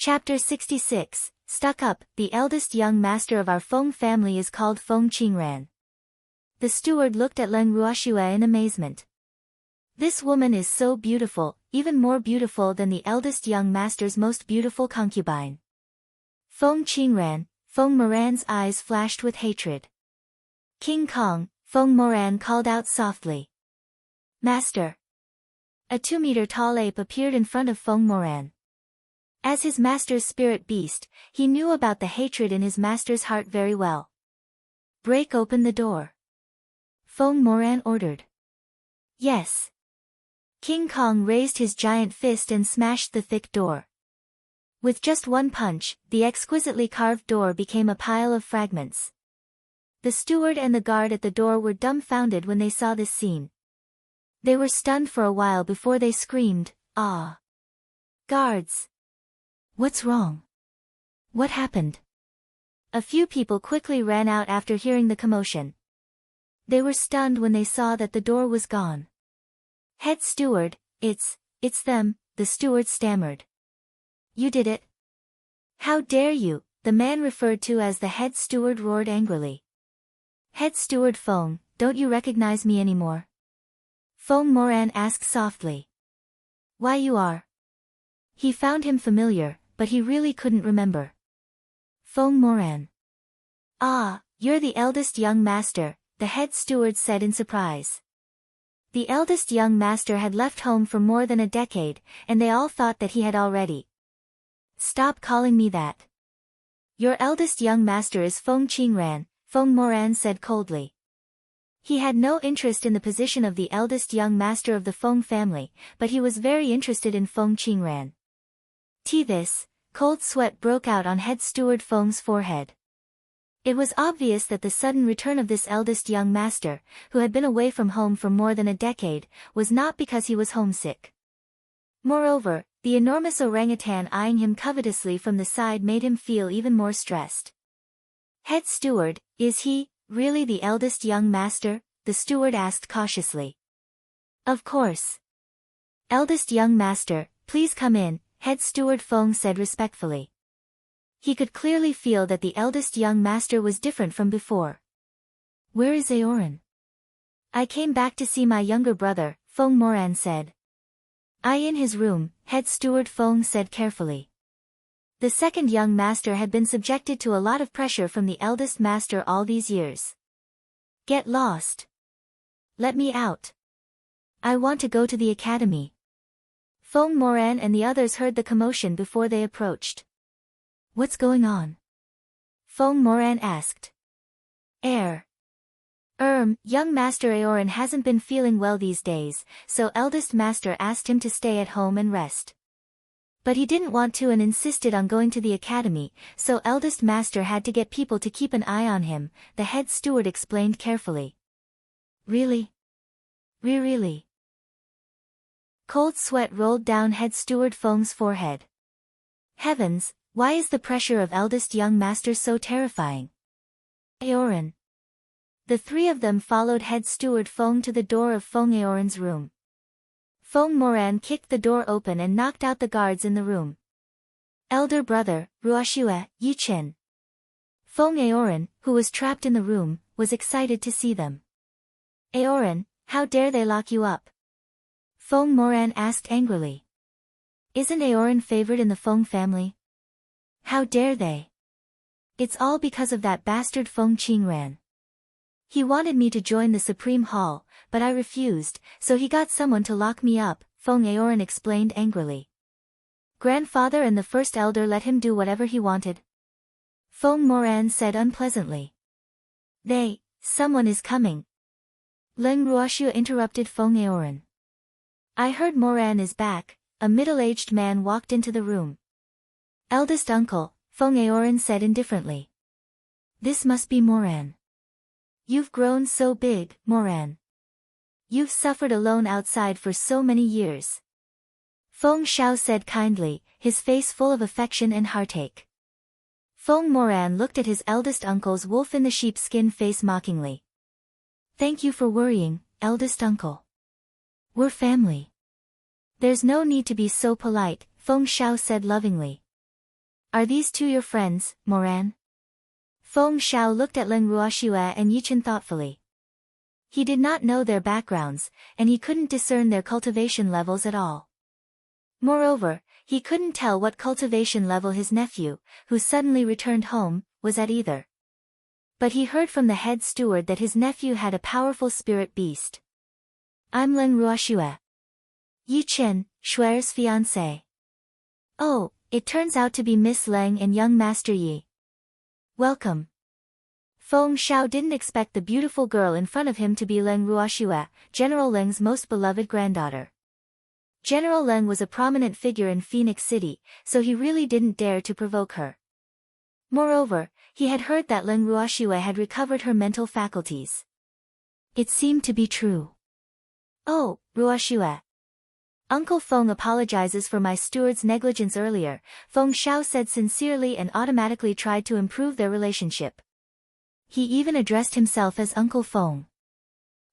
Chapter 66, Stuck Up. The eldest young master of our Feng family is called Feng Qingran. The steward looked at Leng Ruoxue in amazement. This woman is so beautiful, even more beautiful than the eldest young master's most beautiful concubine. Feng Qingran, Feng Moran's eyes flashed with hatred. King Kong, Feng Moran called out softly. Master. A 2-meter-tall ape appeared in front of Feng Moran. As his master's spirit beast, he knew about the hatred in his master's heart very well. Break open the door. Feng Moran ordered. Yes. King Kong raised his giant fist and smashed the thick door. With just one punch, the exquisitely carved door became a pile of fragments. The steward and the guard at the door were dumbfounded when they saw this scene. They were stunned for a while before they screamed, "Ah!" Guards! What's wrong? What happened? A few people quickly ran out after hearing the commotion. They were stunned when they saw that the door was gone. Head steward, it's them, the steward stammered. You did it? How dare you, the man referred to as the head steward roared angrily. Head steward Feng, don't you recognize me anymore? Feng Moran asked softly. Why you are? He found him familiar, but he really couldn't remember. Feng Moran. Ah, you're the eldest young master, the head steward said in surprise. The eldest young master had left home for more than a decade, and they all thought that he had already. Stop calling me that. Your eldest young master is Feng Qingran, Feng Moran said coldly. He had no interest in the position of the eldest young master of the Feng family, but he was very interested in Feng Qingran. This, cold sweat broke out on head steward Feng's forehead. It was obvious that the sudden return of this eldest young master, who had been away from home for more than a decade, was not because he was homesick. Moreover, the enormous orangutan eyeing him covetously from the side made him feel even more stressed. Head steward, is he really the eldest young master? The steward asked cautiously. Of course. Eldest young master, please come in, head steward Feng said respectfully. He could clearly feel that the eldest young master was different from before. Where is Aoran? I came back to see my younger brother, Feng Moran said. I in his room, head steward Feng said carefully. The second young master had been subjected to a lot of pressure from the eldest master all these years. Get lost. Let me out. I want to go to the academy. Feng Moran and the others heard the commotion before they approached. What's going on? Feng Moran asked. Young Master Aoran hasn't been feeling well these days, so eldest master asked him to stay at home and rest. But he didn't want to and insisted on going to the academy, so eldest master had to get people to keep an eye on him, the head steward explained carefully. Really? Really? Cold sweat rolled down head steward Feng's forehead. Heavens, why is the pressure of eldest young master so terrifying? Aoran. The three of them followed head steward Feng to the door of Feng Aoran's room. Feng Moran kicked the door open and knocked out the guards in the room. Elder brother, Ruoxue, Yichen. Feng Aoran, who was trapped in the room, was excited to see them. Aoran, how dare they lock you up? Feng Moran asked angrily. Isn't Aoran favored in the Feng family? How dare they? It's all because of that bastard Feng Qingran. He wanted me to join the Supreme Hall, but I refused, so he got someone to lock me up, Feng Aoran explained angrily. Grandfather and the first elder let him do whatever he wanted. Feng Moran said unpleasantly. Someone is coming. Leng Ruoxue interrupted Feng Aoran. I heard Moran is back. A middle-aged man walked into the room. Eldest uncle, Feng Aoran said indifferently. This must be Moran. You've grown so big, Moran. You've suffered alone outside for so many years. Feng Shao said kindly, his face full of affection and heartache. Feng Moran looked at his eldest uncle's wolf-in-the-sheepskin face mockingly. Thank you for worrying, eldest uncle. We're family. There's no need to be so polite, Feng Shao said lovingly. Are these two your friends, Moran? Feng Xiao looked at Leng Ruoxue and Yichen thoughtfully. He did not know their backgrounds, and he couldn't discern their cultivation levels at all. Moreover, he couldn't tell what cultivation level his nephew, who suddenly returned home, was at either. But he heard from the head steward that his nephew had a powerful spirit beast. I'm Leng Ruoxue. Yichen, Shuer's fiancé. Oh, it turns out to be Miss Leng and young Master Yi. Welcome. Feng Xiao didn't expect the beautiful girl in front of him to be Leng Ruoxue, General Leng's most beloved granddaughter. General Leng was a prominent figure in Phoenix City, so he really didn't dare to provoke her. Moreover, he had heard that Leng Ruoxue had recovered her mental faculties. It seemed to be true. Oh, Ruoxue. Uncle Feng apologizes for my steward's negligence earlier, Feng Xiao said sincerely and automatically tried to improve their relationship. He even addressed himself as Uncle Feng.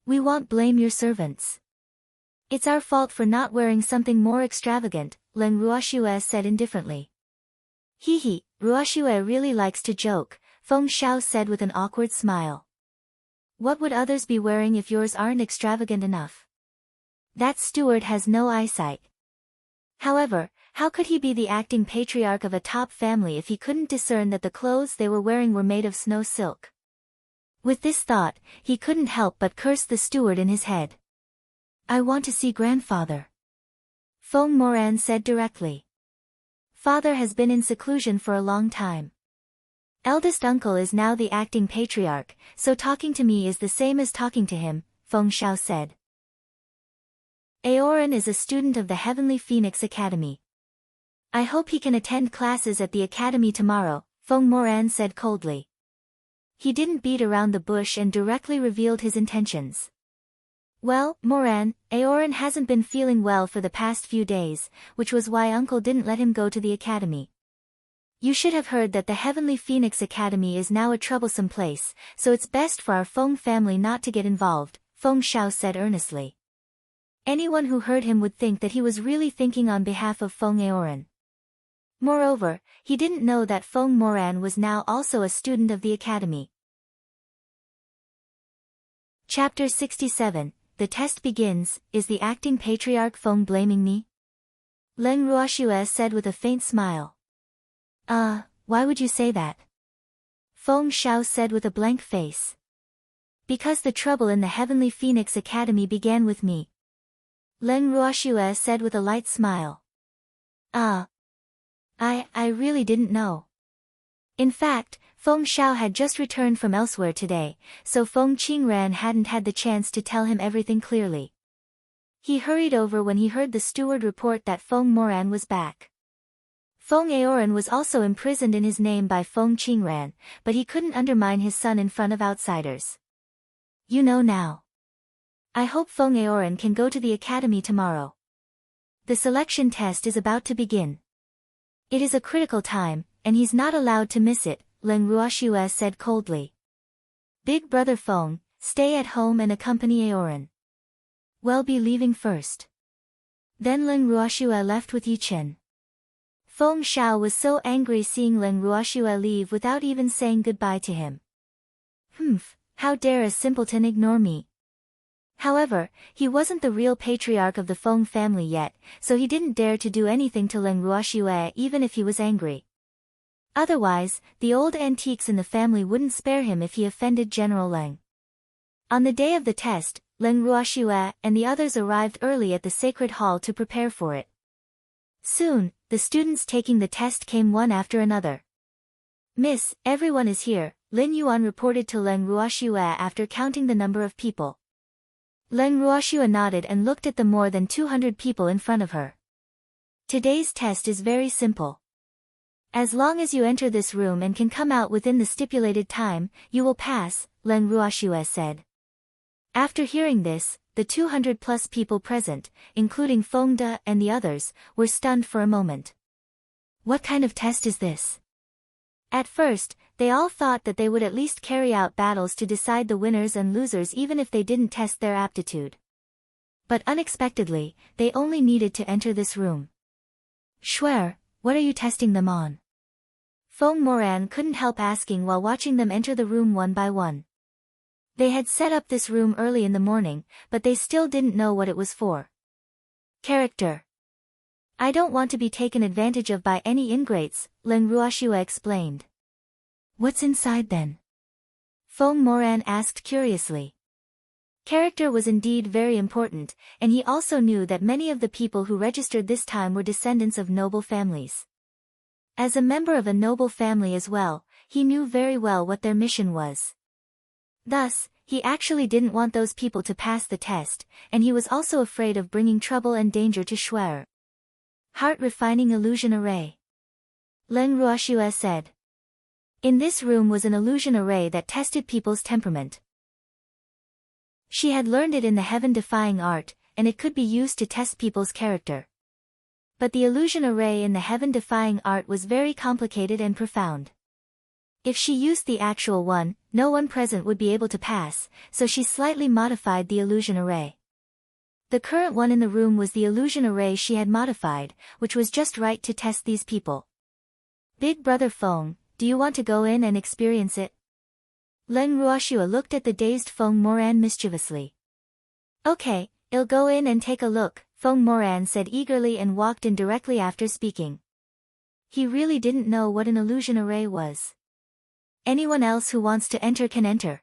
We won't blame your servants. It's our fault for not wearing something more extravagant, Leng Ruoxue said indifferently. Hee, Ruoxue really likes to joke, Feng Xiao said with an awkward smile. What would others be wearing if yours aren't extravagant enough? That steward has no eyesight. However, how could he be the acting patriarch of a top family if he couldn't discern that the clothes they were wearing were made of snow silk? With this thought, he couldn't help but curse the steward in his head. I want to see grandfather. Feng Moran said directly. Father has been in seclusion for a long time. Eldest uncle is now the acting patriarch, so talking to me is the same as talking to him, Feng Xiao said. Aoran is a student of the Heavenly Phoenix Academy. I hope he can attend classes at the academy tomorrow, Feng Moran said coldly. He didn't beat around the bush and directly revealed his intentions. Well, Moran, Aoran hasn't been feeling well for the past few days, which was why Uncle didn't let him go to the academy. You should have heard that the Heavenly Phoenix Academy is now a troublesome place, so it's best for our Feng family not to get involved, Feng Xiao said earnestly. Anyone who heard him would think that he was really thinking on behalf of Feng Aoran. Moreover, he didn't know that Feng Moran was now also a student of the academy. Chapter 67, The Test Begins, Is the acting patriarch Feng blaming me? Leng Ruoxue said with a faint smile. Why would you say that? Feng Xiao said with a blank face. Because the trouble in the Heavenly Phoenix Academy began with me. Leng Ruoxue said with a light smile. I really didn't know. In fact, Feng Xiao had just returned from elsewhere today, so Feng Qingran hadn't had the chance to tell him everything clearly. He hurried over when he heard the steward report that Feng Moran was back. Feng Aoran was also imprisoned in his name by Feng Qingran, but he couldn't undermine his son in front of outsiders. You know now. I hope Feng Aoran can go to the academy tomorrow. The selection test is about to begin. It is a critical time, and he's not allowed to miss it, Leng Ruoxue said coldly. Big brother Feng, stay at home and accompany Aoran. We'll be leaving first. Then Leng Ruoxue left with Yichen. Feng Xiao was so angry seeing Leng Ruoxue leave without even saying goodbye to him. How dare a simpleton ignore me? However, he wasn't the real patriarch of the Feng family yet, so he didn't dare to do anything to Leng Ruoxue even if he was angry. Otherwise, the old antiques in the family wouldn't spare him if he offended General Leng. On the day of the test, Leng Ruoxue and the others arrived early at the sacred hall to prepare for it. Soon, the students taking the test came one after another. Miss, everyone is here, Lin Yuan reported to Leng Ruoxue after counting the number of people. Leng Ruoxue nodded and looked at the more than 200 people in front of her. Today's test is very simple. As long as you enter this room and can come out within the stipulated time, you will pass, Leng Ruoxue said. After hearing this, the 200-plus people present, including Feng De and the others, were stunned for a moment. What kind of test is this? At first, they all thought that they would at least carry out battles to decide the winners and losers even if they didn't test their aptitude. But unexpectedly, they only needed to enter this room. Shuer, what are you testing them on? Feng Moran couldn't help asking while watching them enter the room one by one. They had set up this room early in the morning, but they still didn't know what it was for. Character. I don't want to be taken advantage of by any ingrates, Leng Ruoxue explained. What's inside then? Feng Moran asked curiously. Character was indeed very important, and he also knew that many of the people who registered this time were descendants of noble families. As a member of a noble family as well, he knew very well what their mission was. Thus, he actually didn't want those people to pass the test, and he was also afraid of bringing trouble and danger to Shuer. Heart-refining illusion array. Leng Ruoxue said. In this room was an illusion array that tested people's temperament. She had learned it in the heaven-defying art, and it could be used to test people's character. But the illusion array in the heaven-defying art was very complicated and profound. If she used the actual one, no one present would be able to pass, so she slightly modified the illusion array. The current one in the room was the illusion array she had modified, which was just right to test these people. Big Brother Feng, do you want to go in and experience it? Leng Ruoxue looked at the dazed Feng Moran mischievously. Okay, I'll go in and take a look, Feng Moran said eagerly and walked in directly after speaking. He really didn't know what an illusion array was. Anyone else who wants to enter can enter.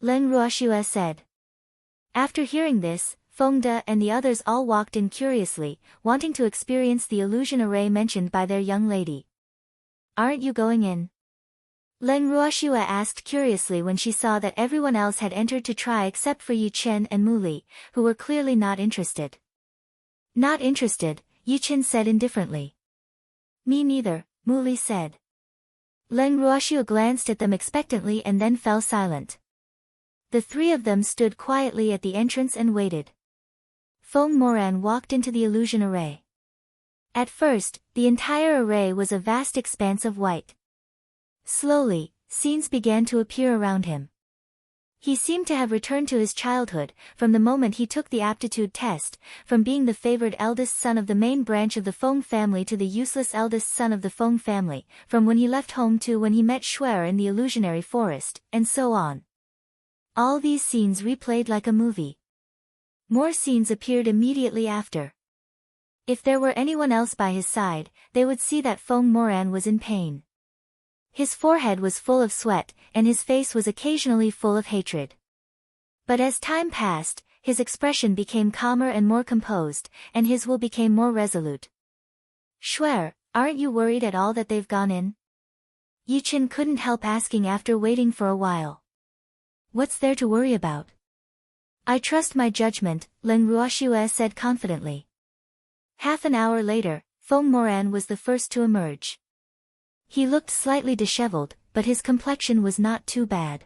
Leng Ruoxue said. After hearing this, Feng De and the others all walked in curiously, wanting to experience the illusion array mentioned by their young lady. Aren't you going in? Leng Ruoxue asked curiously when she saw that everyone else had entered to try except for Yi Chen and Mu Li, who were clearly not interested. Not interested, Yi Chen said indifferently. Me neither, Mu Li said. Leng Ruoxue glanced at them expectantly and then fell silent. The three of them stood quietly at the entrance and waited. Feng Moran walked into the illusion array. At first, the entire array was a vast expanse of white. Slowly, scenes began to appear around him. He seemed to have returned to his childhood, from the moment he took the aptitude test, from being the favored eldest son of the main branch of the Feng family to the useless eldest son of the Feng family, from when he left home to when he met Shuer in the illusionary forest, and so on. All these scenes replayed like a movie. More scenes appeared immediately after. If there were anyone else by his side, they would see that Feng Moran was in pain. His forehead was full of sweat, and his face was occasionally full of hatred. But as time passed, his expression became calmer and more composed, and his will became more resolute. Shuer, aren't you worried at all that they've gone in? Yi Chen couldn't help asking after waiting for a while. What's there to worry about? I trust my judgment, Leng Ruoxue said confidently. Half an hour later, Feng Moran was the first to emerge. He looked slightly disheveled, but his complexion was not too bad.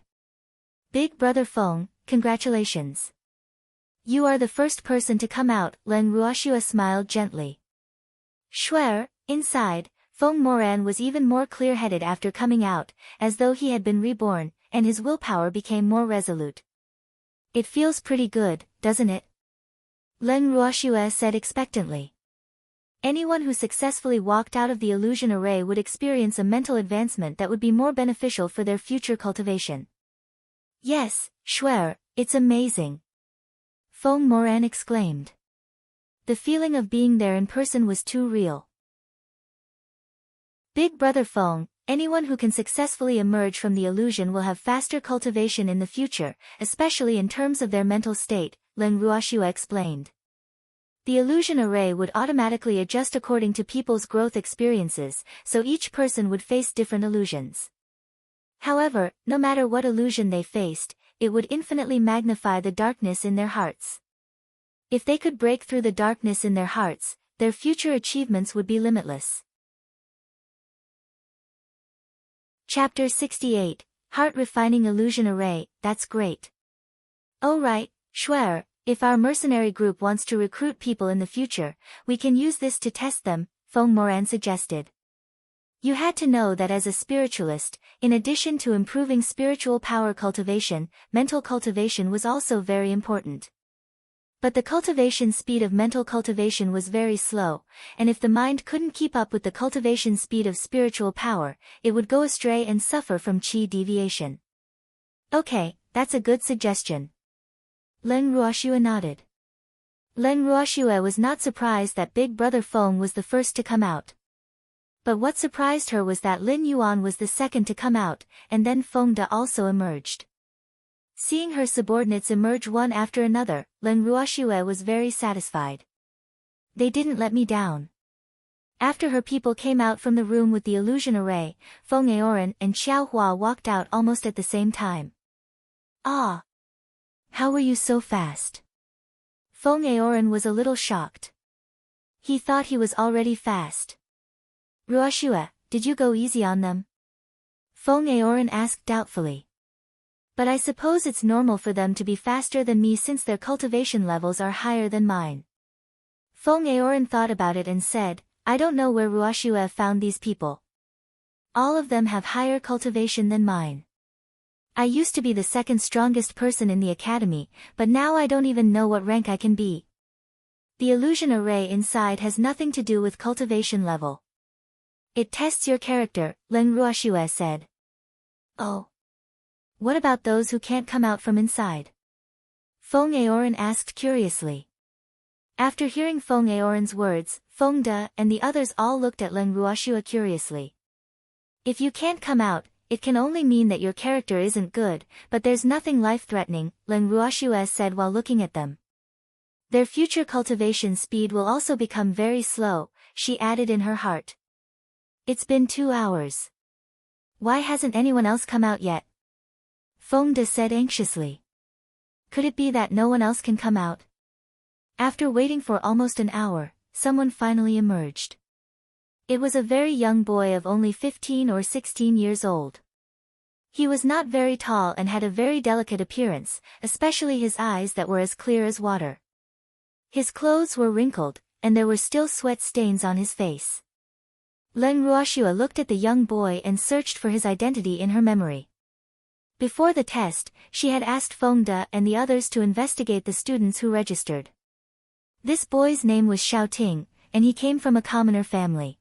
Big Brother Feng, congratulations. You are the first person to come out, Leng Ruoxue smiled gently. Shuer, inside, Feng Moran was even more clear-headed after coming out, as though he had been reborn, and his willpower became more resolute. It feels pretty good, doesn't it? Leng Ruoxue said expectantly. Anyone who successfully walked out of the illusion array would experience a mental advancement that would be more beneficial for their future cultivation. Yes, Shuer, it's amazing. Feng Moran exclaimed. The feeling of being there in person was too real. Big Brother Feng, anyone who can successfully emerge from the illusion will have faster cultivation in the future, especially in terms of their mental state, Leng Ruoxue explained. The illusion array would automatically adjust according to people's growth experiences, so each person would face different illusions. However, no matter what illusion they faced, it would infinitely magnify the darkness in their hearts. If they could break through the darkness in their hearts, their future achievements would be limitless. Chapter 68, Heart-Refining Illusion Array, that's great. Oh right, Shuer, if our mercenary group wants to recruit people in the future, we can use this to test them, Feng Moran suggested. You had to know that as a spiritualist, in addition to improving spiritual power cultivation, mental cultivation was also very important. But the cultivation speed of mental cultivation was very slow, and if the mind couldn't keep up with the cultivation speed of spiritual power, it would go astray and suffer from qi deviation. Okay, that's a good suggestion. Leng Ruoxue nodded. Leng Ruoxue was not surprised that Big Brother Feng was the first to come out. But what surprised her was that Lin Yuan was the second to come out, and then Feng De also emerged. Seeing her subordinates emerge one after another, Leng Ruoxue was very satisfied. They didn't let me down. After her people came out from the room with the illusion array, Feng Aoran and Xiao Hua walked out almost at the same time. Ah! How were you so fast? Feng Aoran was a little shocked. He thought he was already fast. Ruoxue, did you go easy on them? Feng Aoran asked doubtfully. But I suppose it's normal for them to be faster than me since their cultivation levels are higher than mine. Feng Aoran thought about it and said, I don't know where Ruoxue found these people. All of them have higher cultivation than mine. I used to be the second strongest person in the academy, but now I don't even know what rank I can be. The illusion array inside has nothing to do with cultivation level. It tests your character, Leng Ruoxue said. Oh. What about those who can't come out from inside? Feng Aoran asked curiously. After hearing Feng Aoran's words, Feng De and the others all looked at Leng Ruoxue curiously. If you can't come out, it can only mean that your character isn't good, but there's nothing life-threatening, Leng Ruoxue said while looking at them. Their future cultivation speed will also become very slow, she added in her heart. It's been 2 hours. Why hasn't anyone else come out yet? Feng De said anxiously. Could it be that no one else can come out? After waiting for almost an hour, someone finally emerged. It was a very young boy of only 15 or 16 years old. He was not very tall and had a very delicate appearance, especially his eyes that were as clear as water. His clothes were wrinkled, and there were still sweat stains on his face. Leng Ruoxue looked at the young boy and searched for his identity in her memory. Before the test, she had asked Feng De and the others to investigate the students who registered. This boy's name was Xiao Ting, and he came from a commoner family.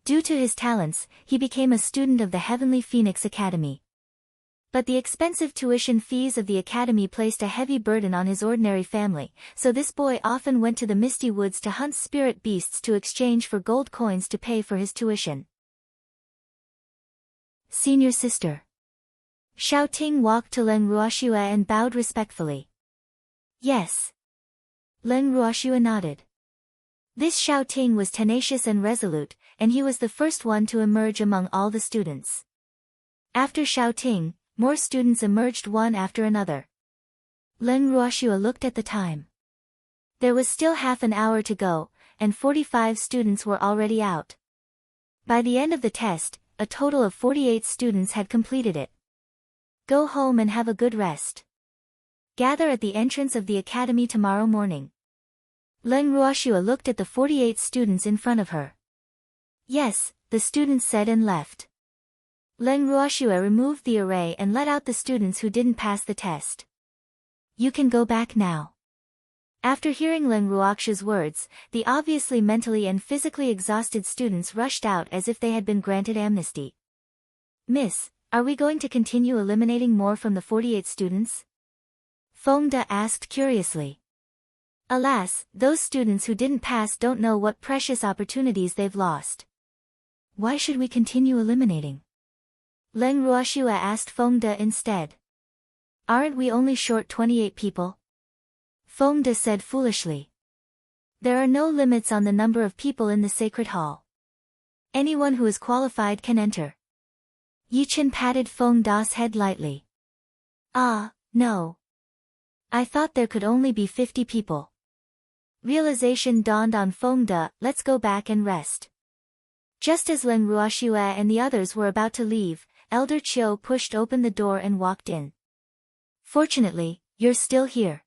Due to his talents, he became a student of the Heavenly Phoenix Academy. But the expensive tuition fees of the academy placed a heavy burden on his ordinary family, so this boy often went to the misty woods to hunt spirit beasts to exchange for gold coins to pay for his tuition. Senior sister. Xiao Ting walked to Leng Ruoxue and bowed respectfully. Yes. Leng Ruoxue nodded. This Xiao Ting was tenacious and resolute, and he was the first one to emerge among all the students. After Xiao Ting, more students emerged one after another. Leng Ruoxue looked at the time. There was still half an hour to go, and 45 students were already out. By the end of the test, a total of 48 students had completed it. Go home and have a good rest. Gather at the entrance of the academy tomorrow morning. Leng Ruoxue looked at the 48 students in front of her. Yes, the students said and left. Leng Ruoxue removed the array and let out the students who didn't pass the test. You can go back now. After hearing Leng Ruoxue's words, the obviously mentally and physically exhausted students rushed out as if they had been granted amnesty. Miss, are we going to continue eliminating more from the 48 students? Feng De asked curiously. Alas, those students who didn't pass don't know what precious opportunities they've lost. Why should we continue eliminating? Leng Ruoxue asked Feng De instead. Aren't we only short 28 people? Feng De said foolishly. There are no limits on the number of people in the sacred hall. Anyone who is qualified can enter. Yichen patted Feng De's head lightly. Ah, no. I thought there could only be 50 people. Realization dawned on Feng De, let's go back and rest. Just as Leng Ruoxue and the others were about to leave, Elder Qiu pushed open the door and walked in. Fortunately, you're still here.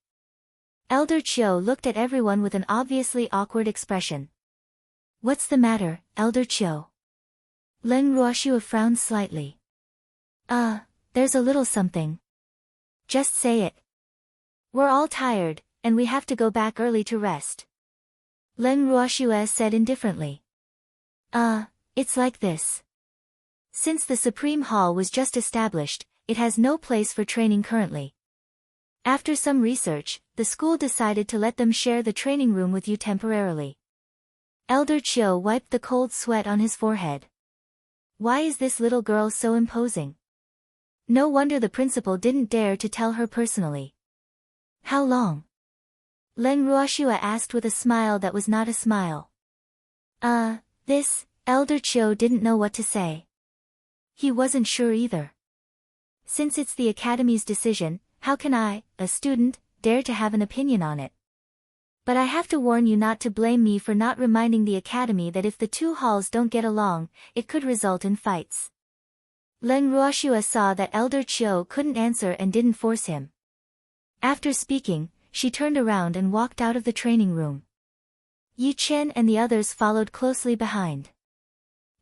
Elder Qiu looked at everyone with an obviously awkward expression. What's the matter, Elder Qiu? Leng Ruoxue frowned slightly. There's a little something. Just say it. We're all tired, and we have to go back early to rest. Leng Ruoxue said indifferently. It's like this. Since the Supreme Hall was just established, it has no place for training currently. After some research, the school decided to let them share the training room with you temporarily. Elder Chiu wiped the cold sweat on his forehead. Why is this little girl so imposing? No wonder the principal didn't dare to tell her personally. How long? Leng Ruoxue asked with a smile that was not a smile. Elder Chiu didn't know what to say. He wasn't sure either. Since it's the Academy's decision, how can I, a student, dare to have an opinion on it? But I have to warn you not to blame me for not reminding the Academy that if the two halls don't get along, it could result in fights. Leng Ruoxue saw that Elder Chiu couldn't answer and didn't force him. After speaking, she turned around and walked out of the training room. Yi Chen and the others followed closely behind.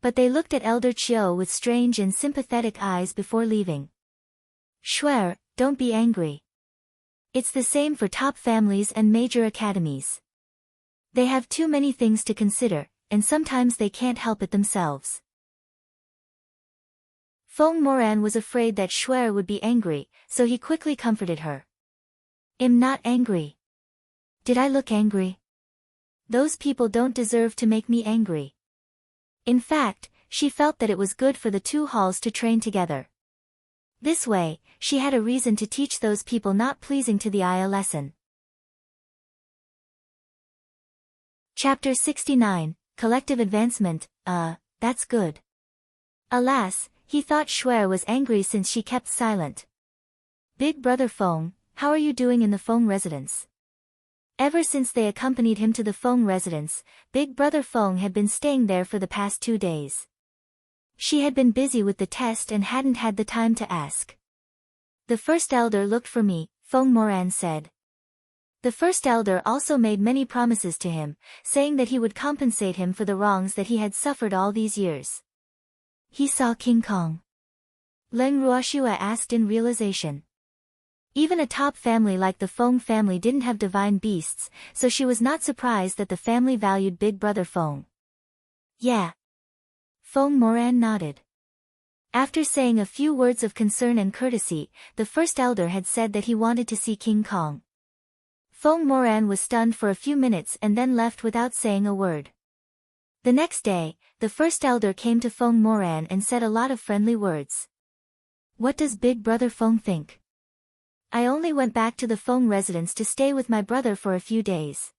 But they looked at Elder Chiu with strange and sympathetic eyes before leaving. Shuer, don't be angry. It's the same for top families and major academies. They have too many things to consider, and sometimes they can't help it themselves. Feng Moran was afraid that Shuer would be angry, so he quickly comforted her. I'm not angry. Did I look angry? Those people don't deserve to make me angry. In fact, she felt that it was good for the two halls to train together. This way, she had a reason to teach those people not pleasing to the eye a lesson. Chapter 69, Collective Advancement. That's good. Alas, he thought Shuer was angry since she kept silent. Big brother Feng, how are you doing in the Feng residence? Ever since they accompanied him to the Feng residence, Big brother Feng had been staying there for the past 2 days. She had been busy with the test and hadn't had the time to ask. The first elder looked for me, Feng Moran said. The first elder also made many promises to him, saying that he would compensate him for the wrongs that he had suffered all these years. He saw King Kong. Leng Ruoxue asked in realization. Even a top family like the Feng family didn't have divine beasts, so she was not surprised that the family valued Big brother Feng. Yeah. Feng Moran nodded. After saying a few words of concern and courtesy, the first elder had said that he wanted to see King Kong. Feng Moran was stunned for a few minutes and then left without saying a word. The next day, the first elder came to Feng Moran and said a lot of friendly words. What does Big brother Feng think? I only went back to the Feng residence to stay with my brother for a few days.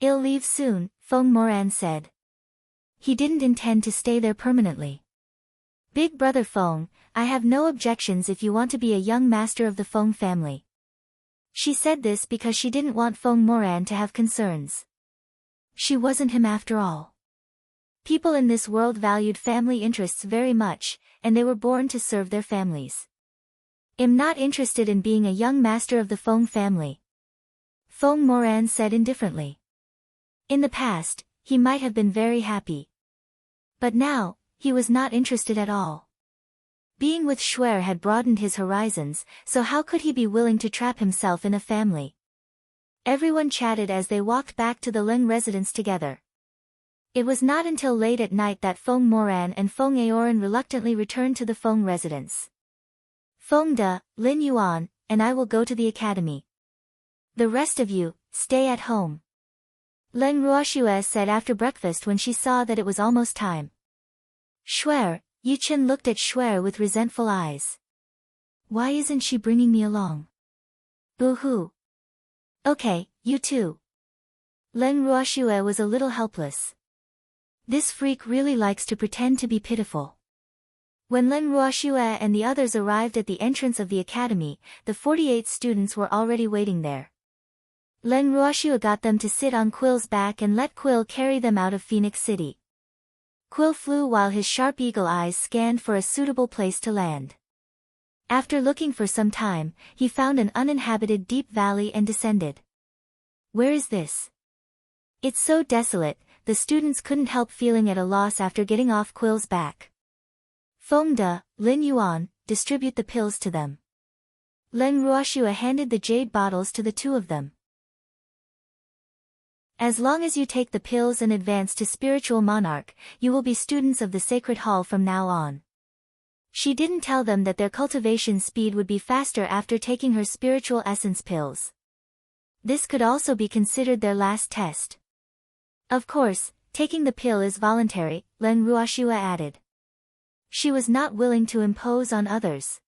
I'll leave soon, Feng Moran said. He didn't intend to stay there permanently. Big brother Feng, I have no objections if you want to be a young master of the Feng family. She said this because she didn't want Feng Moran to have concerns. She wasn't him after all. People in this world valued family interests very much, and they were born to serve their families. I'm not interested in being a young master of the Feng family, Feng Moran said indifferently. In the past, he might have been very happy. But now, he was not interested at all. Being with Shuer had broadened his horizons, so how could he be willing to trap himself in a family? Everyone chatted as they walked back to the Leng residence together. It was not until late at night that Feng Moran and Feng Aoran reluctantly returned to the Feng residence. Feng De, Lin Yuan, and I will go to the academy. The rest of you, stay at home. Leng Ruoxue said after breakfast when she saw that it was almost time. Shuer, Yi Chen looked at Shuer with resentful eyes. Why isn't she bringing me along? Boo-hoo. Okay, you too. Leng Ruoxue was a little helpless. This freak really likes to pretend to be pitiful. When Leng Ruoxue and the others arrived at the entrance of the academy, the 48 students were already waiting there. Leng Ruoxue got them to sit on Quill's back and let Quill carry them out of Phoenix City. Quill flew while his sharp eagle eyes scanned for a suitable place to land. After looking for some time, he found an uninhabited deep valley and descended. Where is this? It's so desolate, the students couldn't help feeling at a loss after getting off Quill's back. Feng De, Lin Yuan, distribute the pills to them. Leng Ruoxue handed the jade bottles to the two of them. As long as you take the pills and advance to spiritual monarch, you will be students of the sacred hall from now on. She didn't tell them that their cultivation speed would be faster after taking her spiritual essence pills. This could also be considered their last test. Of course, taking the pill is voluntary, Len Ruoshua added. She was not willing to impose on others.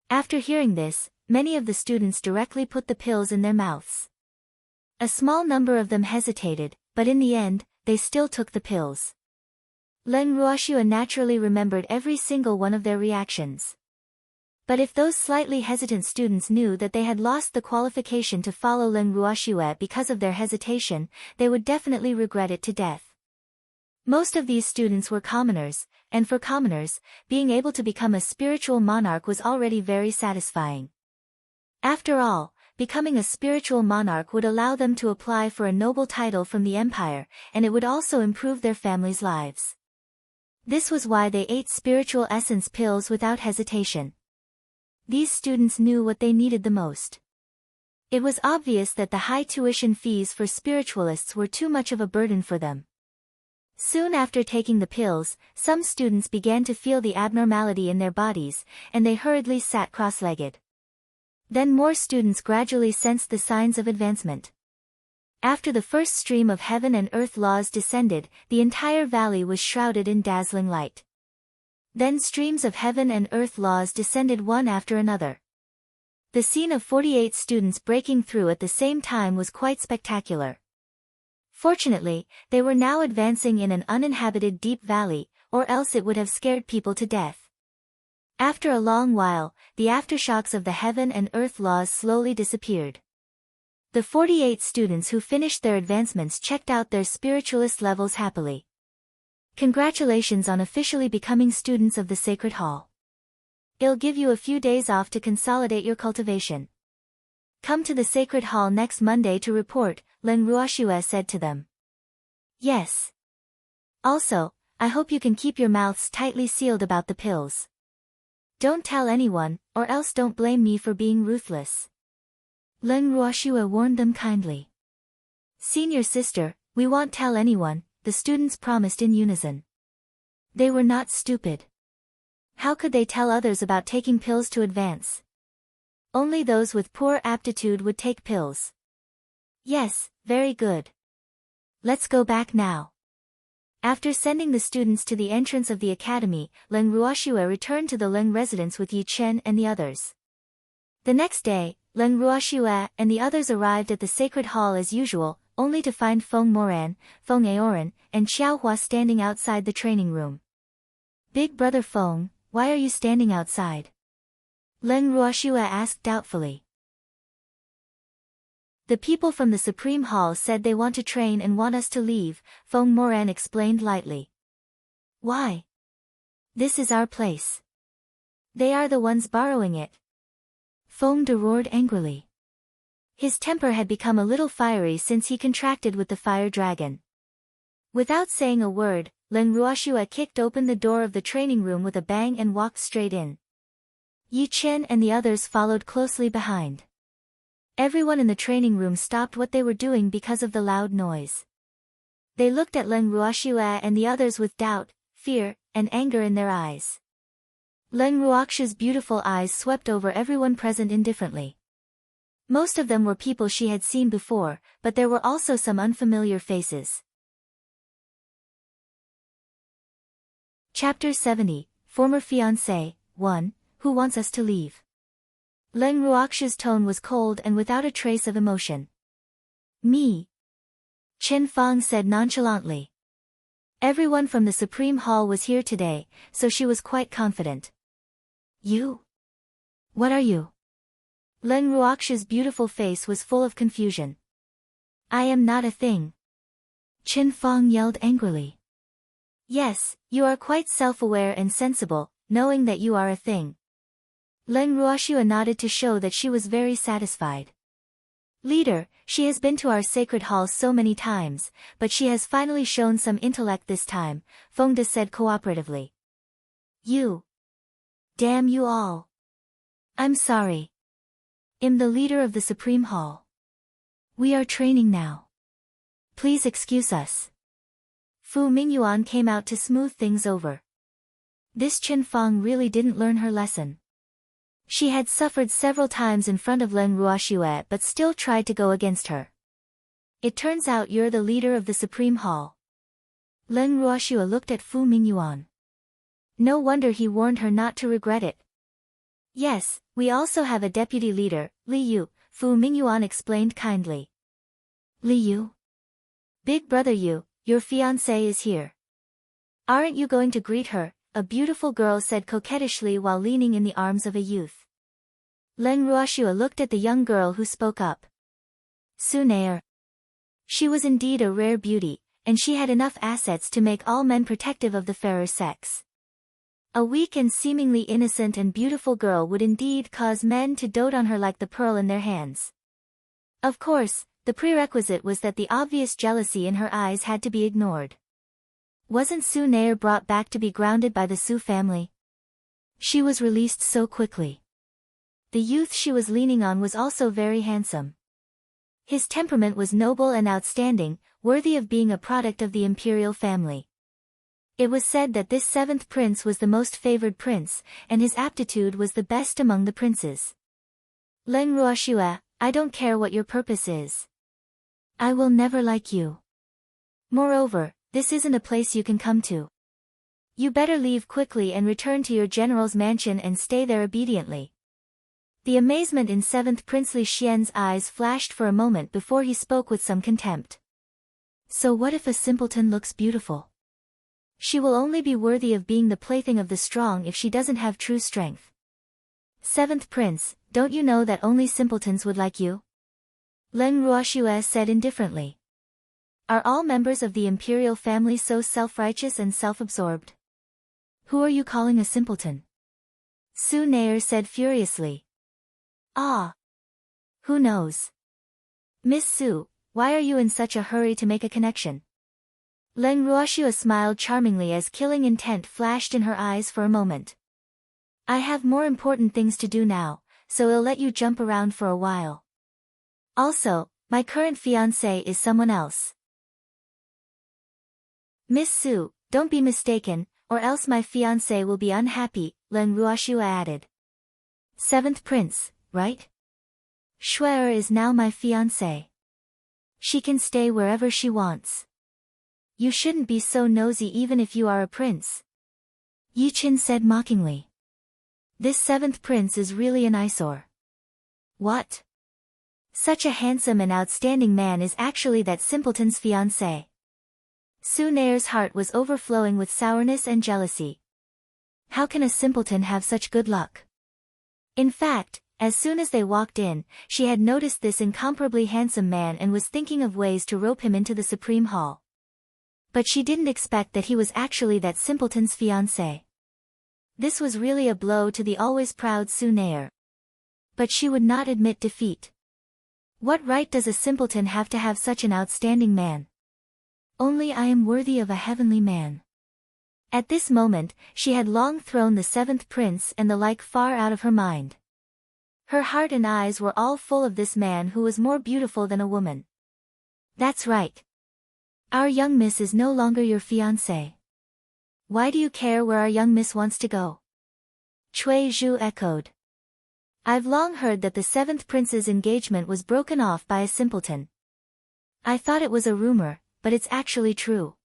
After hearing this, many of the students directly put the pills in their mouths. A small number of them hesitated, but in the end, they still took the pills. Len Ruoshua naturally remembered every single one of their reactions. But if those slightly hesitant students knew that they had lost the qualification to follow Len Ruoshua because of their hesitation, they would definitely regret it to death. Most of these students were commoners, and for commoners, being able to become a spiritual monarch was already very satisfying. After all, becoming a spiritual monarch would allow them to apply for a noble title from the empire, and it would also improve their families' lives. This was why they ate spiritual essence pills without hesitation. These students knew what they needed the most. It was obvious that the high tuition fees for spiritualists were too much of a burden for them. Soon after taking the pills, some students began to feel the abnormality in their bodies, and they hurriedly sat cross-legged. Then more students gradually sensed the signs of advancement. After the first stream of heaven and earth laws descended, the entire valley was shrouded in dazzling light. Then streams of heaven and earth laws descended one after another. The scene of 48 students breaking through at the same time was quite spectacular. Fortunately, they were now advancing in an uninhabited deep valley, or else it would have scared people to death. After a long while, the aftershocks of the heaven and earth laws slowly disappeared. The 48 students who finished their advancements checked out their spiritualist levels happily. Congratulations on officially becoming students of the Sacred Hall. It'll give you a few days off to consolidate your cultivation. Come to the Sacred Hall next Monday to report, Len Ruoshua said to them. Yes. Also, I hope you can keep your mouths tightly sealed about the pills. Don't tell anyone, or else don't blame me for being ruthless. Len Ruoshua warned them kindly. Senior sister, we won't tell anyone, the students promised in unison. They were not stupid. How could they tell others about taking pills to advance? Only those with poor aptitude would take pills. Yes, very good. Let's go back now. After sending the students to the entrance of the academy, Len Ruoshua returned to the Len residence with Yi Chen and the others. The next day, Len Ruoshua and the others arrived at the Sacred Hall as usual, only to find Feng Moran, Feng Aoran, and Xiaohua standing outside the training room. Big brother Feng, why are you standing outside? Len Ruoshua asked doubtfully. The people from the Supreme Hall said they want to train and want us to leave, Feng Moran explained lightly. Why? This is our place. They are the ones borrowing it. Feng De roared angrily. His temper had become a little fiery since he contracted with the fire dragon. Without saying a word, Len Ruoshua kicked open the door of the training room with a bang and walked straight in. Yi Chen and the others followed closely behind. Everyone in the training room stopped what they were doing because of the loud noise. They looked at Len Ruoshua and the others with doubt, fear, and anger in their eyes. Len Ruoxia's beautiful eyes swept over everyone present indifferently. Most of them were people she had seen before, but there were also some unfamiliar faces. Chapter 70, Former Fiancé, 1, Who Wants Us to Leave? Len Ruoxia's tone was cold and without a trace of emotion. Me. Chen Fang said nonchalantly. Everyone from the Supreme Hall was here today, so she was quite confident. You? What are you? Len Ruoxia's beautiful face was full of confusion. I am not a thing. Chen Fang yelled angrily. Yes, you are quite self-aware and sensible, knowing that you are a thing. Len Ruoshua nodded to show that she was very satisfied. Leader, she has been to our sacred hall so many times, but she has finally shown some intellect this time, Feng De said cooperatively. You. Damn you all. I'm sorry. I'm the leader of the Supreme Hall. We are training now. Please excuse us. Fu Mingyuan came out to smooth things over. This Chen Fang really didn't learn her lesson. She had suffered several times in front of Leng Ruoxue but still tried to go against her. It turns out you're the leader of the Supreme Hall. Leng Ruoxue looked at Fu Mingyuan. No wonder he warned her not to regret it. Yes, we also have a deputy leader, Li Yu, Fu Mingyuan explained kindly. Li Yu? Big brother Yu, your fiancée is here. Aren't you going to greet her? A beautiful girl said coquettishly while leaning in the arms of a youth. Leng Ruoxue looked at the young girl who spoke up. Su Nair. She was indeed a rare beauty, and she had enough assets to make all men protective of the fairer sex. A weak and seemingly innocent and beautiful girl would indeed cause men to dote on her like the pearl in their hands. Of course, the prerequisite was that the obvious jealousy in her eyes had to be ignored. Wasn't Su Nair brought back to be grounded by the Su family? She was released so quickly. The youth she was leaning on was also very handsome. His temperament was noble and outstanding, worthy of being a product of the imperial family. It was said that this seventh prince was the most favored prince, and his aptitude was the best among the princes. Leng Ruoxue, I don't care what your purpose is. I will never like you. Moreover, this isn't a place you can come to. You better leave quickly and return to your general's mansion and stay there obediently. The amazement in 7th Prince Li Xian's eyes flashed for a moment before he spoke with some contempt. So what if a simpleton looks beautiful? She will only be worthy of being the plaything of the strong if she doesn't have true strength. 7th Prince, don't you know that only simpletons would like you? Leng Ruoxue said indifferently. Are all members of the imperial family so self-righteous and self-absorbed? Who are you calling a simpleton? Su Nair said furiously. Ah! Who knows? Miss Su, why are you in such a hurry to make a connection? Leng Ruoxue smiled charmingly as killing intent flashed in her eyes for a moment. I have more important things to do now, so I'll let you jump around for a while. Also, my current fiancé is someone else. Miss Su, don't be mistaken, or else my fiancé will be unhappy, Leng Ruoxue added. 7th Prince, right? Shuer is now my fiancé. She can stay wherever she wants. You shouldn't be so nosy even if you are a prince. Yi Qin said mockingly. This 7th Prince is really an eyesore. What? Such a handsome and outstanding man is actually that simpleton's fiancé. Su Nair's heart was overflowing with sourness and jealousy. How can a simpleton have such good luck? In fact, as soon as they walked in, she had noticed this incomparably handsome man and was thinking of ways to rope him into the Supreme Hall. But she didn't expect that he was actually that simpleton's fiancé. This was really a blow to the always proud Su Nair. But she would not admit defeat. What right does a simpleton have to have such an outstanding man? Only I am worthy of a heavenly man. At this moment, she had long thrown the 7th Prince and the like far out of her mind. Her heart and eyes were all full of this man who was more beautiful than a woman. That's right. Our young miss is no longer your fiancé. Why do you care where our young miss wants to go? Cui Zhu echoed. I've long heard that the 7th Prince's engagement was broken off by a simpleton. I thought it was a rumor, but it's actually true.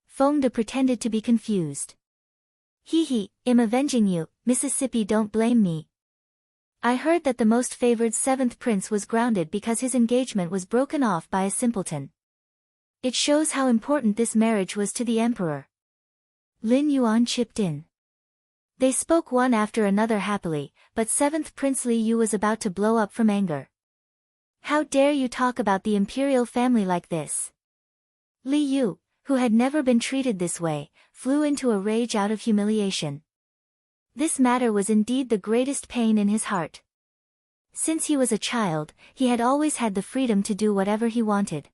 Feng De pretended to be confused. Hee, I'm avenging you, Mississippi, don't blame me. I heard that the most favored 7th Prince was grounded because his engagement was broken off by a simpleton. It shows how important this marriage was to the emperor. Lin Yuan chipped in. They spoke one after another happily, but 7th Prince Li Yu was about to blow up from anger. How dare you talk about the imperial family like this? Li Yu, who had never been treated this way, flew into a rage out of humiliation. This matter was indeed the greatest pain in his heart. Since he was a child, he had always had the freedom to do whatever he wanted.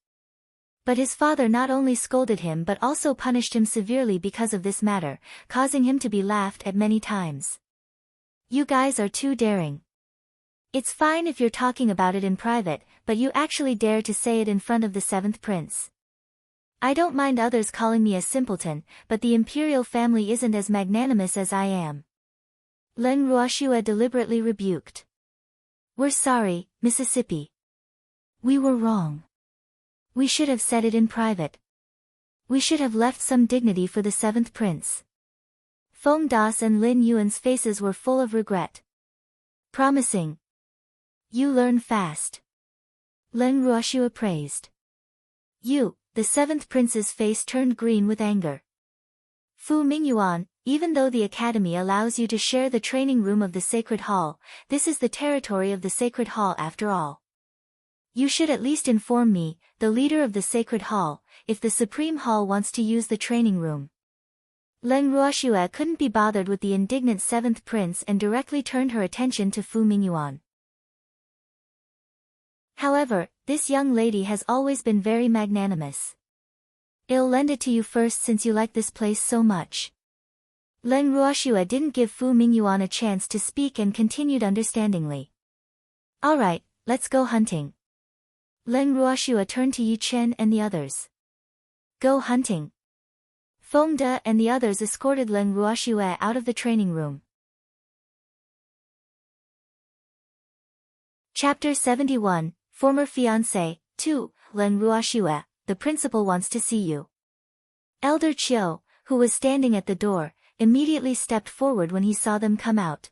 But his father not only scolded him but also punished him severely because of this matter, causing him to be laughed at many times. You guys are too daring. It's fine if you're talking about it in private, but you actually dare to say it in front of the seventh prince. I don't mind others calling me a simpleton, but the imperial family isn't as magnanimous as I am. Len Ruoxue deliberately rebuked. We're sorry, Mississippi. We were wrong. We should have said it in private. We should have left some dignity for the seventh prince. Feng Das and Lin Yuan's faces were full of regret. Promising. You learn fast. Len Ruoxue praised. You, the seventh prince's face turned green with anger. Fu Mingyuan, even though the academy allows you to share the training room of the Sacred Hall, this is the territory of the Sacred Hall after all. You should at least inform me, the leader of the Sacred Hall, if the Supreme Hall wants to use the training room. Len Ruoxue couldn't be bothered with the indignant seventh prince and directly turned her attention to Fu Mingyuan. However, this young lady has always been very magnanimous. I'll lend it to you first since you like this place so much. Len Ruoxue didn't give Fu Mingyuan a chance to speak and continued understandingly. Alright, let's go hunting. Len Ruoxue turned to Yi Chen and the others. Go hunting. Feng De and the others escorted Len Ruoxue out of the training room. Chapter 71, Former Fiancé, 2, Len Ruoxue, the principal wants to see you. Elder Chiu, who was standing at the door, immediately stepped forward when he saw them come out.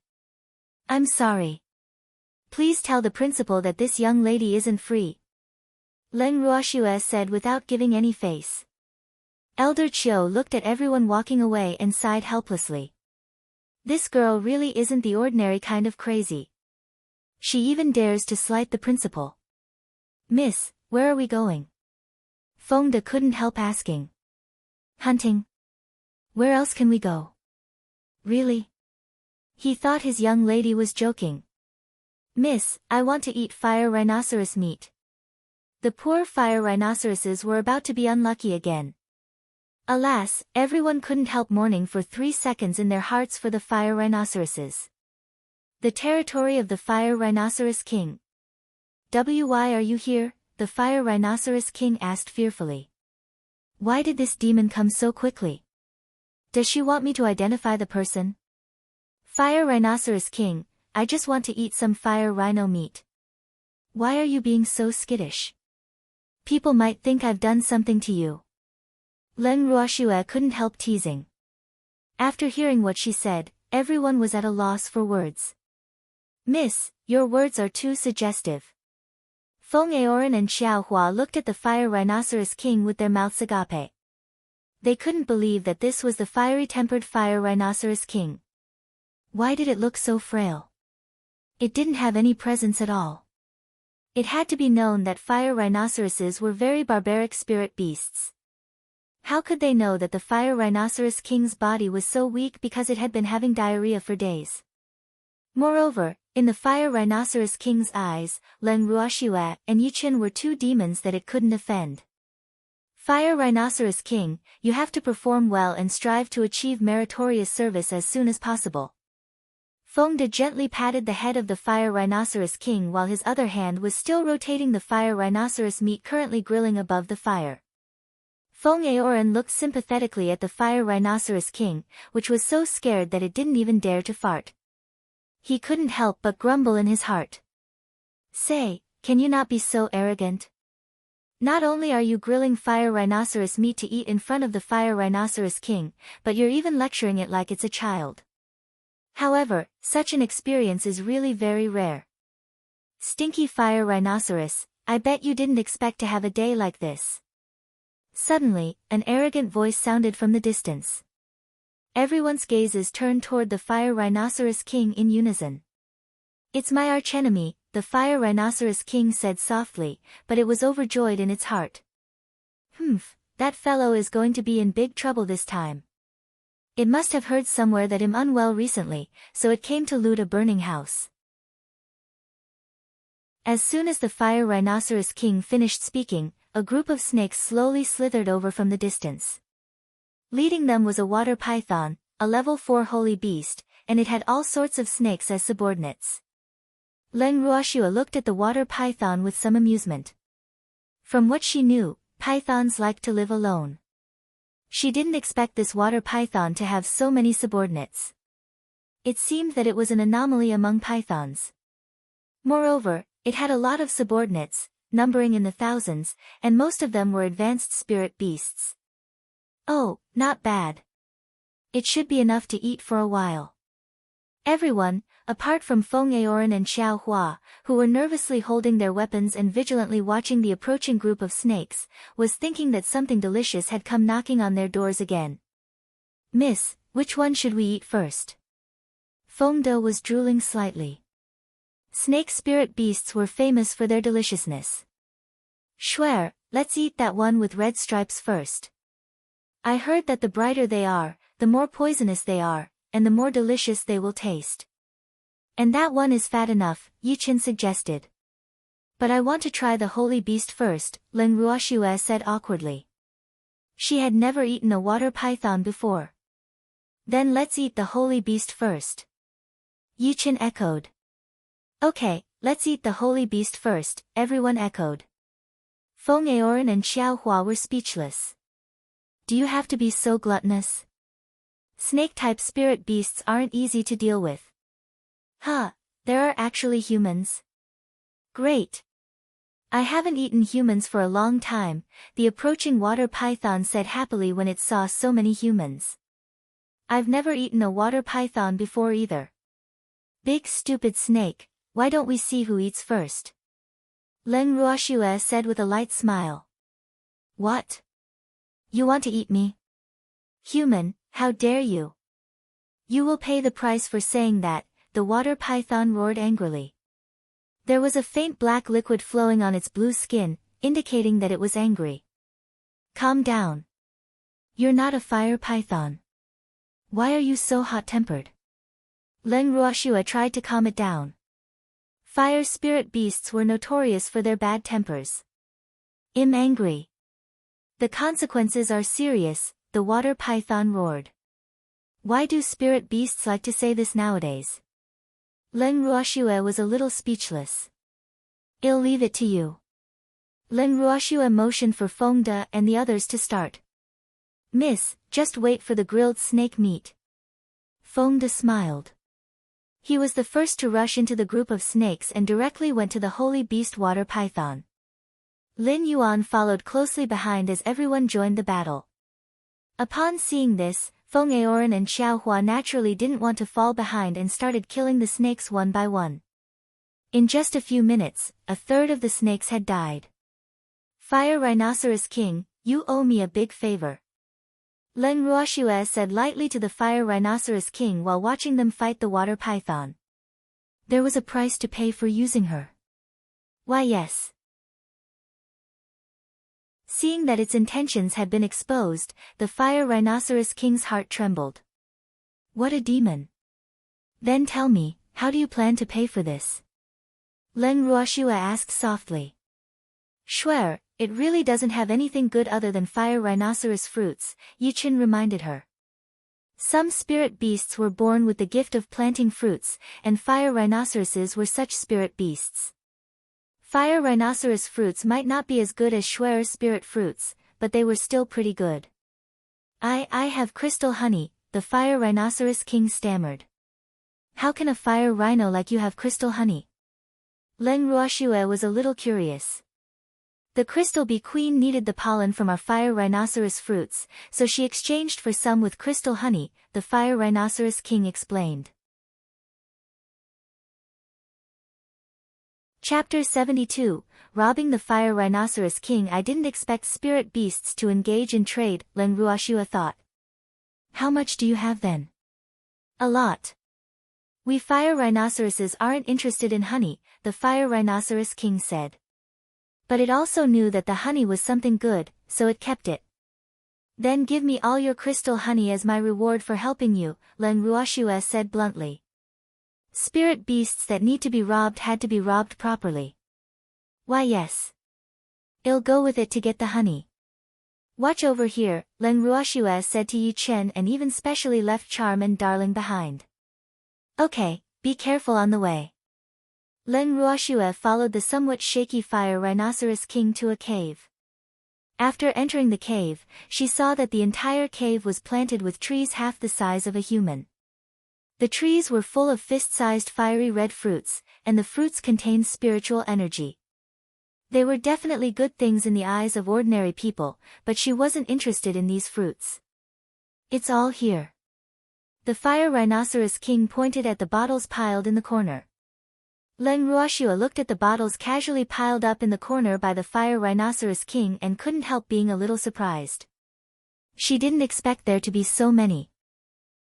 I'm sorry. Please tell the principal that this young lady isn't free. Len Ruoxue said without giving any face. Elder Chiu looked at everyone walking away and sighed helplessly. This girl really isn't the ordinary kind of crazy. She even dares to slight the principal. Miss, where are we going? Feng De couldn't help asking. Hunting. Where else can we go? Really? He thought his young lady was joking. Miss, I want to eat fire rhinoceros meat. The poor fire rhinoceroses were about to be unlucky again. Alas, everyone couldn't help mourning for 3 seconds in their hearts for the fire rhinoceroses. The territory of the fire rhinoceros king. Why are you here? The fire rhinoceros king asked fearfully. Why did this demon come so quickly? Does she want me to identify the person? Fire rhinoceros king, I just want to eat some fire rhino meat. Why are you being so skittish? People might think I've done something to you. Len Ruoxue couldn't help teasing. After hearing what she said, everyone was at a loss for words. Miss, your words are too suggestive. Feng Aoran and Xiao Hua looked at the fire rhinoceros king with their mouths agape. They couldn't believe that this was the fiery-tempered fire rhinoceros king. Why did it look so frail? It didn't have any presence at all. It had to be known that fire rhinoceroses were very barbaric spirit beasts. How could they know that the fire rhinoceros king's body was so weak because it had been having diarrhea for days? Moreover, in the fire rhinoceros king's eyes, Len Ruoxue and Yi Chen were two demons that it couldn't offend. Fire rhinoceros king, you have to perform well and strive to achieve meritorious service as soon as possible. Feng De gently patted the head of the fire rhinoceros king while his other hand was still rotating the fire rhinoceros meat currently grilling above the fire. Feng Aoran looked sympathetically at the fire rhinoceros king, which was so scared that it didn't even dare to fart. He couldn't help but grumble in his heart. Say, can you not be so arrogant? Not only are you grilling fire rhinoceros meat to eat in front of the fire rhinoceros king, but you're even lecturing it like it's a child. However, such an experience is really very rare. Stinky fire rhinoceros, I bet you didn't expect to have a day like this. Suddenly, an arrogant voice sounded from the distance. Everyone's gazes turned toward the fire rhinoceros king in unison. It's my archenemy, the fire rhinoceros king said softly, but it was overjoyed in its heart. That fellow is going to be in big trouble this time. It must have heard somewhere that I'm unwell recently, so it came to loot a burning house. As soon as the fire rhinoceros king finished speaking, a group of snakes slowly slithered over from the distance. Leading them was a water python, a level 4 holy beast, and it had all sorts of snakes as subordinates. Leng Ruoshua looked at the water python with some amusement. From what she knew, pythons like to live alone. She didn't expect this water python to have so many subordinates. It seemed that it was an anomaly among pythons. Moreover, it had a lot of subordinates, numbering in the thousands, and most of them were advanced spirit beasts. Oh, not bad. It should be enough to eat for a while. Everyone, apart from Feng Aoran and Xiao Hua, who were nervously holding their weapons and vigilantly watching the approaching group of snakes, was thinking that something delicious had come knocking on their doors again. Miss, which one should we eat first? Feng De was drooling slightly. Snake spirit beasts were famous for their deliciousness. Swear, let's eat that one with red stripes first. I heard that the brighter they are, the more poisonous they are, and the more delicious they will taste. And that one is fat enough, Yichen suggested. But I want to try the holy beast first, Leng Ruoshua said awkwardly. She had never eaten a water python before. Then let's eat the holy beast first. Yichen echoed. Okay, let's eat the holy beast first, everyone echoed. Feng Aoran and Xiao Hua were speechless. Do you have to be so gluttonous? Snake-type spirit beasts aren't easy to deal with. Huh, there are actually humans? Great. I haven't eaten humans for a long time, the approaching water python said happily when it saw so many humans. I've never eaten a water python before either. Big stupid snake, why don't we see who eats first? Leng Ruoshua said with a light smile. What? You want to eat me? Human, how dare you? You will pay the price for saying that, the water python roared angrily. There was a faint black liquid flowing on its blue skin, indicating that it was angry. Calm down. You're not a fire python. Why are you so hot-tempered? Leng Ruoshua tried to calm it down. Fire spirit beasts were notorious for their bad tempers. I'm angry. The consequences are serious, the water python roared. Why do spirit beasts like to say this nowadays? Leng Ruoshua was a little speechless. I'll leave it to you. Leng Ruoshua motioned for Feng De and the others to start. Miss, just wait for the grilled snake meat. Feng De smiled. He was the first to rush into the group of snakes and directly went to the holy beast water python. Lin Yuan followed closely behind as everyone joined the battle. Upon seeing this, Feng Aoran and Xiao Hua naturally didn't want to fall behind and started killing the snakes one by one. In just a few minutes, a third of the snakes had died. Fire Rhinoceros King, you owe me a big favor. Leng Ruoshua said lightly to the Fire Rhinoceros King while watching them fight the water python. There was a price to pay for using her. Why yes. Seeing that its intentions had been exposed, the Fire Rhinoceros King's heart trembled. What a demon. Then tell me, how do you plan to pay for this? Leng Ruoshua asked softly. Swear, it really doesn't have anything good other than fire rhinoceros fruits, Yichen reminded her. Some spirit beasts were born with the gift of planting fruits, and fire rhinoceroses were such spirit beasts. Fire rhinoceros fruits might not be as good as Schwer's spirit fruits, but they were still pretty good. I have crystal honey, the Fire Rhinoceros King stammered. How can a fire rhino like you have crystal honey? Leng Ruoshua was a little curious. The Crystal Bee Queen needed the pollen from our fire rhinoceros fruits, so she exchanged for some with crystal honey, the Fire Rhinoceros King explained. Chapter 72, Robbing the Fire Rhinoceros King. I didn't expect spirit beasts to engage in trade, Leng Ruoshua thought. How much do you have then? A lot. We fire rhinoceroses aren't interested in honey, the Fire Rhinoceros King said. But it also knew that the honey was something good, so it kept it. Then give me all your crystal honey as my reward for helping you, Leng Ruoshua said bluntly. Spirit beasts that need to be robbed had to be robbed properly. Why yes. I'll go with it to get the honey. Watch over here, Leng Ruoshua said to Yi Chen, and even specially left Charm and Darling behind. Okay, be careful on the way. Leng Ruoxue followed the somewhat shaky fire rhinoceros king to a cave. After entering the cave, she saw that the entire cave was planted with trees half the size of a human. The trees were full of fist-sized fiery red fruits, and the fruits contained spiritual energy. They were definitely good things in the eyes of ordinary people, but she wasn't interested in these fruits. It's all here. The fire rhinoceros king pointed at the bottles piled in the corner. Leng Ruoxue looked at the bottles casually piled up in the corner by the fire rhinoceros king and couldn't help being a little surprised. She didn't expect there to be so many.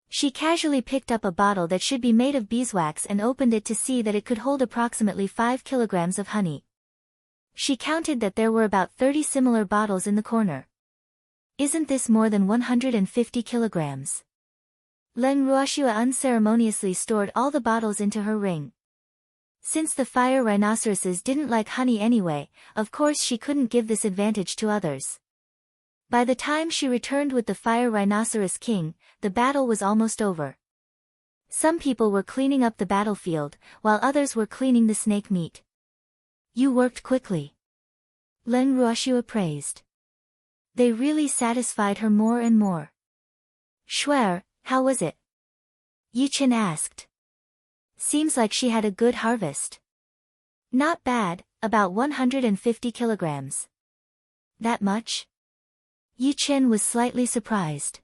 She casually picked up a bottle that should be made of beeswax and opened it to see that it could hold approximately 5 kilograms of honey. She counted that there were about 30 similar bottles in the corner. Isn't this more than 150 kilograms? Leng Ruoxue unceremoniously stored all the bottles into her ring. Since the fire rhinoceroses didn't like honey anyway, of course she couldn't give this advantage to others. By the time she returned with the fire rhinoceros king, the battle was almost over. Some people were cleaning up the battlefield, while others were cleaning the snake meat. You worked quickly. Leng Ruoxue praised. They really satisfied her more and more. Shuer, how was it? Yi Chen asked. Seems like she had a good harvest. Not bad, about 150 kilograms. That much? Yi Chen was slightly surprised.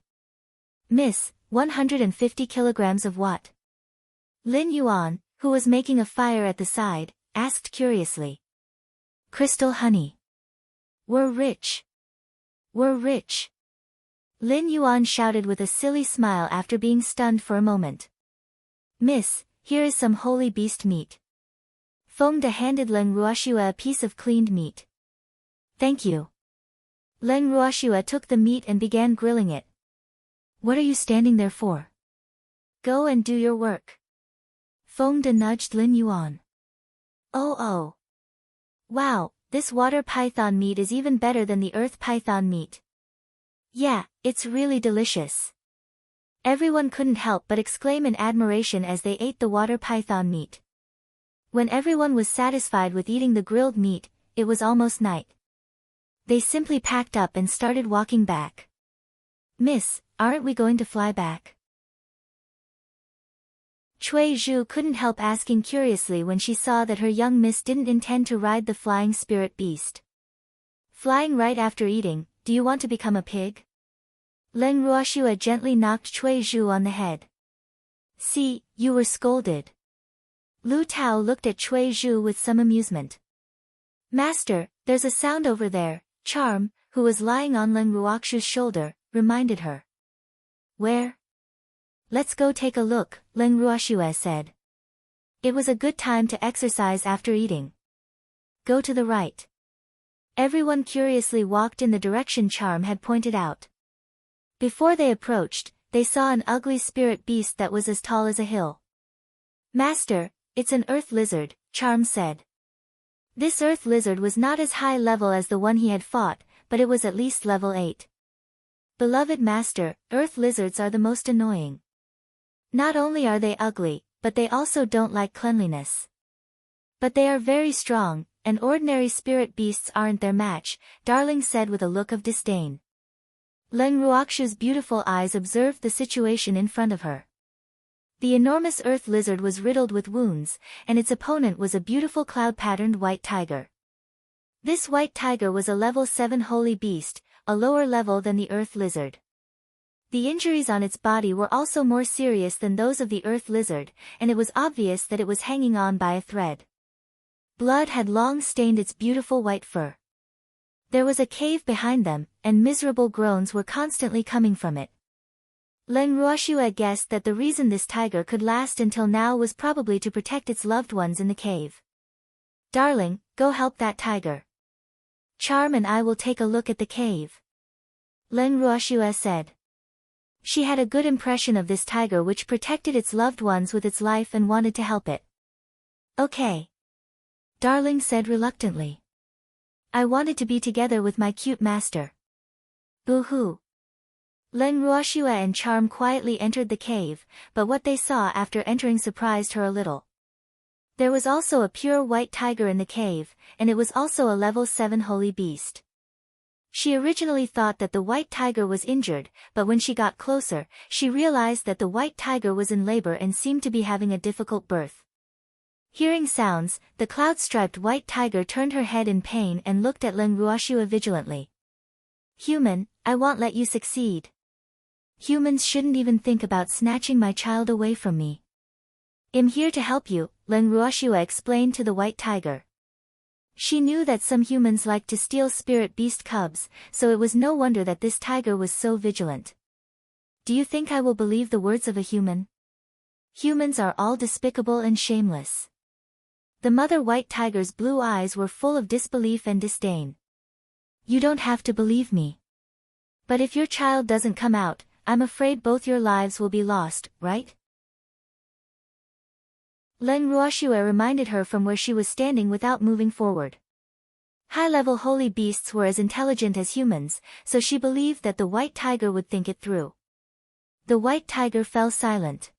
Miss, 150 kilograms of what? Lin Yuan, who was making a fire at the side, asked curiously. Crystal honey. We're rich. We're rich. Lin Yuan shouted with a silly smile after being stunned for a moment. Miss, here is some holy beast meat. Feng De handed Leng Ruoxue a piece of cleaned meat. Thank you. Leng Ruoxue took the meat and began grilling it. What are you standing there for? Go and do your work. Feng De nudged Lin Yuan. Oh. Wow, this water python meat is even better than the earth python meat. Yeah, it's really delicious. Everyone couldn't help but exclaim in admiration as they ate the water python meat. When everyone was satisfied with eating the grilled meat, it was almost night. They simply packed up and started walking back. Miss, aren't we going to fly back? Cui Zhu couldn't help asking curiously when she saw that her young miss didn't intend to ride the flying spirit beast. Flying right after eating, do you want to become a pig? Leng Ruoxue gently knocked Cui Zhu on the head. See, you were scolded. Lu Tao looked at Cui Zhu with some amusement. Master, there's a sound over there, Charm, who was lying on Leng Ruoxue's shoulder, reminded her. Where? Let's go take a look, Leng Ruoxue said. It was a good time to exercise after eating. Go to the right. Everyone curiously walked in the direction Charm had pointed out. Before they approached, they saw an ugly spirit beast that was as tall as a hill. Master, it's an earth lizard, Charm said. This earth lizard was not as high level as the one he had fought, but it was at least level 8. Beloved master, earth lizards are the most annoying. Not only are they ugly, but they also don't like cleanliness. But they are very strong, and ordinary spirit beasts aren't their match, Darling said with a look of disdain. Leng Ruoxue's beautiful eyes observed the situation in front of her. The enormous earth lizard was riddled with wounds, and its opponent was a beautiful cloud-patterned white tiger. This white tiger was a level 7 holy beast, a lower level than the earth lizard. The injuries on its body were also more serious than those of the earth lizard, and it was obvious that it was hanging on by a thread. Blood had long stained its beautiful white fur. There was a cave behind them, and miserable groans were constantly coming from it. Leng Ruoxue guessed that the reason this tiger could last until now was probably to protect its loved ones in the cave. Darling, go help that tiger. Charm and I will take a look at the cave. Leng Ruoxue said. She had a good impression of this tiger which protected its loved ones with its life and wanted to help it. Okay. Darling said reluctantly. I wanted to be together with my cute master. Boo-hoo. Leng Ruoxue and Charm quietly entered the cave, but what they saw after entering surprised her a little. There was also a pure white tiger in the cave, and it was also a level 7 holy beast. She originally thought that the white tiger was injured, but when she got closer, she realized that the white tiger was in labor and seemed to be having a difficult birth. Hearing sounds, the cloud-striped white tiger turned her head in pain and looked at Leng Ruoxue vigilantly. "Human, I won't let you succeed. Humans shouldn't even think about snatching my child away from me. I'm here to help you," Leng Ruoxue explained to the white tiger. She knew that some humans like to steal spirit beast cubs, so it was no wonder that this tiger was so vigilant. "Do you think I will believe the words of a human? Humans are all despicable and shameless." The mother white tiger's blue eyes were full of disbelief and disdain. "You don't have to believe me. But if your child doesn't come out, I'm afraid both your lives will be lost, right?" Leng Ruoxue reminded her from where she was standing without moving forward. High-level holy beasts were as intelligent as humans, so she believed that the white tiger would think it through. The white tiger fell silent.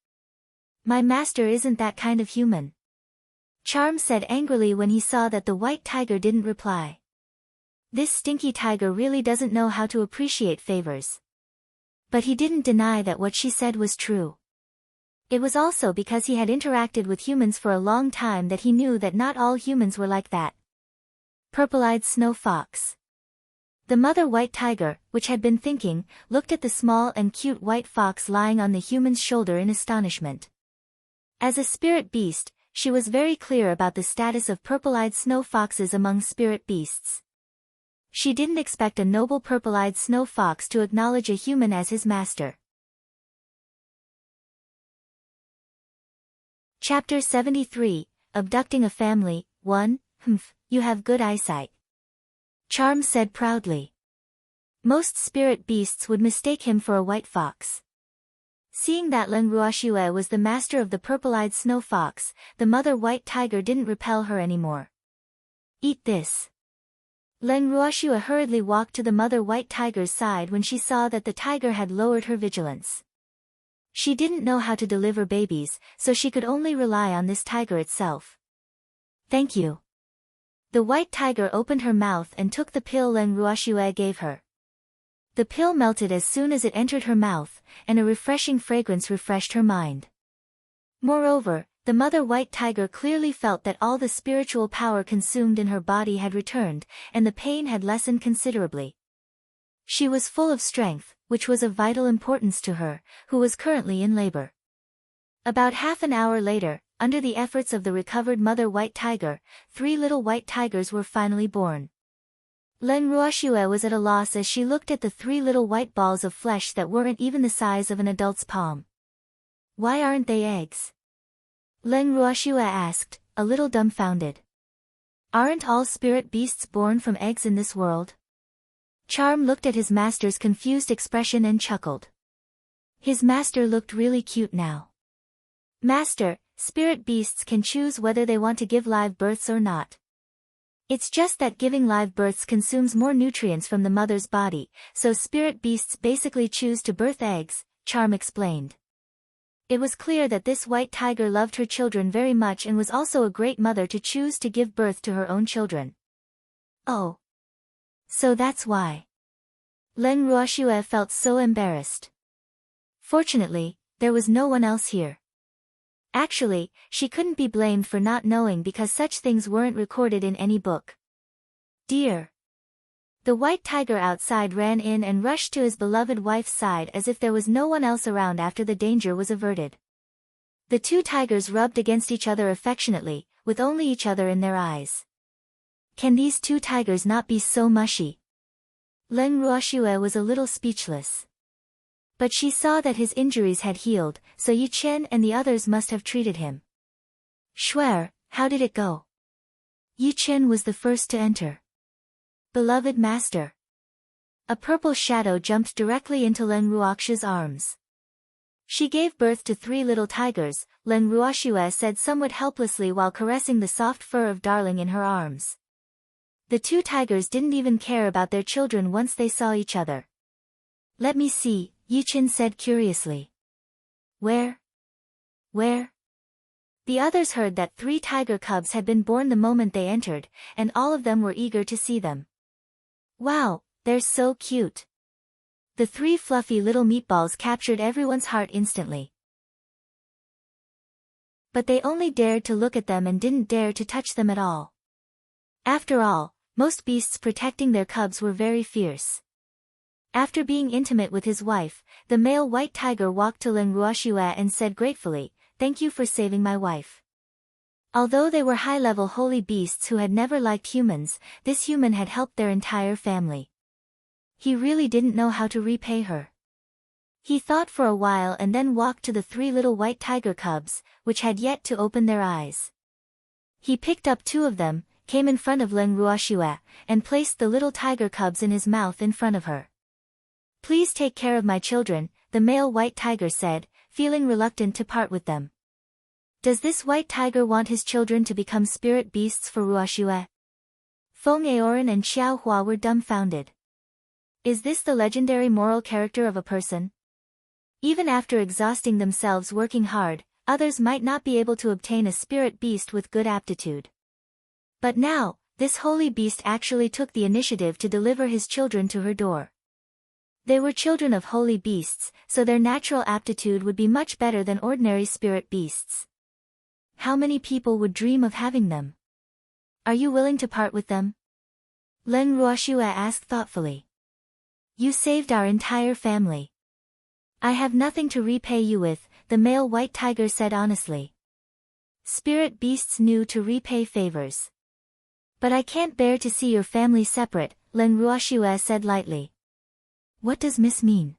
"My master isn't that kind of human," Charm said angrily when he saw that the white tiger didn't reply. "This stinky tiger really doesn't know how to appreciate favors." But he didn't deny that what she said was true. It was also because he had interacted with humans for a long time that he knew that not all humans were like that. Purple-eyed snow fox. The mother white tiger, which had been thinking, looked at the small and cute white fox lying on the human's shoulder in astonishment. As a spirit beast, she was very clear about the status of purple-eyed snow foxes among spirit beasts. She didn't expect a noble purple-eyed snow fox to acknowledge a human as his master. Chapter 73, Abducting a Family, 1, "Humph, you have good eyesight," Charm said proudly. Most spirit beasts would mistake him for a white fox. Seeing that Leng Ruoxue was the master of the purple-eyed snow fox, the mother white tiger didn't repel her anymore. "Eat this." Leng Ruoxue hurriedly walked to the mother white tiger's side when she saw that the tiger had lowered her vigilance. She didn't know how to deliver babies, so she could only rely on this tiger itself. "Thank you." The white tiger opened her mouth and took the pill Leng Ruoxue gave her. The pill melted as soon as it entered her mouth, and a refreshing fragrance refreshed her mind. Moreover, the mother white tiger clearly felt that all the spiritual power consumed in her body had returned, and the pain had lessened considerably. She was full of strength, which was of vital importance to her, who was currently in labor. About half an hour later, under the efforts of the recovered mother white tiger, 3 little white tigers were finally born. Leng Ruoxue was at a loss as she looked at the 3 little white balls of flesh that weren't even the size of an adult's palm. "Why aren't they eggs?" Leng Ruoxue asked, a little dumbfounded. "Aren't all spirit beasts born from eggs in this world?" Charm looked at his master's confused expression and chuckled. His master looked really cute now. "Master, spirit beasts can choose whether they want to give live births or not. It's just that giving live births consumes more nutrients from the mother's body, so spirit beasts basically choose to birth eggs," Charm explained. It was clear that this white tiger loved her children very much and was also a great mother to choose to give birth to her own children. "Oh. So that's why." Leng Ruoxue felt so embarrassed. Fortunately, there was no one else here. Actually, she couldn't be blamed for not knowing because such things weren't recorded in any book. "Dear." The white tiger outside ran in and rushed to his beloved wife's side as if there was no one else around after the danger was averted. The 2 tigers rubbed against each other affectionately, with only each other in their eyes. Can these 2 tigers not be so mushy? Leng Ruoxue was a little speechless. But she saw that his injuries had healed, so Yi Chen and the others must have treated him. "Schwer, how did it go?" Yi Chen was the first to enter. "Beloved master." A purple shadow jumped directly into Leng Ruoxue's arms. "She gave birth to 3 little tigers," Leng Ruoxue said somewhat helplessly while caressing the soft fur of Darling in her arms. The 2 tigers didn't even care about their children once they saw each other. "Let me see," Yi Chen said curiously. Where? The others heard that 3 tiger cubs had been born the moment they entered, and all of them were eager to see them. Wow, they're so cute. The 3 fluffy little meatballs captured everyone's heart instantly. But they only dared to look at them and didn't dare to touch them at all. After all, most beasts protecting their cubs were very fierce. After being intimate with his wife, the male white tiger walked to Leng Ruoxue and said gratefully, "Thank you for saving my wife." Although they were high-level holy beasts who had never liked humans, this human had helped their entire family. He really didn't know how to repay her. He thought for a while and then walked to the 3 little white tiger cubs, which had yet to open their eyes. He picked up 2 of them, came in front of Leng Ruoxue, and placed the little tiger cubs in his mouth in front of her. "Please take care of my children," the male white tiger said, feeling reluctant to part with them. Does this white tiger want his children to become spirit beasts for Ruoxue? Feng Aoran and Xiao Hua were dumbfounded. Is this the legendary moral character of a person? Even after exhausting themselves working hard, others might not be able to obtain a spirit beast with good aptitude. But now, this holy beast actually took the initiative to deliver his children to her door. They were children of holy beasts, so their natural aptitude would be much better than ordinary spirit beasts. How many people would dream of having them? Are you willing to part with them? Leng Ruoxue asked thoughtfully. You saved our entire family. I have nothing to repay you with, the male white tiger said honestly. Spirit beasts knew to repay favors. But I can't bear to see your family separate, Leng Ruoxue said lightly. What does Miss mean?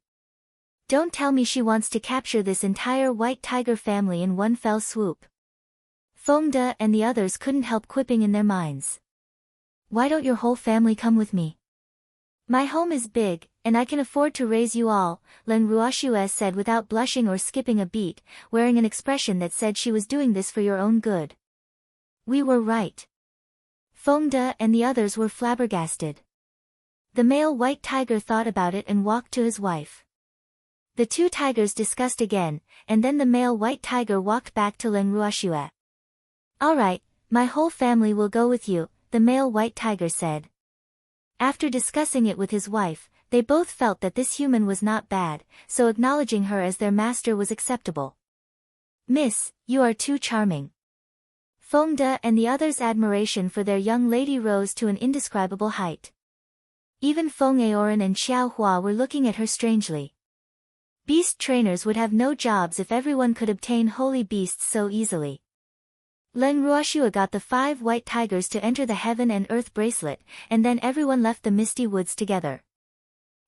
Don't tell me she wants to capture this entire white tiger family in one fell swoop. Feng De and the others couldn't help quipping in their minds. Why don't your whole family come with me? My home is big, and I can afford to raise you all, Leng Ruoxue said without blushing or skipping a beat, wearing an expression that said she was doing this for your own good. We were right. Feng De and the others were flabbergasted. The male white tiger thought about it and walked to his wife. The 2 tigers discussed again, and then the male white tiger walked back to Leng Ruoxue. All right, my whole family will go with you, the male white tiger said. After discussing it with his wife, they both felt that this human was not bad, so acknowledging her as their master was acceptable. Miss, you are too charming. Feng De and the others' admiration for their young lady rose to an indescribable height. Even Feng Aoran and Xiao Hua were looking at her strangely. Beast trainers would have no jobs if everyone could obtain holy beasts so easily. Leng Ruoxue got the 5 white tigers to enter the heaven and earth bracelet, and then everyone left the misty woods together.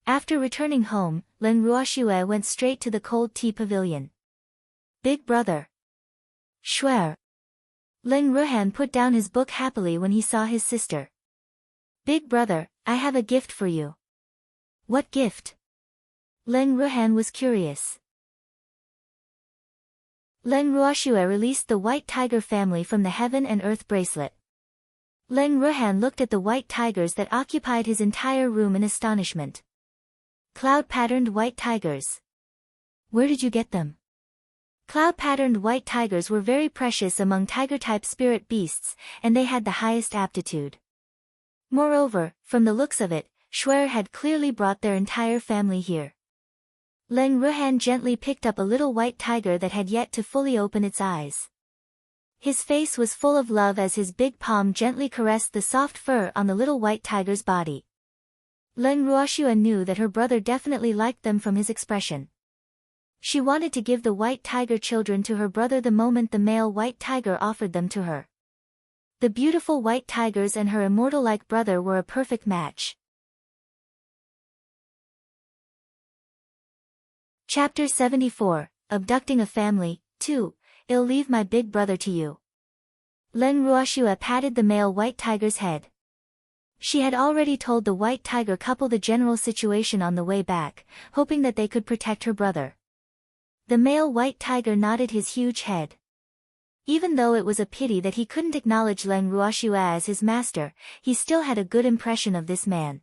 After returning home, Leng Ruoxue went straight to the cold tea pavilion. Big brother. Schwer. Leng Ruhan put down his book happily when he saw his sister. Big brother, I have a gift for you. What gift? Leng Ruhan was curious. Leng Ruoxue released the white tiger family from the heaven and earth bracelet. Leng Ruhan looked at the white tigers that occupied his entire room in astonishment. Cloud-patterned white tigers. Where did you get them? Cloud-patterned white tigers were very precious among tiger-type spirit beasts, and they had the highest aptitude. Moreover, from the looks of it, Schwer had clearly brought their entire family here. Leng Ruhan gently picked up a little white tiger that had yet to fully open its eyes. His face was full of love as his big palm gently caressed the soft fur on the little white tiger's body. Leng Ruoxue knew that her brother definitely liked them from his expression. She wanted to give the white tiger children to her brother the moment the male white tiger offered them to her. The beautiful white tigers and her immortal-like brother were a perfect match. Chapter 74, Abducting a Family, 2, I'll leave my big brother to you. Leng Ruoxue patted the male white tiger's head. She had already told the white tiger couple the general situation on the way back, hoping that they could protect her brother. The male white tiger nodded his huge head. Even though it was a pity that he couldn't acknowledge Leng Ruoxue as his master, he still had a good impression of this man.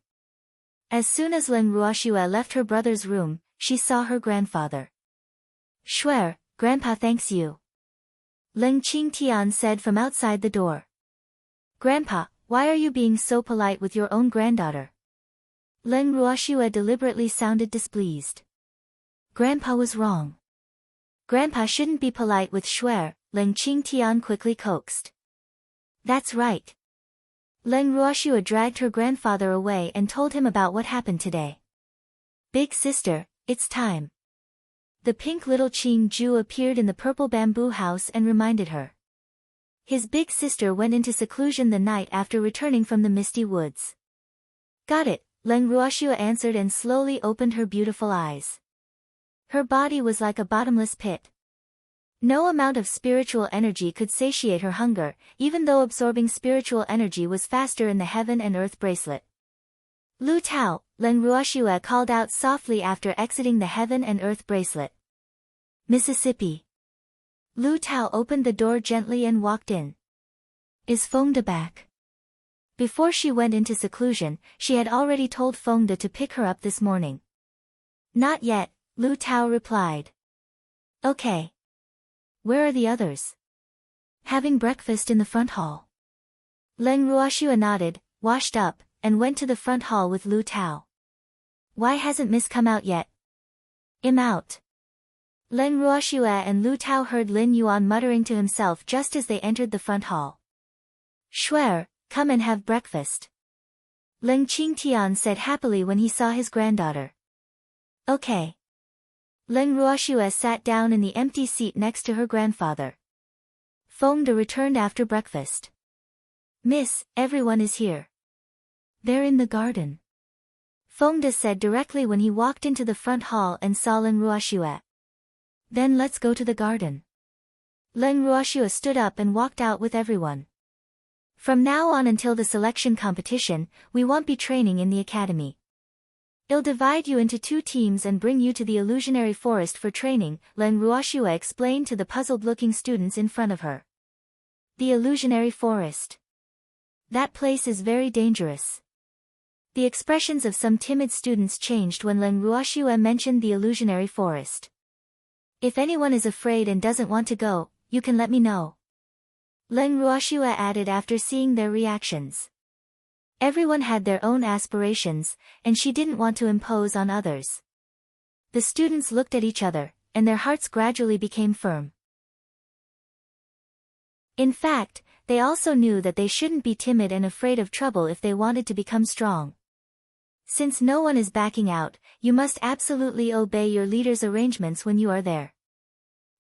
As soon as Leng Ruoxue left her brother's room, she saw her grandfather. Schwer, Grandpa thanks you. Leng Qingtian said from outside the door. Grandpa, why are you being so polite with your own granddaughter? Leng Ruoxue deliberately sounded displeased. Grandpa was wrong. Grandpa shouldn't be polite with Shuer, Leng Qingtian quickly coaxed. That's right. Leng Ruoxue dragged her grandfather away and told him about what happened today. Big sister, it's time. The pink little Qing Ju appeared in the purple bamboo house and reminded her. His big sister went into seclusion the night after returning from the misty woods. Got it, Leng Ruoxue answered and slowly opened her beautiful eyes. Her body was like a bottomless pit. No amount of spiritual energy could satiate her hunger, even though absorbing spiritual energy was faster in the heaven and earth bracelet. Lu Tao, Leng Ruoxue called out softly after exiting the heaven and earth bracelet. Mississippi. Lu Tao opened the door gently and walked in. Is Fengde back? Before she went into seclusion, she had already told Fengde to pick her up this morning. Not yet, Lu Tao replied. Okay. Where are the others? Having breakfast in the front hall. Leng Ruoxue nodded, washed up, and went to the front hall with Lu Tao. Why hasn't Miss come out yet? I'm out. Leng Ruoxue and Lu Tao heard Lin Yuan muttering to himself just as they entered the front hall. Shuer, come and have breakfast. Leng Qingtian said happily when he saw his granddaughter. Okay. Leng Ruoxue sat down in the empty seat next to her grandfather. Fengde returned after breakfast. Miss, everyone is here. They're in the garden. Fengde said directly when he walked into the front hall and saw Leng Ruoxue. Then let's go to the garden. Leng Ruoxue stood up and walked out with everyone. From now on until the selection competition, we won't be training in the academy. I'll divide you into 2 teams and bring you to the illusionary forest for training, Leng Ruoxue explained to the puzzled-looking students in front of her. The illusionary forest. That place is very dangerous. The expressions of some timid students changed when Leng Ruoxue mentioned the illusionary forest. If anyone is afraid and doesn't want to go, you can let me know. Leng Ruoxue added after seeing their reactions. Everyone had their own aspirations, and she didn't want to impose on others. The students looked at each other, and their hearts gradually became firm. In fact, they also knew that they shouldn't be timid and afraid of trouble if they wanted to become strong. Since no one is backing out, you must absolutely obey your leader's arrangements when you are there.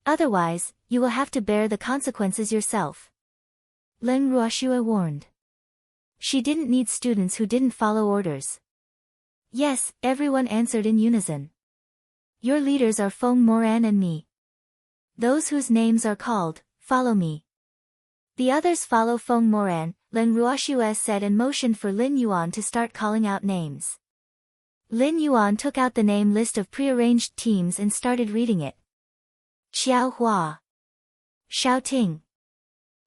Otherwise, you will have to bear the consequences yourself. Leng Ruoxue warned. She didn't need students who didn't follow orders. Yes, everyone answered in unison. Your leaders are Feng Moran and me. Those whose names are called, follow me. The others follow Feng Moran, Leng Ruoxue said and motioned for Lin Yuan to start calling out names. Lin Yuan took out the name list of prearranged teams and started reading it. Xiao Hua. Xiao Ting.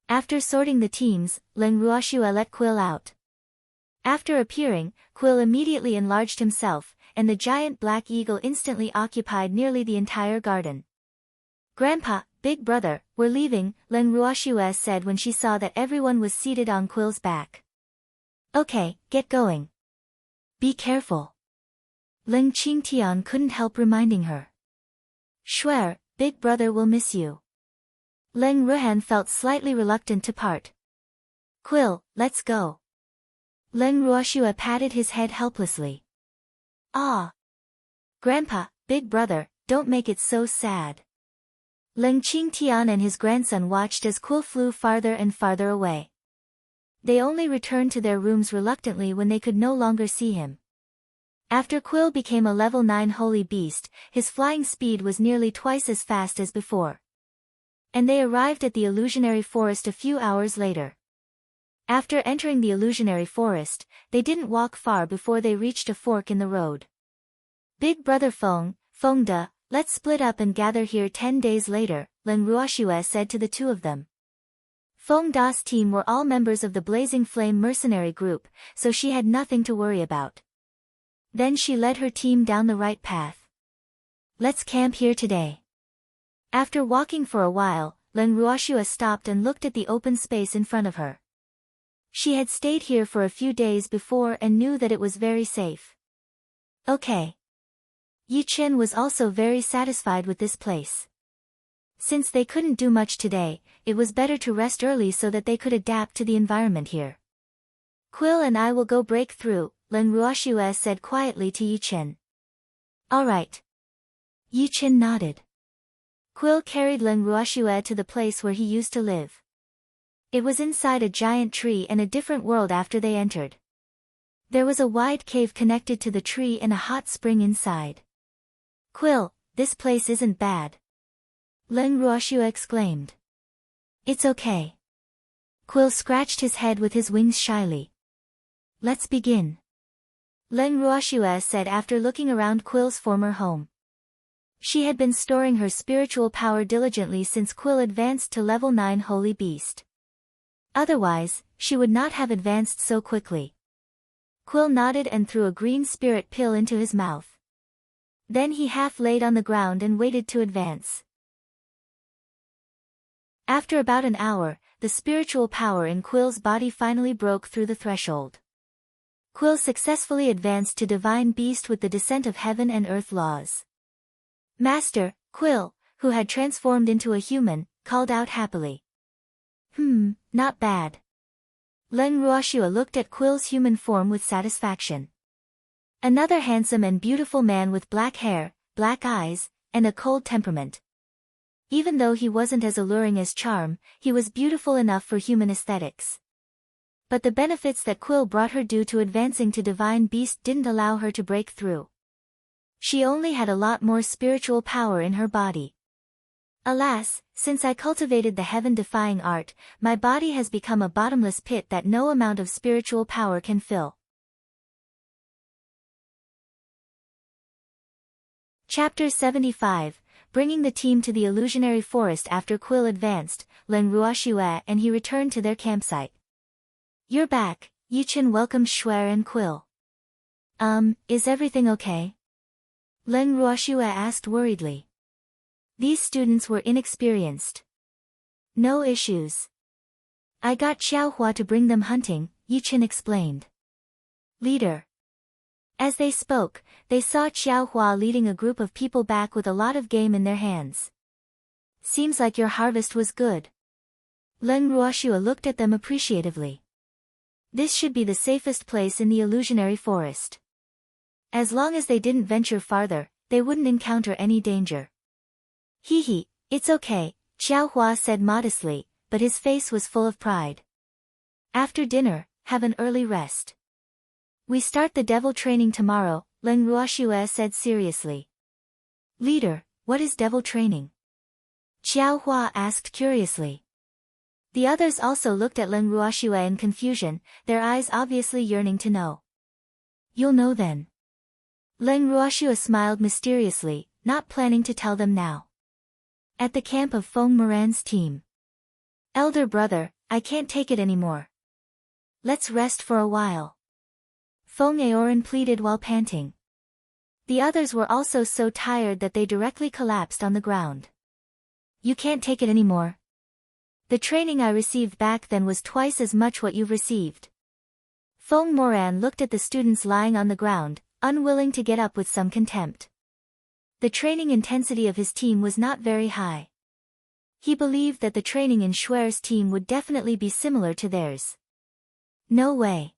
After sorting the teams, Leng Ruoxue let Quill out. After appearing, Quill immediately enlarged himself, and the giant black eagle instantly occupied nearly the entire garden. Grandpa, big brother, we're leaving, Leng Ruoxue said when she saw that everyone was seated on Quill's back. Okay, get going. Be careful. Leng Qingtian couldn't help reminding her. Shuer, big brother will miss you. Leng Ruhan felt slightly reluctant to part. Quill, let's go. Leng Ruoxue patted his head helplessly. Ah. Grandpa, big brother, don't make it so sad. Leng Qingtian and his grandson watched as Quill flew farther and farther away. They only returned to their rooms reluctantly when they could no longer see him. After Quill became a level 9 holy beast, his flying speed was nearly twice as fast as before. And they arrived at the illusionary forest a few hours later. After entering the illusionary forest, they didn't walk far before they reached a fork in the road. Big brother Fengde, let's split up and gather here 10 days later, Leng Ruoxue said to the 2 of them. Fengde's team were all members of the Blazing Flame mercenary group, so she had nothing to worry about. Then she led her team down the right path. Let's camp here today. After walking for a while, Len Ruoshua stopped and looked at the open space in front of her. She had stayed here for a few days before and knew that it was very safe. Okay. Yi Chen was also very satisfied with this place. Since they couldn't do much today, it was better to rest early so that they could adapt to the environment here. Quill and I will go break through, Len Ruoshua said quietly to Yi Chen. All right. Yi Chen nodded. Quill carried Len Ruoshua to the place where he used to live. It was inside a giant tree and a different world after they entered. There was a wide cave connected to the tree and a hot spring inside. Quill, this place isn't bad. Len Ruoshua exclaimed. It's okay. Quill scratched his head with his wings shyly. Let's begin. Len Ruoshua said after looking around Quill's former home. She had been storing her spiritual power diligently since Quill advanced to level 9 Holy Beast. Otherwise, she would not have advanced so quickly. Quill nodded and threw a green spirit pill into his mouth. Then he half laid on the ground and waited to advance. After about an hour, the spiritual power in Quill's body finally broke through the threshold. Quill successfully advanced to Divine Beast with the descent of heaven and earth laws. Master, Quill, who had transformed into a human, called out happily. Not bad. Len Ruoshua looked at Quill's human form with satisfaction. Another handsome and beautiful man with black hair, black eyes, and a cold temperament. Even though he wasn't as alluring as Charm, he was beautiful enough for human aesthetics. But the benefits that Quill brought her due to advancing to Divine Beast didn't allow her to break through. She only had a lot more spiritual power in her body. Alas, since I cultivated the heaven-defying art, my body has become a bottomless pit that no amount of spiritual power can fill. Chapter 75, Bringing the team to the illusionary forest. After Quill advanced, Len Ruoshua and he returned to their campsite. You're back, Yi Chen welcomed Shuer and Quill. Is everything okay? Len Ruoshua asked worriedly. These students were inexperienced. No issues. I got Xiaohua to bring them hunting, Yi Chen explained. Leader. As they spoke, they saw Xiaohua leading a group of people back with a lot of game in their hands. Seems like your harvest was good. Len Ruoshua looked at them appreciatively. This should be the safest place in the illusionary forest. As long as they didn't venture farther, they wouldn't encounter any danger. Hee, it's okay, Xiaohua said modestly, but his face was full of pride. After dinner, have an early rest. We start the devil training tomorrow, Len Ruoshua said seriously. Leader, what is devil training? Xiaohua asked curiously. The others also looked at Len Ruoshua in confusion, their eyes obviously yearning to know. You'll know then. Len Ruoshua smiled mysteriously, not planning to tell them now. At the camp of Feng Moran's team. Elder brother, I can't take it anymore. Let's rest for a while. Feng Aoran pleaded while panting. The others were also so tired that they directly collapsed on the ground. You can't take it anymore. The training I received back then was twice as much what you've received. Feng Moran looked at the students lying on the ground, unwilling to get up with some contempt. The training intensity of his team was not very high. He believed that the training in Shuer's team would definitely be similar to theirs. No way.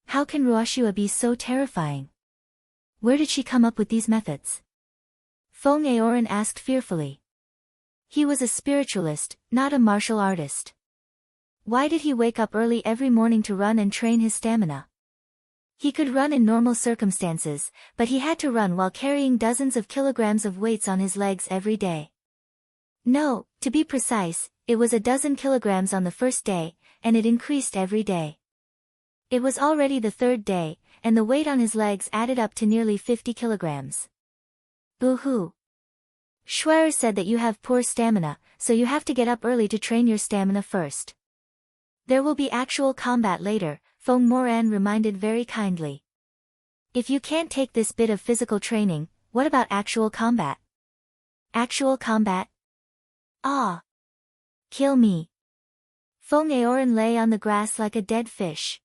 How can Ruoshua be so terrifying? Where did she come up with these methods? Feng Aoran asked fearfully. He was a spiritualist, not a martial artist. Why did he wake up early every morning to run and train his stamina? He could run in normal circumstances, but he had to run while carrying dozens of kilograms of weights on his legs every day. No, to be precise, it was a dozen kilograms on the first day, and it increased every day. It was already the third day, and the weight on his legs added up to nearly 50 kilograms. Boo-hoo. Shuer said that you have poor stamina, so you have to get up early to train your stamina first. There will be actual combat later, Feng Moran reminded very kindly. If you can't take this bit of physical training, what about actual combat? Actual combat? Ah. Kill me. Feng Aoran lay on the grass like a dead fish.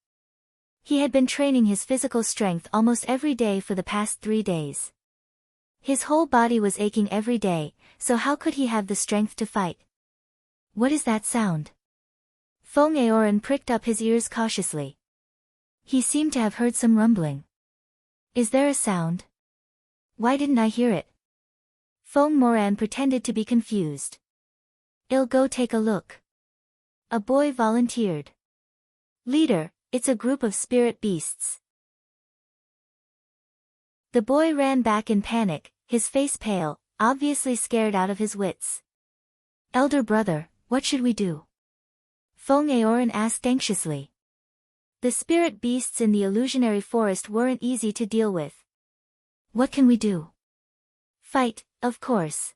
He had been training his physical strength almost every day for the past 3 days. His whole body was aching every day, so how could he have the strength to fight? What is that sound? Feng Aoran pricked up his ears cautiously. He seemed to have heard some rumbling. Is there a sound? Why didn't I hear it? Feng Moran pretended to be confused. I'll go take a look. A boy volunteered. Leader, it's a group of spirit beasts. The boy ran back in panic, his face pale, obviously scared out of his wits. Elder brother, what should we do? Feng Aoran asked anxiously. The spirit beasts in the illusionary forest weren't easy to deal with. What can we do? Fight, of course.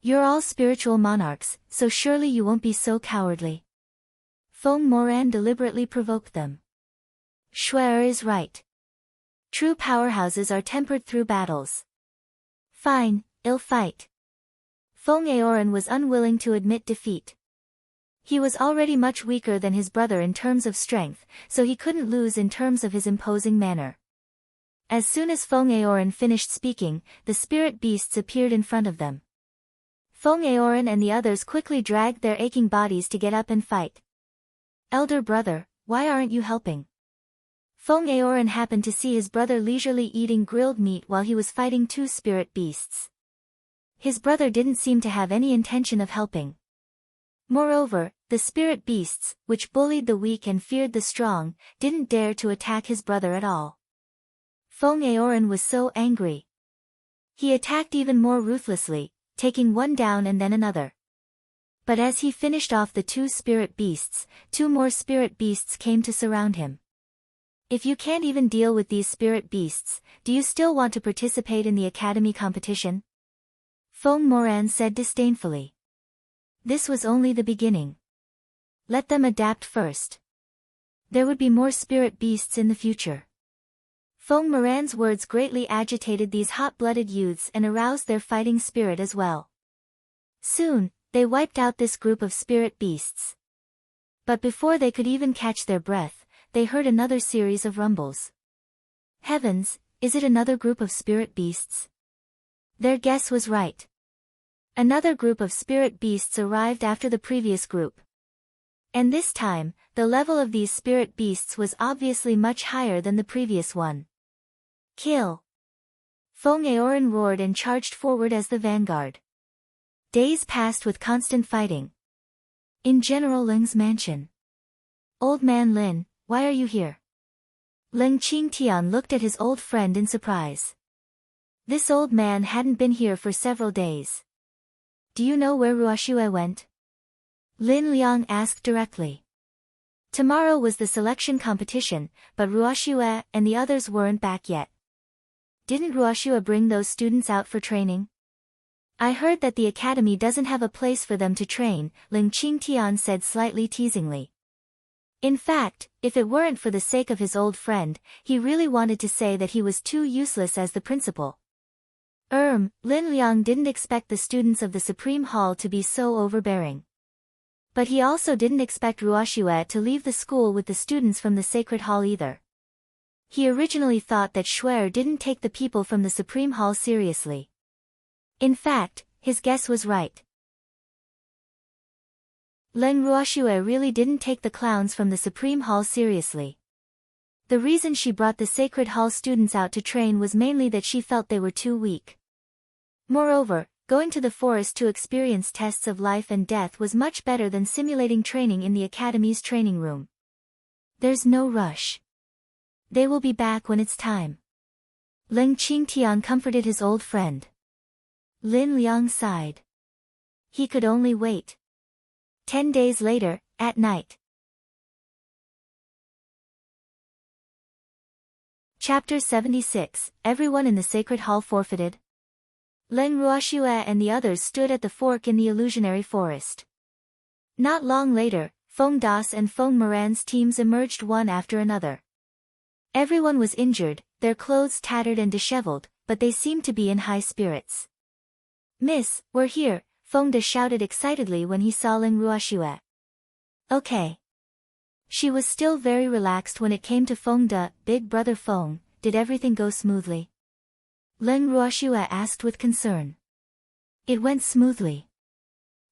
You're all spiritual monarchs, so surely you won't be so cowardly. Feng Moran deliberately provoked them. Shuer is right. True powerhouses are tempered through battles. Fine, I'll fight. Feng Aoran was unwilling to admit defeat. He was already much weaker than his brother in terms of strength, so he couldn't lose in terms of his imposing manner. As soon as Feng Aoran finished speaking, the spirit beasts appeared in front of them. Feng Aoran and the others quickly dragged their aching bodies to get up and fight. Elder brother, why aren't you helping? Feng Aoran happened to see his brother leisurely eating grilled meat while he was fighting 2 spirit beasts. His brother didn't seem to have any intention of helping. Moreover, the spirit beasts, which bullied the weak and feared the strong, didn't dare to attack his brother at all. Feng Aoran was so angry. He attacked even more ruthlessly, taking one down and then another. But as he finished off the 2 spirit beasts, 2 more spirit beasts came to surround him. If you can't even deal with these spirit beasts, do you still want to participate in the academy competition? Feng Moran said disdainfully. This was only the beginning. Let them adapt first. There would be more spirit beasts in the future. Feng Moran's words greatly agitated these hot-blooded youths and aroused their fighting spirit as well. Soon, they wiped out this group of spirit beasts. But before they could even catch their breath, they heard another series of rumbles. Heavens, is it another group of spirit beasts? Their guess was right. Another group of spirit beasts arrived after the previous group. And this time, the level of these spirit beasts was obviously much higher than the previous one. Kill! Feng Aoran roared and charged forward as the vanguard. Days passed with constant fighting. In General Ling's mansion. Old man Lin, why are you here? Ling Qingtian looked at his old friend in surprise. This old man hadn't been here for several days. Do you know where Ruoxue went? Lin Liang asked directly. Tomorrow was the selection competition, but Ruoxue and the others weren't back yet. Didn't Ruoxue bring those students out for training? I heard that the academy doesn't have a place for them to train, Ling Qingtian said slightly teasingly. In fact, if it weren't for the sake of his old friend, he really wanted to say that he was too useless as the principal. Lin Liang didn't expect the students of the Supreme Hall to be so overbearing. But he also didn't expect Ruoxue to leave the school with the students from the Sacred Hall either. He originally thought that Shuer didn't take the people from the Supreme Hall seriously. In fact, his guess was right. Leng Ruoxue really didn't take the clowns from the Supreme Hall seriously. The reason she brought the Sacred Hall students out to train was mainly that she felt they were too weak. Moreover, going to the forest to experience tests of life and death was much better than simulating training in the academy's training room. There's no rush. They will be back when it's time. Ling Qingtian comforted his old friend. Lin Liang sighed. He could only wait. 10 days later, at night. Chapter 76, Everyone in the Sacred Hall forfeited. Leng Ruoxue and the others stood at the fork in the illusionary forest. Not long later, Feng Das and Feng Moran's teams emerged one after another. Everyone was injured, their clothes tattered and disheveled, but they seemed to be in high spirits. Miss, we're here, Feng De shouted excitedly when he saw Ling Ruoxue. Okay. She was still very relaxed when it came to Feng De. Big brother Feng, did everything go smoothly? Ling Ruoxue asked with concern. It went smoothly.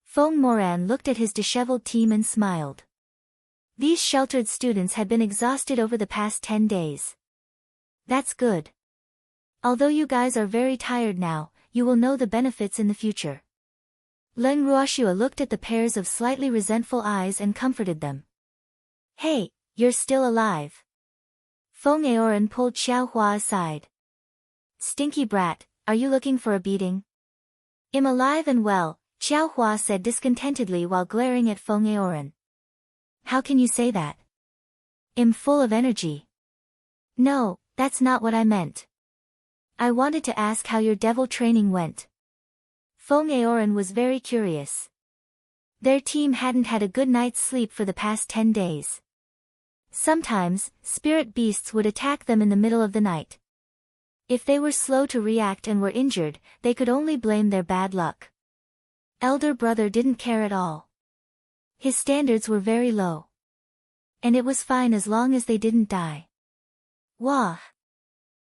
Feng Moran looked at his disheveled team and smiled. These sheltered students had been exhausted over the past 10 days. That's good. Although you guys are very tired now, you will know the benefits in the future. Ling Ruoxue looked at the pairs of slightly resentful eyes and comforted them. Hey, you're still alive. Feng Aoran pulled Xiao Hua aside. Stinky brat, are you looking for a beating? I'm alive and well, Xiao Hua said discontentedly while glaring at Feng Aoran. How can you say that? I'm full of energy. No, that's not what I meant. I wanted to ask how your devil training went. Feng Aoran was very curious. Their team hadn't had a good night's sleep for the past 10 days. Sometimes, spirit beasts would attack them in the middle of the night. If they were slow to react and were injured, they could only blame their bad luck. Elder brother didn't care at all. His standards were very low. And it was fine as long as they didn't die. Wah!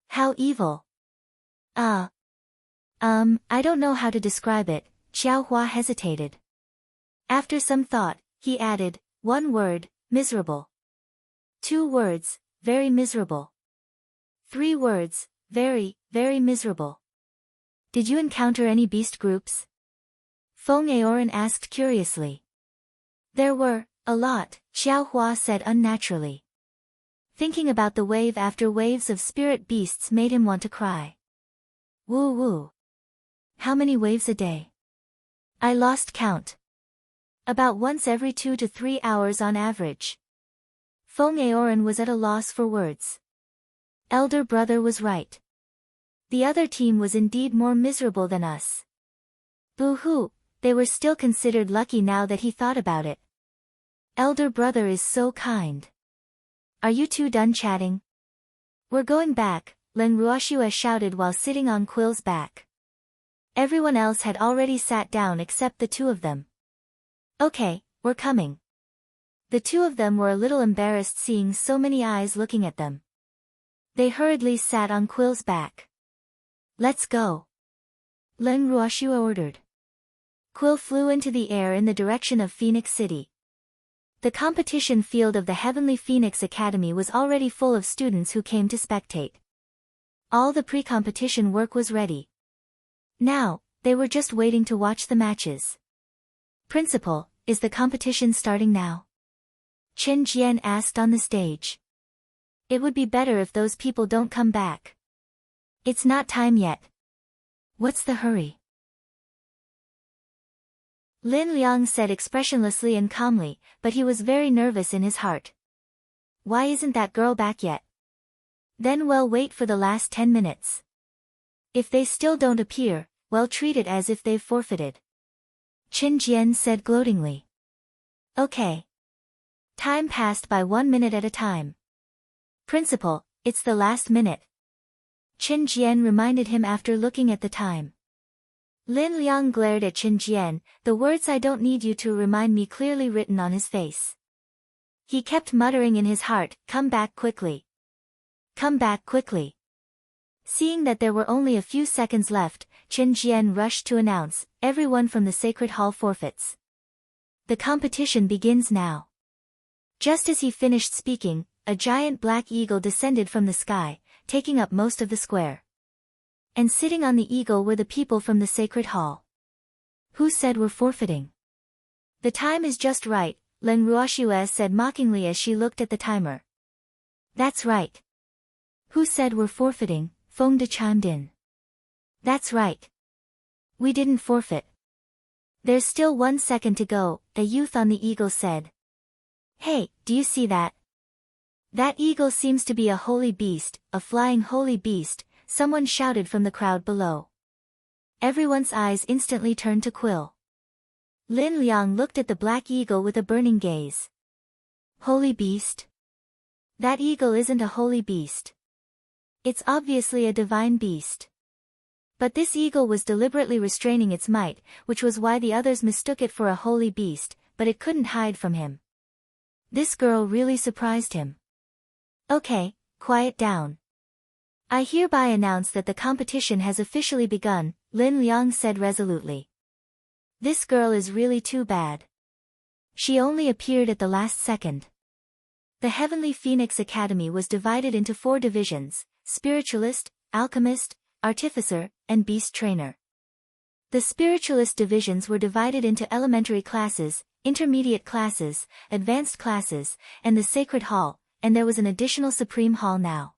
How evil! I don't know how to describe it, Xiao Hua hesitated. After some thought, he added, 1 word, miserable. 2 words, very miserable. 3 words, very, very miserable. Did you encounter any beast groups? Feng Aoran asked curiously. There were, a lot, Xiao Hua said unnaturally. Thinking about the wave after waves of spirit beasts made him want to cry. Woo woo. How many waves a day? I lost count. About once every 2 to 3 hours on average. Feng Aoran was at a loss for words. Elder brother was right. The other team was indeed more miserable than us. Boo-hoo, they were still considered lucky now that he thought about it. Elder brother is so kind. Are you two done chatting? We're going back, Ling Ruoxue shouted while sitting on Quill's back. Everyone else had already sat down except the 2 of them. Okay, we're coming. The 2 of them were a little embarrassed seeing so many eyes looking at them. They hurriedly sat on Quill's back. Let's go. Ling Ruoxue ordered. Quill flew into the air in the direction of Phoenix City. The competition field of the Heavenly Phoenix Academy was already full of students who came to spectate. All the pre-competition work was ready. Now, they were just waiting to watch the matches. Principal, is the competition starting now? Chen Jian asked on the stage. It would be better if those people don't come back. It's not time yet. What's the hurry? Lin Liang said expressionlessly and calmly, but he was very nervous in his heart. Why isn't that girl back yet? Then we'll wait for the last 10 minutes. If they still don't appear, we'll treat it as if they've forfeited. Chen Jian said gloatingly. Okay. Time passed by 1 minute at a time. Principal, it's the last minute. Chen Jian reminded him after looking at the time. Lin Liang glared at Chen Jian, the words I don't need you to remind me clearly written on his face. He kept muttering in his heart, come back quickly. Come back quickly. Seeing that there were only a few seconds left, Chen Jian rushed to announce, everyone from the Sacred Hall forfeits. The competition begins now. Just as he finished speaking, a giant black eagle descended from the sky, taking up most of the square. And sitting on the eagle were the people from the Sacred Hall. Who said we're forfeiting? The time is just right, Ling Ruoxue said mockingly as she looked at the timer. That's right. Who said we're forfeiting? Feng De chimed in. That's right. We didn't forfeit. There's still 1 second to go, a youth on the eagle said. Hey, do you see that? That eagle seems to be a holy beast, a flying holy beast, someone shouted from the crowd below. Everyone's eyes instantly turned to Quill. Lin Liang looked at the black eagle with a burning gaze. Holy beast? That eagle isn't a holy beast. It's obviously a divine beast. But this eagle was deliberately restraining its might, which was why the others mistook it for a holy beast, but it couldn't hide from him. This girl really surprised him. Okay, quiet down. I hereby announce that the competition has officially begun, Lin Liang said resolutely. This girl is really too bad. She only appeared at the last second. The Heavenly Phoenix Academy was divided into 4 divisions: Spiritualist, Alchemist, Artificer, and Beast Trainer. The Spiritualist divisions were divided into elementary classes, intermediate classes, advanced classes, and the Sacred Hall, and there was an additional Supreme Hall now.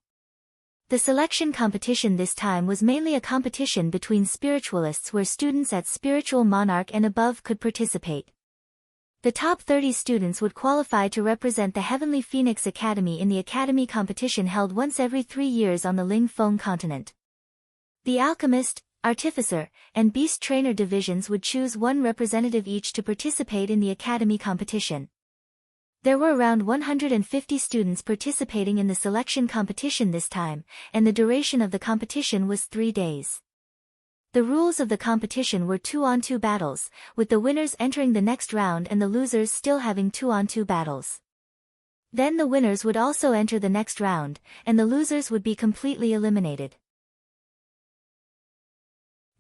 The selection competition this time was mainly a competition between spiritualists where students at Spiritual Monarch and above could participate. The top 30 students would qualify to represent the Heavenly Phoenix Academy in the Academy competition held once every 3 years on the Ling Feng continent. The Alchemist, Artificer, and Beast Trainer divisions would choose 1 representative each to participate in the Academy competition. There were around 150 students participating in the selection competition this time, and the duration of the competition was 3 days. The rules of the competition were 2-on-2 battles, with the winners entering the next round and the losers still having 2-on-2 battles. Then the winners would also enter the next round, and the losers would be completely eliminated.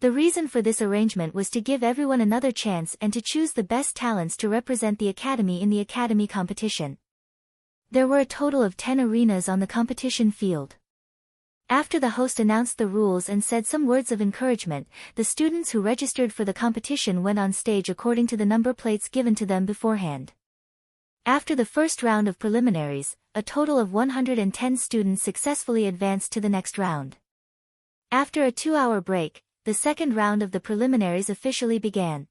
The reason for this arrangement was to give everyone another chance and to choose the best talents to represent the Academy in the Academy competition. There were a total of 10 arenas on the competition field. After the host announced the rules and said some words of encouragement, the students who registered for the competition went on stage according to the number plates given to them beforehand. After the first round of preliminaries, a total of 110 students successfully advanced to the next round. After a 2-hour break, the second round of the preliminaries officially began.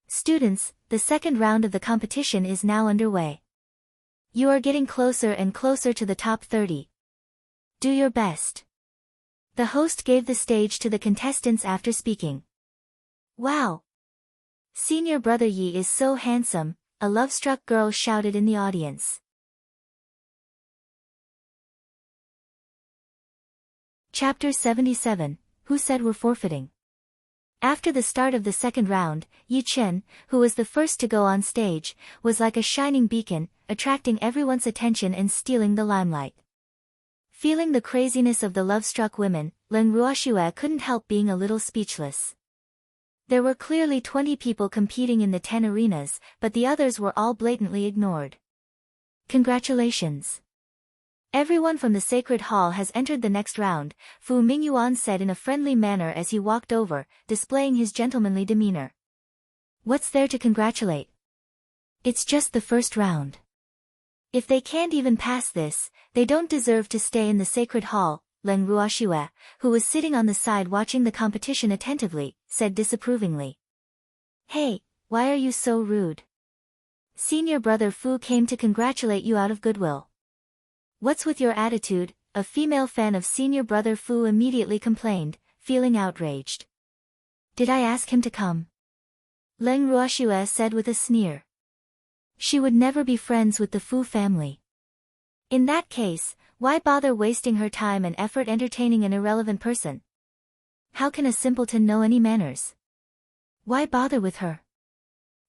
Students, the second round of the competition is now underway. You are getting closer and closer to the top 30. Do your best. The host gave the stage to the contestants after speaking. Wow! Senior brother Yi is so handsome, a love-struck girl shouted in the audience. Chapter 77. Who said we're forfeiting? After the start of the second round, Yi Chen, who was the first to go on stage, was like a shining beacon, attracting everyone's attention and stealing the limelight. Feeling the craziness of the love-struck women, Leng Ruoxue couldn't help being a little speechless. There were clearly 20 people competing in the 10 arenas, but the others were all blatantly ignored. Congratulations! Everyone from the Sacred Hall has entered the next round, Fu Mingyuan said in a friendly manner as he walked over, displaying his gentlemanly demeanor. What's there to congratulate? It's just the first round. If they can't even pass this, they don't deserve to stay in the Sacred Hall, Leng Ruoxue, who was sitting on the side watching the competition attentively, said disapprovingly. Hey, why are you so rude? Senior brother Fu came to congratulate you out of goodwill. What's with your attitude? A female fan of senior brother Fu immediately complained, feeling outraged. Did I ask him to come? Leng Ruoxue said with a sneer. She would never be friends with the Fu family. In that case, why bother wasting her time and effort entertaining an irrelevant person? How can a simpleton know any manners? Why bother with her?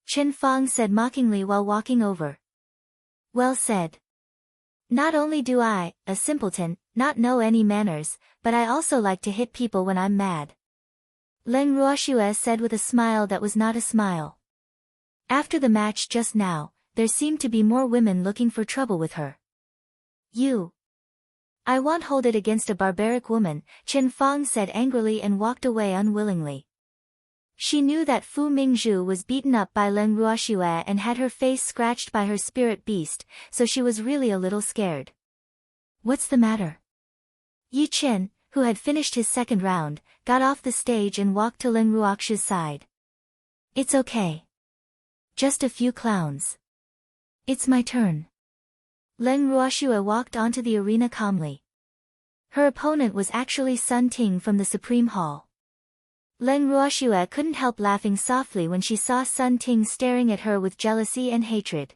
Chen Fang said mockingly while walking over. Well said. Not only do I, a simpleton, not know any manners, but I also like to hit people when I'm mad. Leng Ruoxue said with a smile that was not a smile. After the match just now, there seemed to be more women looking for trouble with her. You. I won't hold it against a barbaric woman, Chen Fang said angrily and walked away unwillingly. She knew that Fu Mingzhu was beaten up by Leng Ruoxue and had her face scratched by her spirit beast, so she was really a little scared. What's the matter? Yi Chen, who had finished his second round, got off the stage and walked to Leng Ruoxue's side. It's okay. Just a few clowns. It's my turn. Leng Ruoxue walked onto the arena calmly. Her opponent was actually Sun Ting from the Supreme Hall. Leng Ruoxue couldn't help laughing softly when she saw Sun Ting staring at her with jealousy and hatred.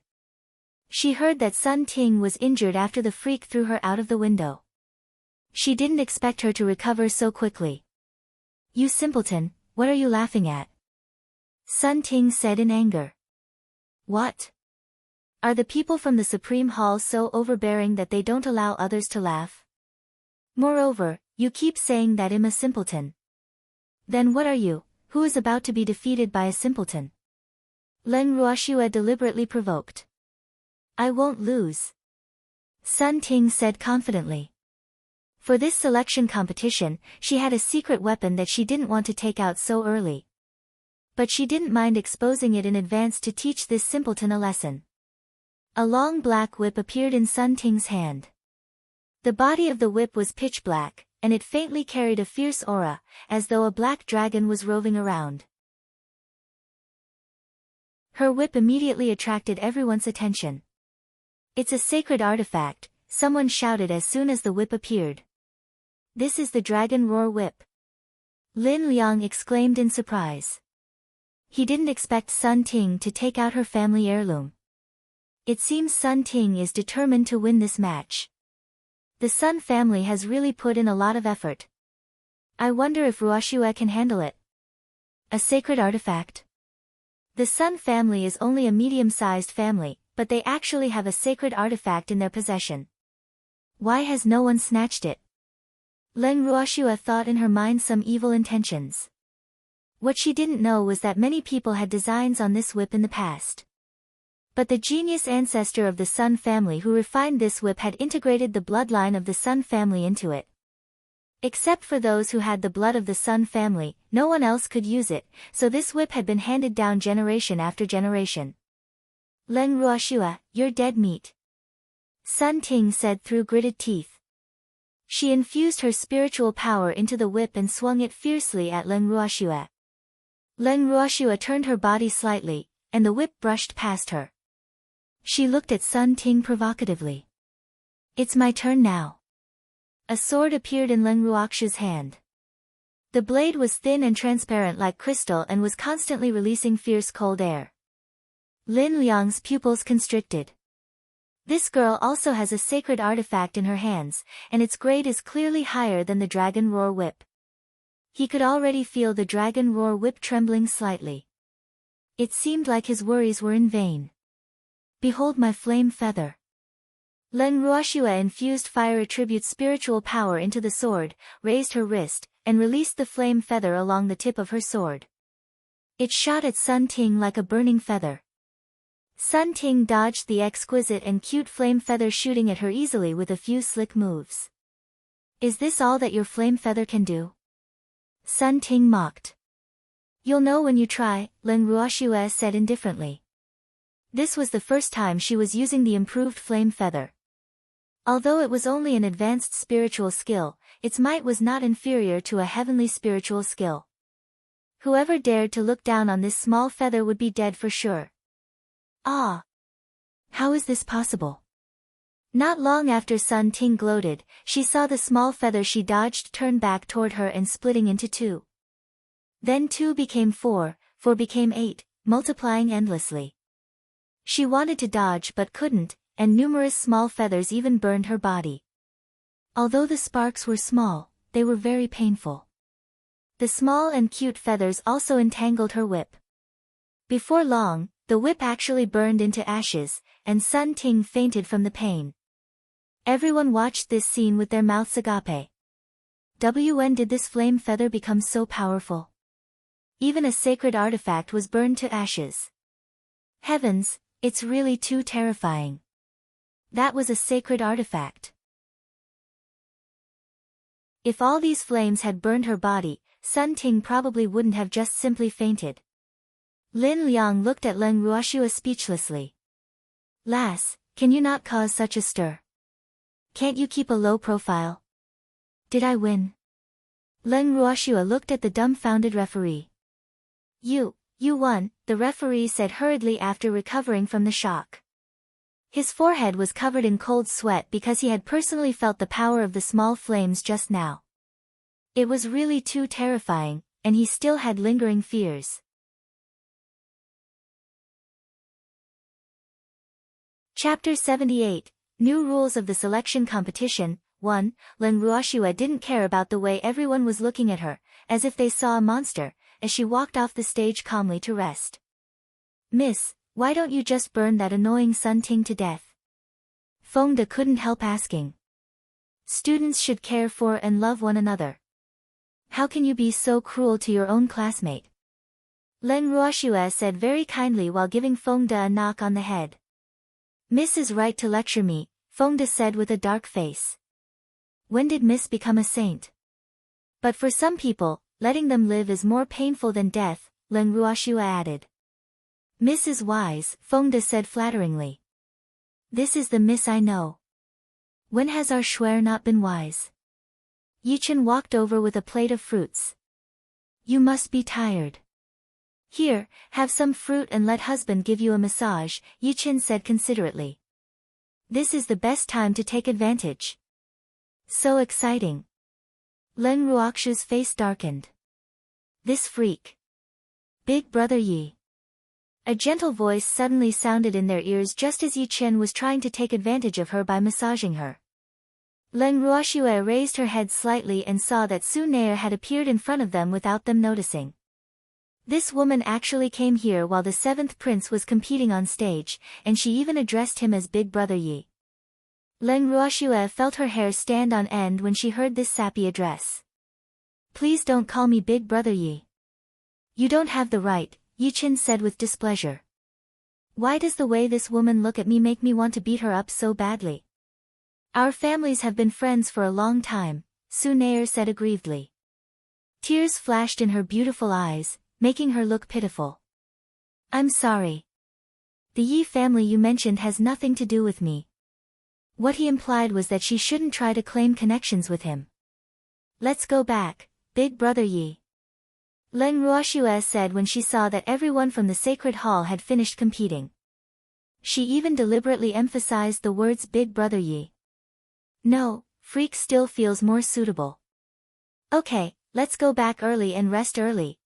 She heard that Sun Ting was injured after the freak threw her out of the window. She didn't expect her to recover so quickly. You simpleton, what are you laughing at? Sun Ting said in anger. What? Are the people from the Supreme Hall so overbearing that they don't allow others to laugh? Moreover, you keep saying that I'm a simpleton. Then what are you, who is about to be defeated by a simpleton? Leng Ruoxue deliberately provoked. I won't lose. Sun Ting said confidently. For this selection competition, she had a secret weapon that she didn't want to take out so early. But she didn't mind exposing it in advance to teach this simpleton a lesson. A long black whip appeared in Sun Ting's hand. The body of the whip was pitch black, and it faintly carried a fierce aura, as though a black dragon was roving around. Her whip immediately attracted everyone's attention. It's a sacred artifact, someone shouted as soon as the whip appeared. This is the Dragon Roar Whip. Lin Liang exclaimed in surprise. He didn't expect Sun Ting to take out her family heirloom. It seems Sun Ting is determined to win this match. The Sun family has really put in a lot of effort. I wonder if Ruoxue can handle it. A sacred artifact? The Sun family is only a medium-sized family, but they actually have a sacred artifact in their possession. Why has no one snatched it? Leng Ruoxue thought in her mind some evil intentions. What she didn't know was that many people had designs on this whip in the past. But the genius ancestor of the Sun family who refined this whip had integrated the bloodline of the Sun family into it. Except for those who had the blood of the Sun family, no one else could use it, so this whip had been handed down generation after generation. Leng Ruoxue, you're dead meat. Sun Ting said through gritted teeth. She infused her spiritual power into the whip and swung it fiercely at Leng Ruoxue. Leng Ruoxue turned her body slightly, and the whip brushed past her. She looked at Sun Ting provocatively. It's my turn now. A sword appeared in Leng Ruoxue's hand. The blade was thin and transparent like crystal and was constantly releasing fierce cold air. Lin Liang's pupils constricted. This girl also has a sacred artifact in her hands, and its grade is clearly higher than the Dragon Roar Whip. He could already feel the Dragon Roar Whip trembling slightly. It seemed like his worries were in vain. Behold my flame feather. Leng Ruoxue infused fire attribute spiritual power into the sword, raised her wrist, and released the flame feather along the tip of her sword. It shot at Sun Ting like a burning feather. Sun Ting dodged the exquisite and cute flame feather, shooting at her easily with a few slick moves. Is this all that your flame feather can do? Sun Ting mocked. You'll know when you try, Leng Ruoxue said indifferently. This was the first time she was using the improved flame feather. Although it was only an advanced spiritual skill, its might was not inferior to a heavenly spiritual skill. Whoever dared to look down on this small feather would be dead for sure. Ah! How is this possible? Not long after Sun Ting gloated, she saw the small feather she dodged turn back toward her and splitting into two. Then 2 became 4, 4 became 8, multiplying endlessly. She wanted to dodge but couldn't, and numerous small feathers even burned her body. Although the sparks were small, they were very painful. The small and cute feathers also entangled her whip. Before long, the whip actually burned into ashes, and Sun Ting fainted from the pain. Everyone watched this scene with their mouths agape. When did this flame feather become so powerful? Even a sacred artifact was burned to ashes. Heavens, it's really too terrifying. That was a sacred artifact. If all these flames had burned her body, Sun Ting probably wouldn't have just simply fainted. Lin Liang looked at Leng Ruoxue speechlessly. Lass, can you not cause such a stir? Can't you keep a low profile? Did I win? Leng Ruoxue looked at the dumbfounded referee. You won, the referee said hurriedly after recovering from the shock. His forehead was covered in cold sweat because he had personally felt the power of the small flames just now. It was really too terrifying, and he still had lingering fears. Chapter 78, New Rules of the Selection Competition. 1. Leng Ruoxue didn't care about the way everyone was looking at her, as if they saw a monster, as she walked off the stage calmly to rest. "Miss, why don't you just burn that annoying Sun Ting to death?" Feng De couldn't help asking. "Students should care for and love one another. How can you be so cruel to your own classmate?" Leng Ruoxue said very kindly while giving Feng De a knock on the head. "Miss is right to lecture me," Feng De said with a dark face. "When did Miss become a saint?" "But for some people, letting them live is more painful than death," Leng Ruoxue added. "Miss is wise," Feng De said flatteringly. "This is the Miss I know. When has our Shuer not been wise?" Yichen walked over with a plate of fruits. "You must be tired. Here, have some fruit and let husband give you a massage," Yichen said considerately. "This is the best time to take advantage." "So exciting." Leng Ruoxue's face darkened. "This freak. Big Brother Yi." A gentle voice suddenly sounded in their ears just as Yichen was trying to take advantage of her by massaging her. Leng Ruoxue raised her head slightly and saw that Su Nair had appeared in front of them without them noticing. This woman actually came here while the seventh prince was competing on stage, and she even addressed him as Big Brother Yi. Leng Ruoxue felt her hair stand on end when she heard this sappy address. "Please don't call me Big Brother Yi. You don't have the right," Yichen said with displeasure. "Why does the way this woman look at me make me want to beat her up so badly?" "Our families have been friends for a long time," Su Nair said aggrievedly. Tears flashed in her beautiful eyes, making her look pitiful. "I'm sorry. The Yi family you mentioned has nothing to do with me." What he implied was that she shouldn't try to claim connections with him. "Let's go back, Big Brother Yi," Leng Ruoxue said when she saw that everyone from the sacred hall had finished competing. She even deliberately emphasized the words Big Brother Yi. "No, freak still feels more suitable." "Okay, let's go back early and rest early,"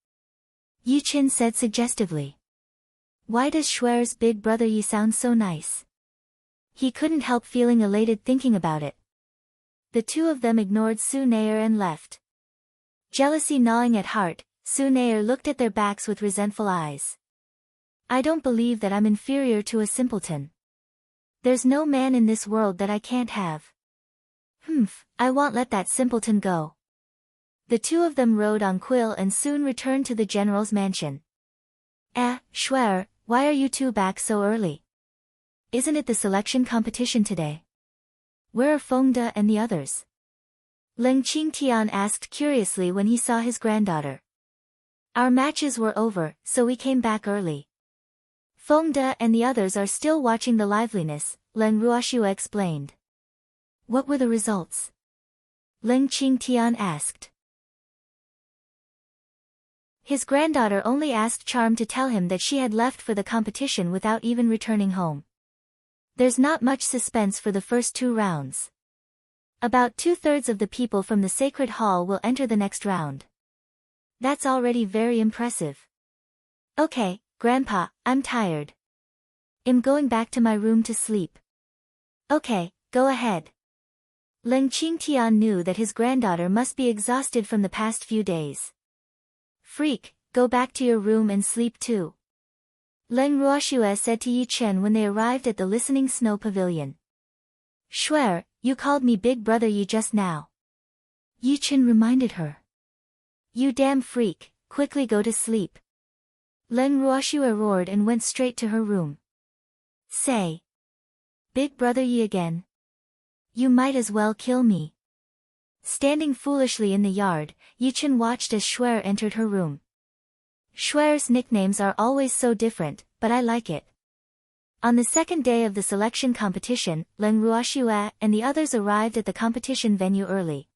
Yichen said suggestively. Why does Shuer's Big Brother Yi sound so nice? He couldn't help feeling elated thinking about it. The two of them ignored Su Nair and left. Jealousy gnawing at heart, Su Nair looked at their backs with resentful eyes. "I don't believe that I'm inferior to a simpleton. There's no man in this world that I can't have. I won't let that simpleton go." The two of them rode on Quill and soon returned to the general's mansion. Shuer, why are you two back so early? Isn't it the selection competition today? Where are Feng De and the others? Leng Qingtian asked curiously when he saw his granddaughter. "Our matches were over, so we came back early. Feng De and the others are still watching the liveliness," Leng Ruoxue explained. "What were the results?" Leng Qingtian asked. His granddaughter only asked Charm to tell him that she had left for the competition without even returning home. There's not much suspense for the first two rounds. About 2/3 of the people from the Sacred Hall will enter the next round. That's already very impressive. "Okay, Grandpa, I'm tired. I'm going back to my room to sleep." "Okay, go ahead." Leng Qingtian knew that his granddaughter must be exhausted from the past few days. "Freak, go back to your room and sleep too," Leng Ruoxue said to Yi Chen when they arrived at the Listening Snow Pavilion. "Shuer, you called me Big Brother Yi just now," Yi Chen reminded her. "You damn freak, quickly go to sleep." Leng Ruoxue roared and went straight to her room. "Say, Big Brother Yi again? You might as well kill me." Standing foolishly in the yard, Yichen watched as Shuer entered her room. Shuer's nicknames are always so different, but I like it. On the second day of the selection competition, Leng Ruoxue and the others arrived at the competition venue early.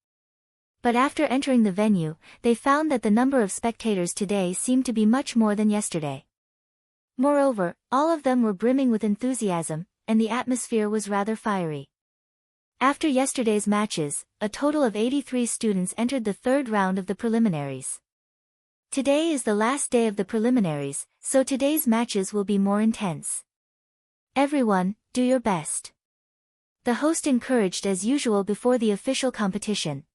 But after entering the venue, they found that the number of spectators today seemed to be much more than yesterday. Moreover, all of them were brimming with enthusiasm, and the atmosphere was rather fiery. After yesterday's matches, a total of 83 students entered the third round of the preliminaries. Today is the last day of the preliminaries, so today's matches will be more intense. Everyone, do your best, the host encouraged as usual before the official competition.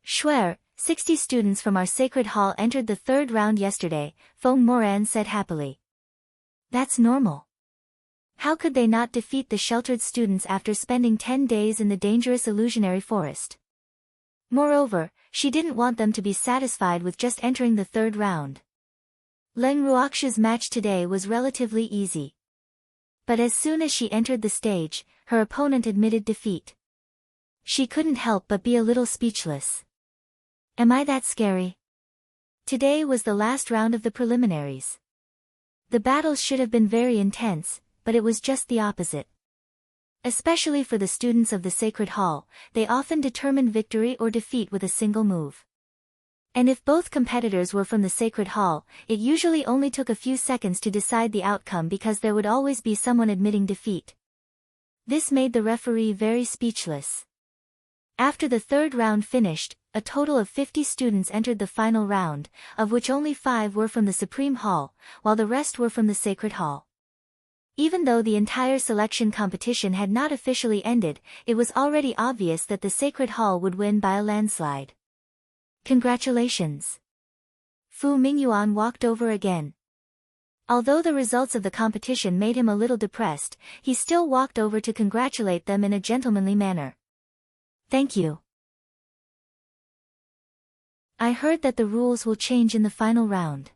Shuer, 60 students from our sacred hall entered the third round yesterday, Feng Moran said happily. That's normal. How could they not defeat the sheltered students after spending 10 days in the dangerous illusionary forest? Moreover, she didn't want them to be satisfied with just entering the third round. Leng Ruoxiu's match today was relatively easy. But as soon as she entered the stage, her opponent admitted defeat. She couldn't help but be a little speechless. Am I that scary? Today was the last round of the preliminaries. The battles should have been very intense, but it was just the opposite. Especially for the students of the Sacred Hall, they often determined victory or defeat with a single move. And if both competitors were from the Sacred Hall, it usually only took a few seconds to decide the outcome because there would always be someone admitting defeat. This made the referee very speechless. After the third round finished, a total of 50 students entered the final round, of which only 5 were from the Supreme Hall, while the rest were from the Sacred Hall. Even though the entire selection competition had not officially ended, it was already obvious that the Sacred Hall would win by a landslide. Congratulations! Fu Mingyuan walked over again. Although the results of the competition made him a little depressed, he still walked over to congratulate them in a gentlemanly manner. Thank you. I heard that the rules will change in the final round.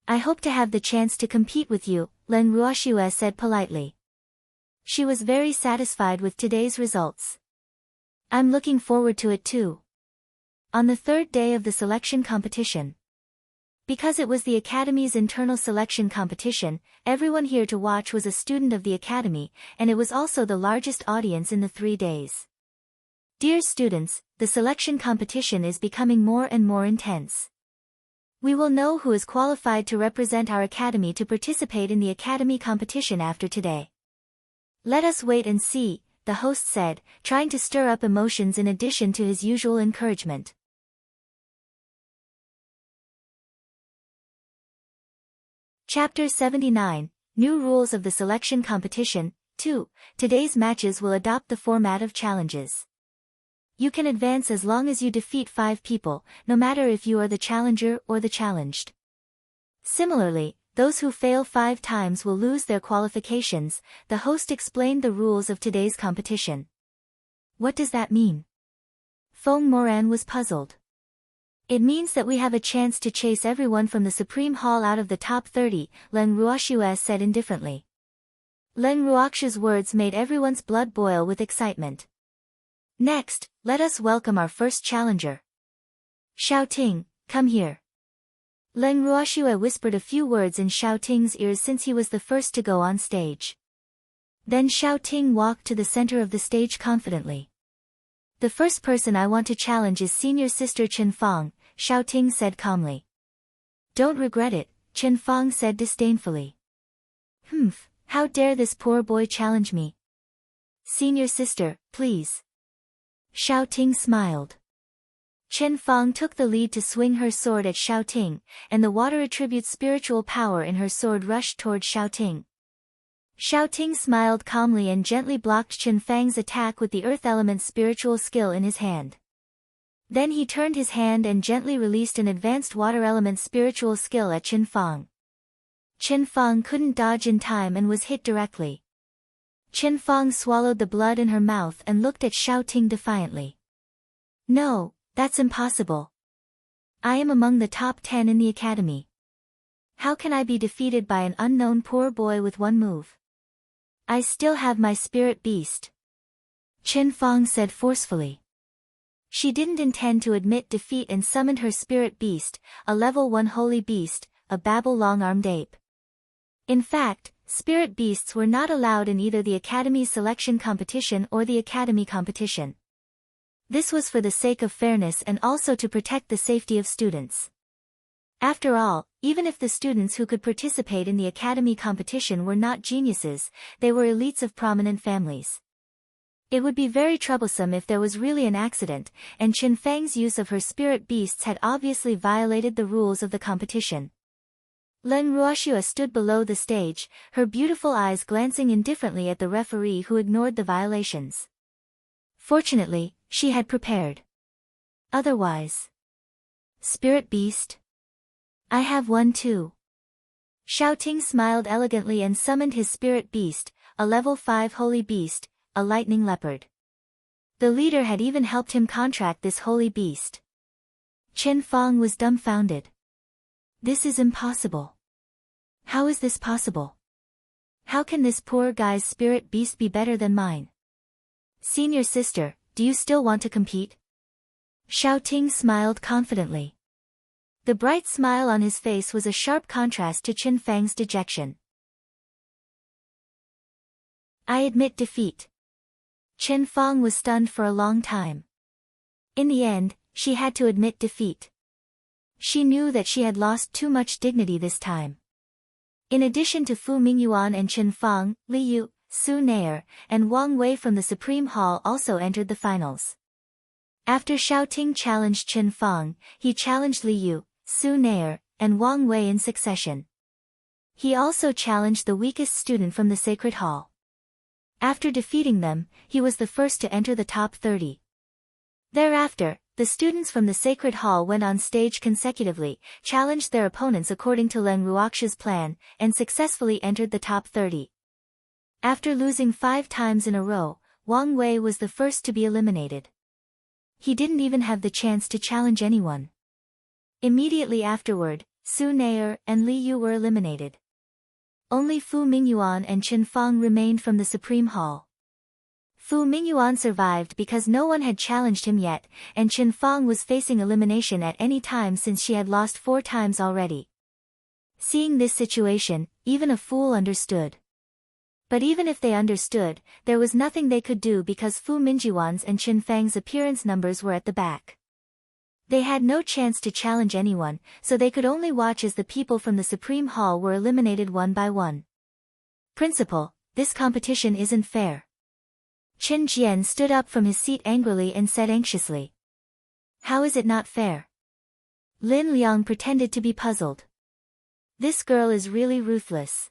I hope to have the chance to compete with you, Leng Ruoxiu said politely. She was very satisfied with today's results. I'm looking forward to it too. On the third day of the selection competition. Because it was the Academy's internal selection competition, everyone here to watch was a student of the Academy, and it was also the largest audience in the 3 days. Dear students, the selection competition is becoming more and more intense. We will know who is qualified to represent our Academy to participate in the Academy competition after today. Let us wait and see, the host said, trying to stir up emotions in addition to his usual encouragement. Chapter 79, New Rules of the Selection Competition, 2. Today's matches will adopt the format of challenges. You can advance as long as you defeat 5 people, no matter if you are the challenger or the challenged. Similarly, those who fail 5 times will lose their qualifications, the host explained the rules of today's competition. What does that mean? Feng Moran was puzzled. It means that we have a chance to chase everyone from the Supreme Hall out of the top 30, Leng Ruoxiu said indifferently. Leng Ruoxiu's words made everyone's blood boil with excitement. Next, let us welcome our first challenger. Xiao Ting, come here. Leng Ruoxiu whispered a few words in Xiao Ting's ears since he was the first to go on stage. Then Xiao Ting walked to the center of the stage confidently. The first person I want to challenge is senior sister Chen Fang, Xiao Ting said calmly. Don't regret it, Chen Fang said disdainfully. Humph, how dare this poor boy challenge me? Senior sister, please. Xiao Ting smiled. Chen Fang took the lead to swing her sword at Xiao Ting, and the water attributes spiritual power in her sword rushed toward Xiao Ting. Xiao Ting smiled calmly and gently blocked Chen Fang's attack with the earth element spiritual skill in his hand. Then he turned his hand and gently released an advanced water element spiritual skill at Chen Fang. Chen Fang couldn't dodge in time and was hit directly. Chen Fang swallowed the blood in her mouth and looked at Xiao Ting defiantly. No, that's impossible. I am among the top 10 in the Academy. How can I be defeated by an unknown poor boy with one move? I still have my spirit beast. Chen Fang said forcefully. She didn't intend to admit defeat and summoned her spirit beast, a level 1 holy beast, a Babel long-armed ape. In fact, spirit beasts were not allowed in either the Academy's selection competition or the Academy competition. This was for the sake of fairness and also to protect the safety of students. After all, even if the students who could participate in the Academy competition were not geniuses, they were elites of prominent families. It would be very troublesome if there was really an accident, and Chen Fang's use of her spirit beasts had obviously violated the rules of the competition. Leng Ruoxiu stood below the stage, her beautiful eyes glancing indifferently at the referee who ignored the violations. Fortunately, she had prepared. Otherwise, Spirit beast? I have one too. Xiao Ting smiled elegantly and summoned his spirit beast, a level 5 holy beast, a lightning leopard. The leader had even helped him contract this holy beast. Chen Fang was dumbfounded. This is impossible. How is this possible? How can this poor guy's spirit beast be better than mine? Senior sister, do you still want to compete? Xiao Ting smiled confidently. The bright smile on his face was a sharp contrast to Chen Fang's dejection. I admit defeat. Chen Fang was stunned for a long time. In the end, she had to admit defeat. She knew that she had lost too much dignity this time. In addition to Fu Mingyuan and Chen Fang, Li Yu, Su Nair, and Wang Wei from the Supreme Hall also entered the finals. After Xiao Ting challenged Chen Fang, he challenged Li Yu, Su Nair, and Wang Wei in succession. He also challenged the weakest student from the Sacred Hall. After defeating them, he was the first to enter the top 30. Thereafter, the students from the Sacred Hall went on stage consecutively, challenged their opponents according to Leng Ruoxia's plan, and successfully entered the top 30. After losing 5 times in a row, Wang Wei was the first to be eliminated. He didn't even have the chance to challenge anyone. Immediately afterward, Su Nair and Li Yu were eliminated. Only Fu Mingyuan and Chen Fang remained from the Supreme Hall. Fu Mingyuan survived because no one had challenged him yet, and Chen Fang was facing elimination at any time since she had lost 4 times already. Seeing this situation, even a fool understood. But even if they understood, there was nothing they could do because Fu Mingyuan's and Chen Fang's appearance numbers were at the back. They had no chance to challenge anyone, so they could only watch as the people from the Supreme Hall were eliminated one by one. Principal, this competition isn't fair. Chen Jian stood up from his seat angrily and said anxiously. How is it not fair? Lin Liang pretended to be puzzled. This girl is really ruthless.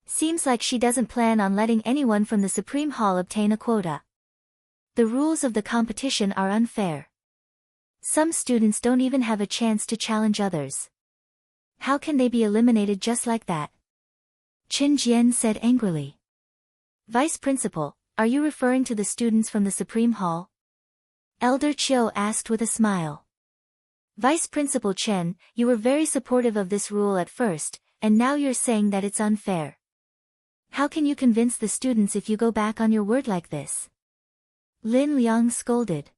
Seems like she doesn't plan on letting anyone from the Supreme Hall obtain a quota. The rules of the competition are unfair. Some students don't even have a chance to challenge others. How can they be eliminated just like that? Chen Jian said angrily. Vice Principal, are you referring to the students from the Supreme Hall? Elder Chiu asked with a smile. Vice Principal Chen, you were very supportive of this rule at first, and now you're saying that it's unfair. How can you convince the students if you go back on your word like this? Lin Liang scolded.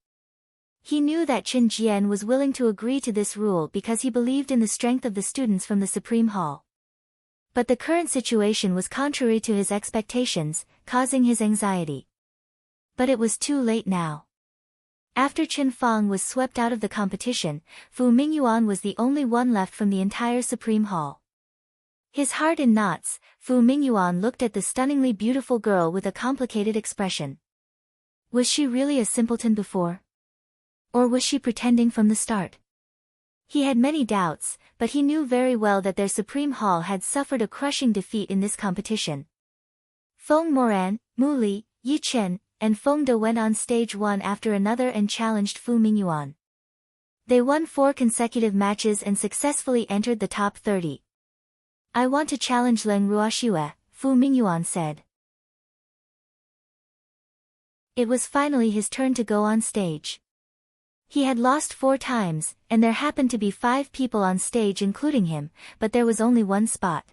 He knew that Chen Jian was willing to agree to this rule because he believed in the strength of the students from the Supreme Hall. But the current situation was contrary to his expectations, causing his anxiety. But it was too late now. After Chen Fang was swept out of the competition, Fu Mingyuan was the only one left from the entire Supreme Hall. His heart in knots, Fu Mingyuan looked at the stunningly beautiful girl with a complicated expression. Was she really a simpleton before? Or was she pretending from the start? He had many doubts, but he knew very well that their Supreme Hall had suffered a crushing defeat in this competition. Feng Moran, Mu Li, Yi Chen, and Feng De went on stage one after another and challenged Fu Mingyuan. They won 4 consecutive matches and successfully entered the top 30. I want to challenge Leng Ruoxue, Fu Mingyuan said. It was finally his turn to go on stage. He had lost 4 times, and there happened to be 5 people on stage including him, but there was only one spot.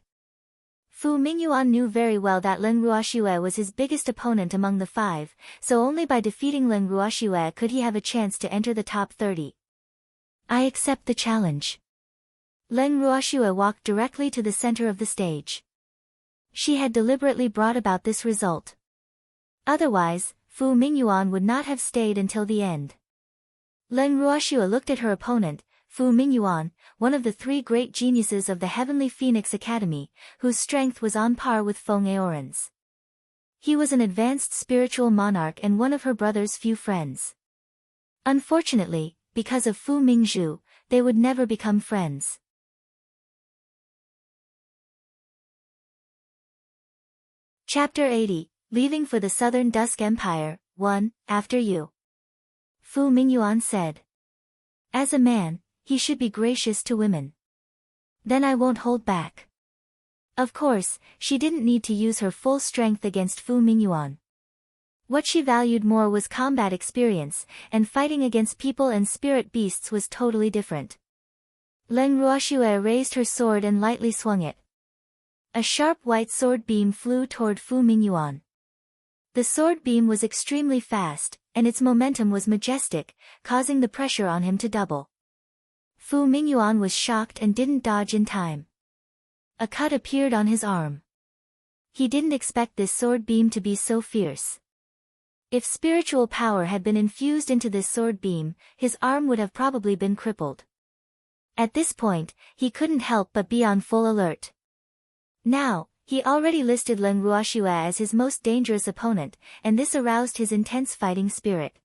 Fu Mingyuan knew very well that Leng Ruoxue was his biggest opponent among the 5, so only by defeating Leng Ruoxue could he have a chance to enter the top 30. I accept the challenge. Leng Ruoxue walked directly to the center of the stage. She had deliberately brought about this result. Otherwise, Fu Mingyuan would not have stayed until the end. Leng Ruoxue looked at her opponent, Fu Mingyuan, one of the 3 great geniuses of the Heavenly Phoenix Academy, whose strength was on par with Feng Aoran's. He was an advanced spiritual monarch and one of her brother's few friends. Unfortunately, because of Fu Mingzhu, they would never become friends. Chapter 80, Leaving for the Southern Dusk Empire, 1, After You. Fu Mingyuan said. As a man, he should be gracious to women. Then I won't hold back. Of course, she didn't need to use her full strength against Fu Mingyuan. What she valued more was combat experience, and fighting against people and spirit beasts was totally different. Leng Ruoxue raised her sword and lightly swung it. A sharp white sword beam flew toward Fu Mingyuan. The sword beam was extremely fast, and its momentum was majestic, causing the pressure on him to double. Fu Mingyuan was shocked and didn't dodge in time. A cut appeared on his arm. He didn't expect this sword beam to be so fierce. If spiritual power had been infused into this sword beam, his arm would have probably been crippled. At this point, he couldn't help but be on full alert. Now, he already listed Leng Ruoxue as his most dangerous opponent, and this aroused his intense fighting spirit.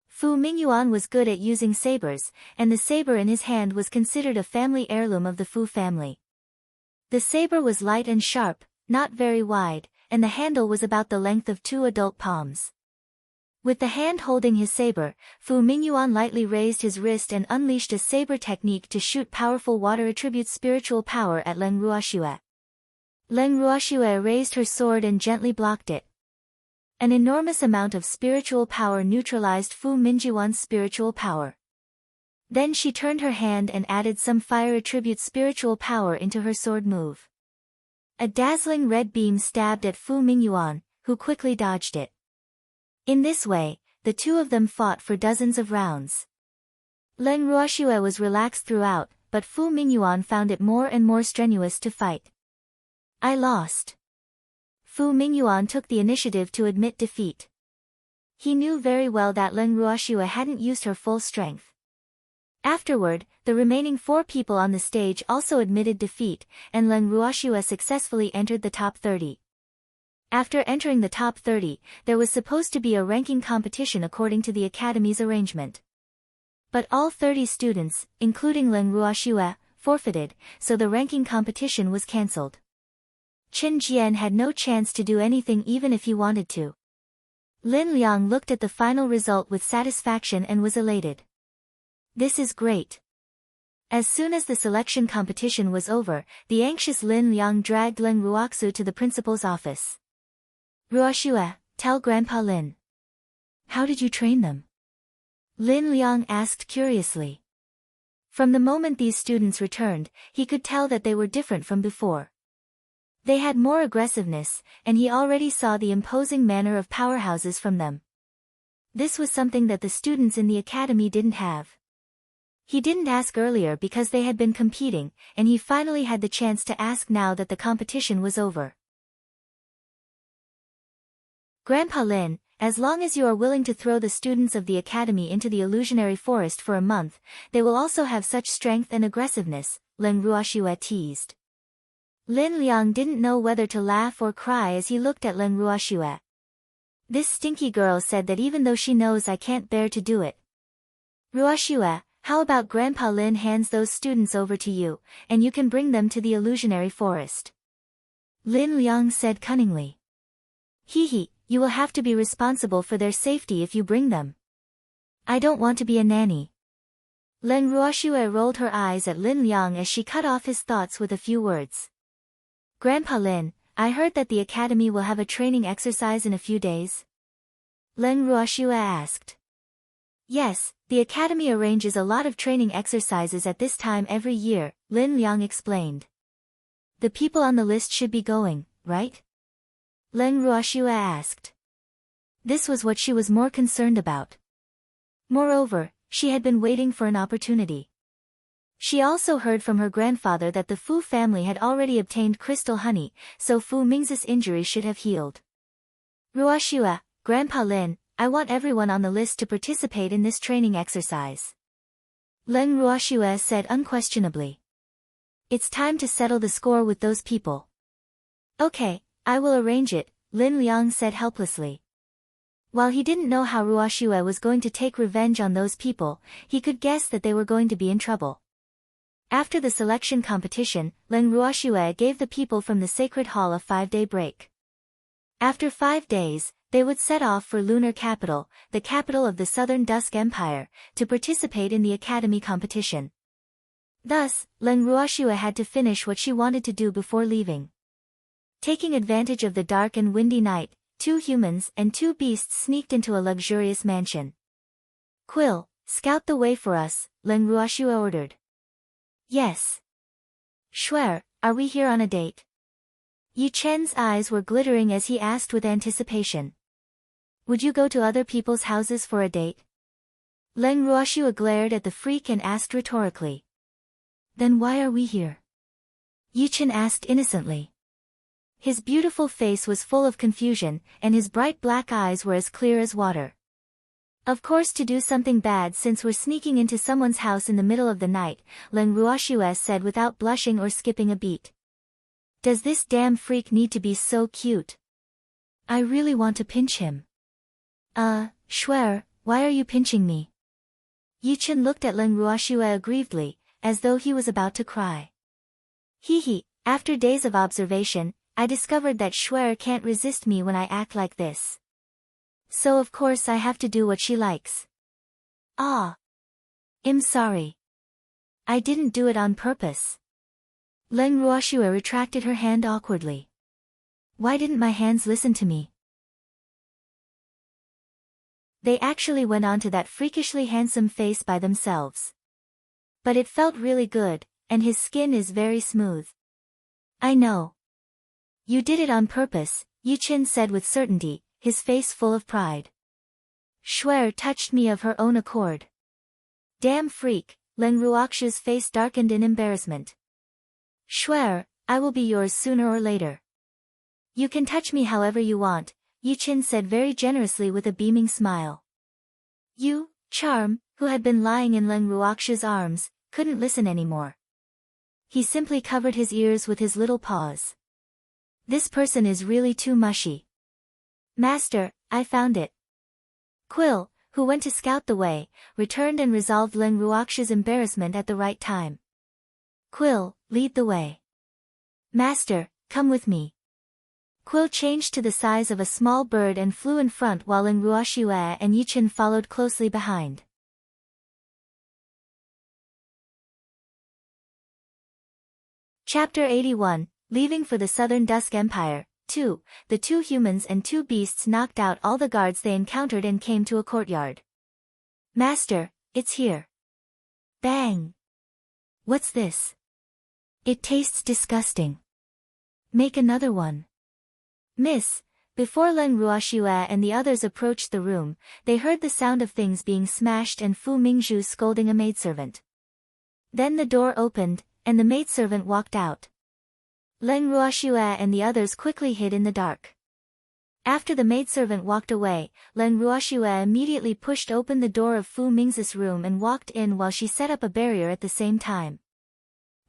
Fu Mingyuan was good at using sabers, and the saber in his hand was considered a family heirloom of the Fu family. The saber was light and sharp, not very wide, and the handle was about the length of 2 adult palms. With the hand holding his saber, Fu Mingyuan lightly raised his wrist and unleashed a saber technique to shoot powerful water attribute spiritual power at Leng Ruoxue. Leng Ruoxue raised her sword and gently blocked it. An enormous amount of spiritual power neutralized Fu Mingyuan's spiritual power. Then she turned her hand and added some fire attribute spiritual power into her sword move. A dazzling red beam stabbed at Fu Mingyuan, who quickly dodged it. In this way, the two of them fought for dozens of rounds. Leng Ruoxue was relaxed throughout, but Fu Mingyuan found it more and more strenuous to fight. I lost. Fu Mingyuan took the initiative to admit defeat. He knew very well that Leng Ruoxue hadn't used her full strength. Afterward, the remaining 4 people on the stage also admitted defeat, and Leng Ruoxue successfully entered the top 30. After entering the top 30, there was supposed to be a ranking competition according to the Academy's arrangement. But all 30 students, including Leng Ruoxue, forfeited, so the ranking competition was cancelled. Chen Jian had no chance to do anything even if he wanted to. Lin Liang looked at the final result with satisfaction and was elated. This is great. As soon as the selection competition was over, the anxious Lin Liang dragged Leng Ruoxue to the principal's office. Ruoxue, tell Grandpa Lin. How did you train them? Lin Liang asked curiously. From the moment these students returned, he could tell that they were different from before. They had more aggressiveness, and he already saw the imposing manner of powerhouses from them. This was something that the students in the academy didn't have. He didn't ask earlier because they had been competing, and he finally had the chance to ask now that the competition was over. Grandpa Lin, as long as you are willing to throw the students of the academy into the illusionary forest for a month, they will also have such strength and aggressiveness, Leng Ruoxue teased. Lin Liang didn't know whether to laugh or cry as he looked at Leng Ruoxue. This stinky girl said that even though she knows I can't bear to do it. Ruoxue, how about Grandpa Lin hands those students over to you, and you can bring them to the illusionary forest? Lin Liang said cunningly. Hee, you will have to be responsible for their safety if you bring them. I don't want to be a nanny. Leng Ruoxue rolled her eyes at Lin Liang as she cut off his thoughts with a few words. Grandpa Lin, I heard that the academy will have a training exercise in a few days. Leng Ruoxue asked. Yes, the academy arranges a lot of training exercises at this time every year, Lin Liang explained. The people on the list should be going, right? Leng Ruoxue asked. This was what she was more concerned about. Moreover, she had been waiting for an opportunity. She also heard from her grandfather that the Fu family had already obtained crystal honey, so Fu Ming's injury should have healed. Ruoxue, Grandpa Lin, I want everyone on the list to participate in this training exercise. Leng Ruoxue said unquestionably. It's time to settle the score with those people. Okay, I will arrange it, Lin Liang said helplessly. While he didn't know how Ruoxue was going to take revenge on those people, he could guess that they were going to be in trouble. After the selection competition, Leng Ruoxue gave the people from the Sacred Hall a 5-day break. After 5 days, they would set off for Lunar Capital, the capital of the Southern Dusk Empire, to participate in the academy competition. Thus, Leng Ruoxue had to finish what she wanted to do before leaving. Taking advantage of the dark and windy night, 2 humans and 2 beasts sneaked into a luxurious mansion. Quill, scout the way for us, Leng Ruoxue ordered. Yes. Shuer, are we here on a date? Yi Chen's eyes were glittering as he asked with anticipation. Would you go to other people's houses for a date? Leng Ruoxue glared at the freak and asked rhetorically. Then why are we here? Yi Chen asked innocently. His beautiful face was full of confusion, and his bright black eyes were as clear as water. Of course, to do something bad, since we're sneaking into someone's house in the middle of the night, Leng Ruoxue said without blushing or skipping a beat. Does this damn freak need to be so cute? I really want to pinch him. Shuer, why are you pinching me? Yi Chen looked at Leng Ruoxue aggrievedly, as though he was about to cry. After days of observation, I discovered that Shuer can't resist me when I act like this. So of course I have to do what she likes. I'm sorry. I didn't do it on purpose. Leng Ruoxue retracted her hand awkwardly. Why didn't my hands listen to me? They actually went on to that freakishly handsome face by themselves. But it felt really good, and his skin is very smooth. I know. You did it on purpose, Yi Chen said with certainty, his face full of pride. Shuer touched me of her own accord. Damn freak, Leng Ruoxue's face darkened in embarrassment. Shuer, I will be yours sooner or later. You can touch me however you want, Yi Chen said very generously with a beaming smile. You, Charm, who had been lying in Leng Ruoxue's arms, couldn't listen anymore. He simply covered his ears with his little paws. This person is really too mushy. Master, I found it. Quill, who went to scout the way, returned and resolved Leng Ruoxue's embarrassment at the right time. Quill, lead the way. Master, come with me. Quill changed to the size of a small bird and flew in front while Leng Ruoxue and Yi Chen followed closely behind. Chapter 81, Leaving for the Southern Dusk Empire. 2. The 2 humans and 2 beasts knocked out all the guards they encountered and came to a courtyard. Master, it's here. Bang! What's this? It tastes disgusting. Make another one. Miss, before Leng Ruoxue and the others approached the room, they heard the sound of things being smashed and Fu Mingzhu scolding a maidservant. Then the door opened, and the maidservant walked out. Leng Ruoxue and the others quickly hid in the dark. After the maidservant walked away, Leng Ruoxue immediately pushed open the door of Fu Mingzhu's room and walked in while she set up a barrier at the same time.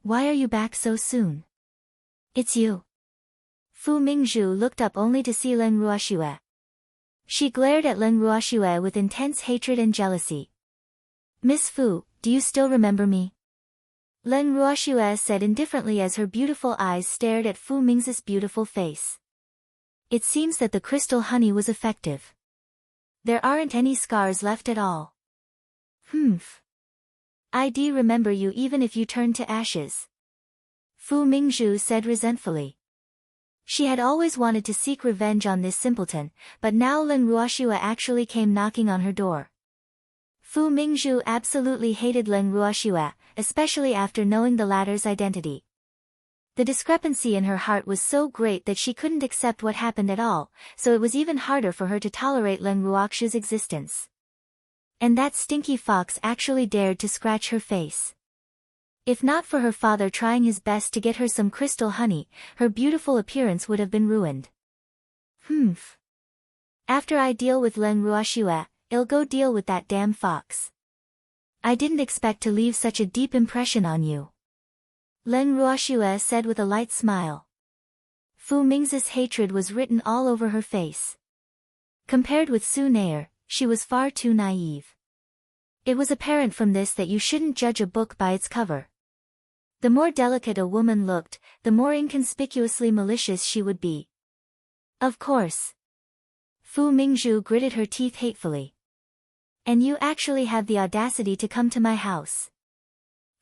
Why are you back so soon? It's you. Fu Mingzhu looked up only to see Leng Ruoxue. She glared at Leng Ruoxue with intense hatred and jealousy. Miss Fu, do you still remember me? Leng Ruoxue said indifferently as her beautiful eyes stared at Fu Mingzhu's beautiful face. It seems that the crystal honey was effective. There aren't any scars left at all. I'd remember you even if you turned to ashes. Fu Mingzhu said resentfully. She had always wanted to seek revenge on this simpleton, but now Leng Ruoxue actually came knocking on her door. Fu Mingzhu absolutely hated Leng Ruoxue, especially after knowing the latter's identity. The discrepancy in her heart was so great that she couldn't accept what happened at all, so it was even harder for her to tolerate Leng Ruoxue's existence. And that stinky fox actually dared to scratch her face. If not for her father trying his best to get her some crystal honey, her beautiful appearance would have been ruined. After I deal with Leng Ruoxue, I'll go deal with that damn fox. I didn't expect to leave such a deep impression on you. Leng Ruoxue said with a light smile. Fu Mingzhu's hatred was written all over her face. Compared with Su Nair, she was far too naive. It was apparent from this that you shouldn't judge a book by its cover. The more delicate a woman looked, the more inconspicuously malicious she would be. Of course. Fu Mingzhu gritted her teeth hatefully. And you actually have the audacity to come to my house.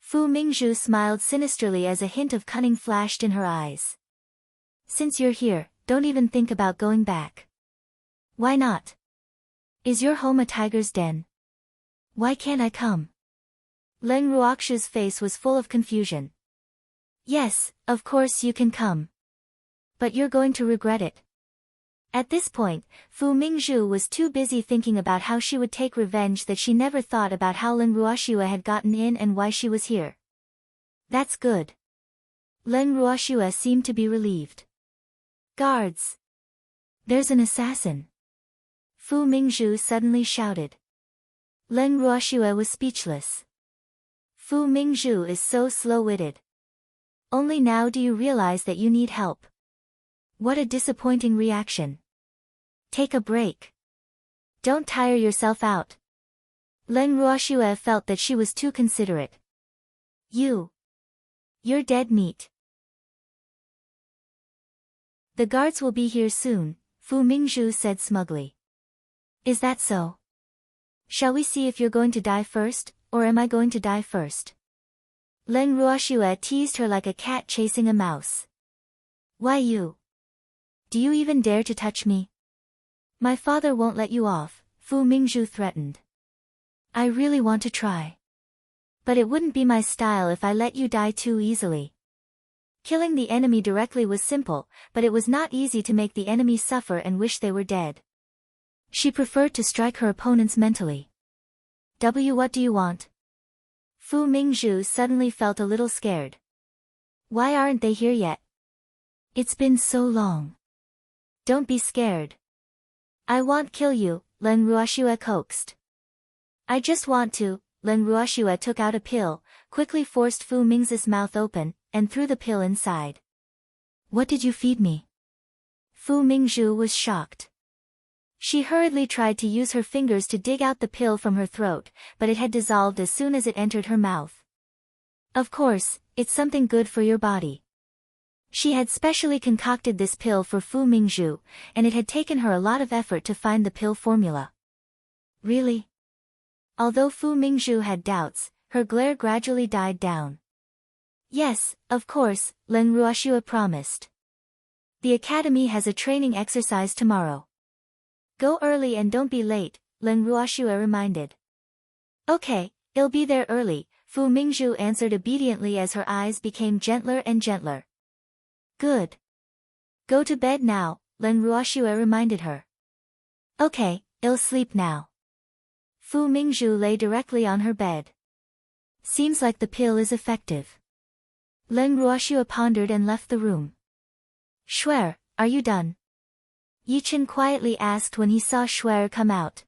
Fu Mingzhu smiled sinisterly as a hint of cunning flashed in her eyes. Since you're here, don't even think about going back. Why not? Is your home a tiger's den? Why can't I come? Leng Ruoxu's face was full of confusion. Yes, of course you can come. But you're going to regret it. At this point, Fu Mingzhu was too busy thinking about how she would take revenge that she never thought about how Leng Ruoxue had gotten in and why she was here. That's good. Leng Ruoxue seemed to be relieved. Guards! There's an assassin! Fu Mingzhu suddenly shouted. Leng Ruoxue was speechless. Fu Mingzhu is so slow-witted. Only now do you realize that you need help. What a disappointing reaction. Take a break. Don't tire yourself out. Leng Ruoxue felt that she was too considerate. You're dead meat. The guards will be here soon, Fu Mingzhu said smugly. Is that so? Shall we see if you're going to die first, or am I going to die first? Leng Ruoxue teased her like a cat chasing a mouse. Why you? Do you even dare to touch me? My father won't let you off, Fu Mingzhu threatened. I really want to try. But it wouldn't be my style if I let you die too easily. Killing the enemy directly was simple, but it was not easy to make the enemy suffer and wish they were dead. She preferred to strike her opponents mentally. What do you want? Fu Mingzhu suddenly felt a little scared. Why aren't they here yet? It's been so long. Don't be scared. I won't kill you, Leng Ruoxue coaxed. I just want to. Leng Ruoxue took out a pill, quickly forced Fu Mingzhu's mouth open, and threw the pill inside. What did you feed me? Fu Mingzhu was shocked. She hurriedly tried to use her fingers to dig out the pill from her throat, but it had dissolved as soon as it entered her mouth. Of course, it's something good for your body. She had specially concocted this pill for Fu Mingzhu, and it had taken her a lot of effort to find the pill formula. Really? Although Fu Mingzhu had doubts, her glare gradually died down. Yes, of course, Leng Ruoxue promised. The academy has a training exercise tomorrow. Go early and don't be late, Leng Ruoxue reminded. Okay, I'll be there early, Fu Mingzhu answered obediently as her eyes became gentler and gentler. Good. Go to bed now, Leng Ruoxue reminded her. Okay, I'll sleep now. Fu Mingzhu lay directly on her bed. Seems like the pill is effective. Leng Ruoxue pondered and left the room. Shuer, are you done? Yichen quietly asked when he saw Shuer come out.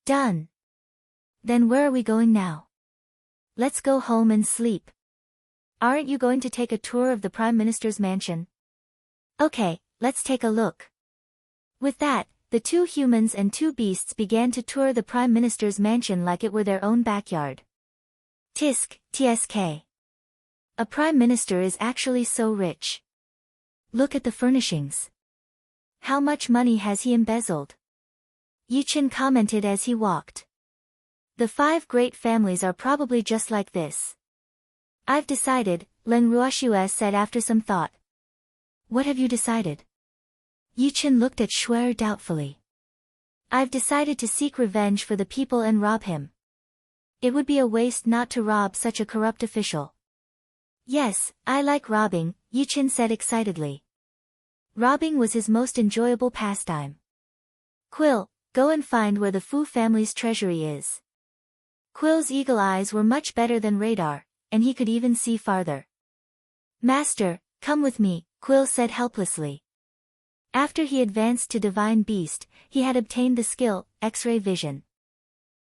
Done. Then where are we going now? Let's go home and sleep. Aren't you going to take a tour of the Prime Minister's mansion? Okay, let's take a look. With that, the two humans and two beasts began to tour the Prime Minister's mansion like it were their own backyard. TSK. A Prime Minister is actually so rich. Look at the furnishings. How much money has he embezzled? Yichen commented as he walked. The 5 great families are probably just like this. I've decided, Leng Ruoxue said after some thought. What have you decided? Yichen looked at Shuer doubtfully. I've decided to seek revenge for the people and rob him. It would be a waste not to rob such a corrupt official. Yes, I like robbing, Yichen said excitedly. Robbing was his most enjoyable pastime. Quill, go and find where the Fu family's treasury is. Quill's eagle eyes were much better than radar, and he could even see farther. Master, come with me, Quill said helplessly. After he advanced to Divine Beast, he had obtained the skill, X-ray vision.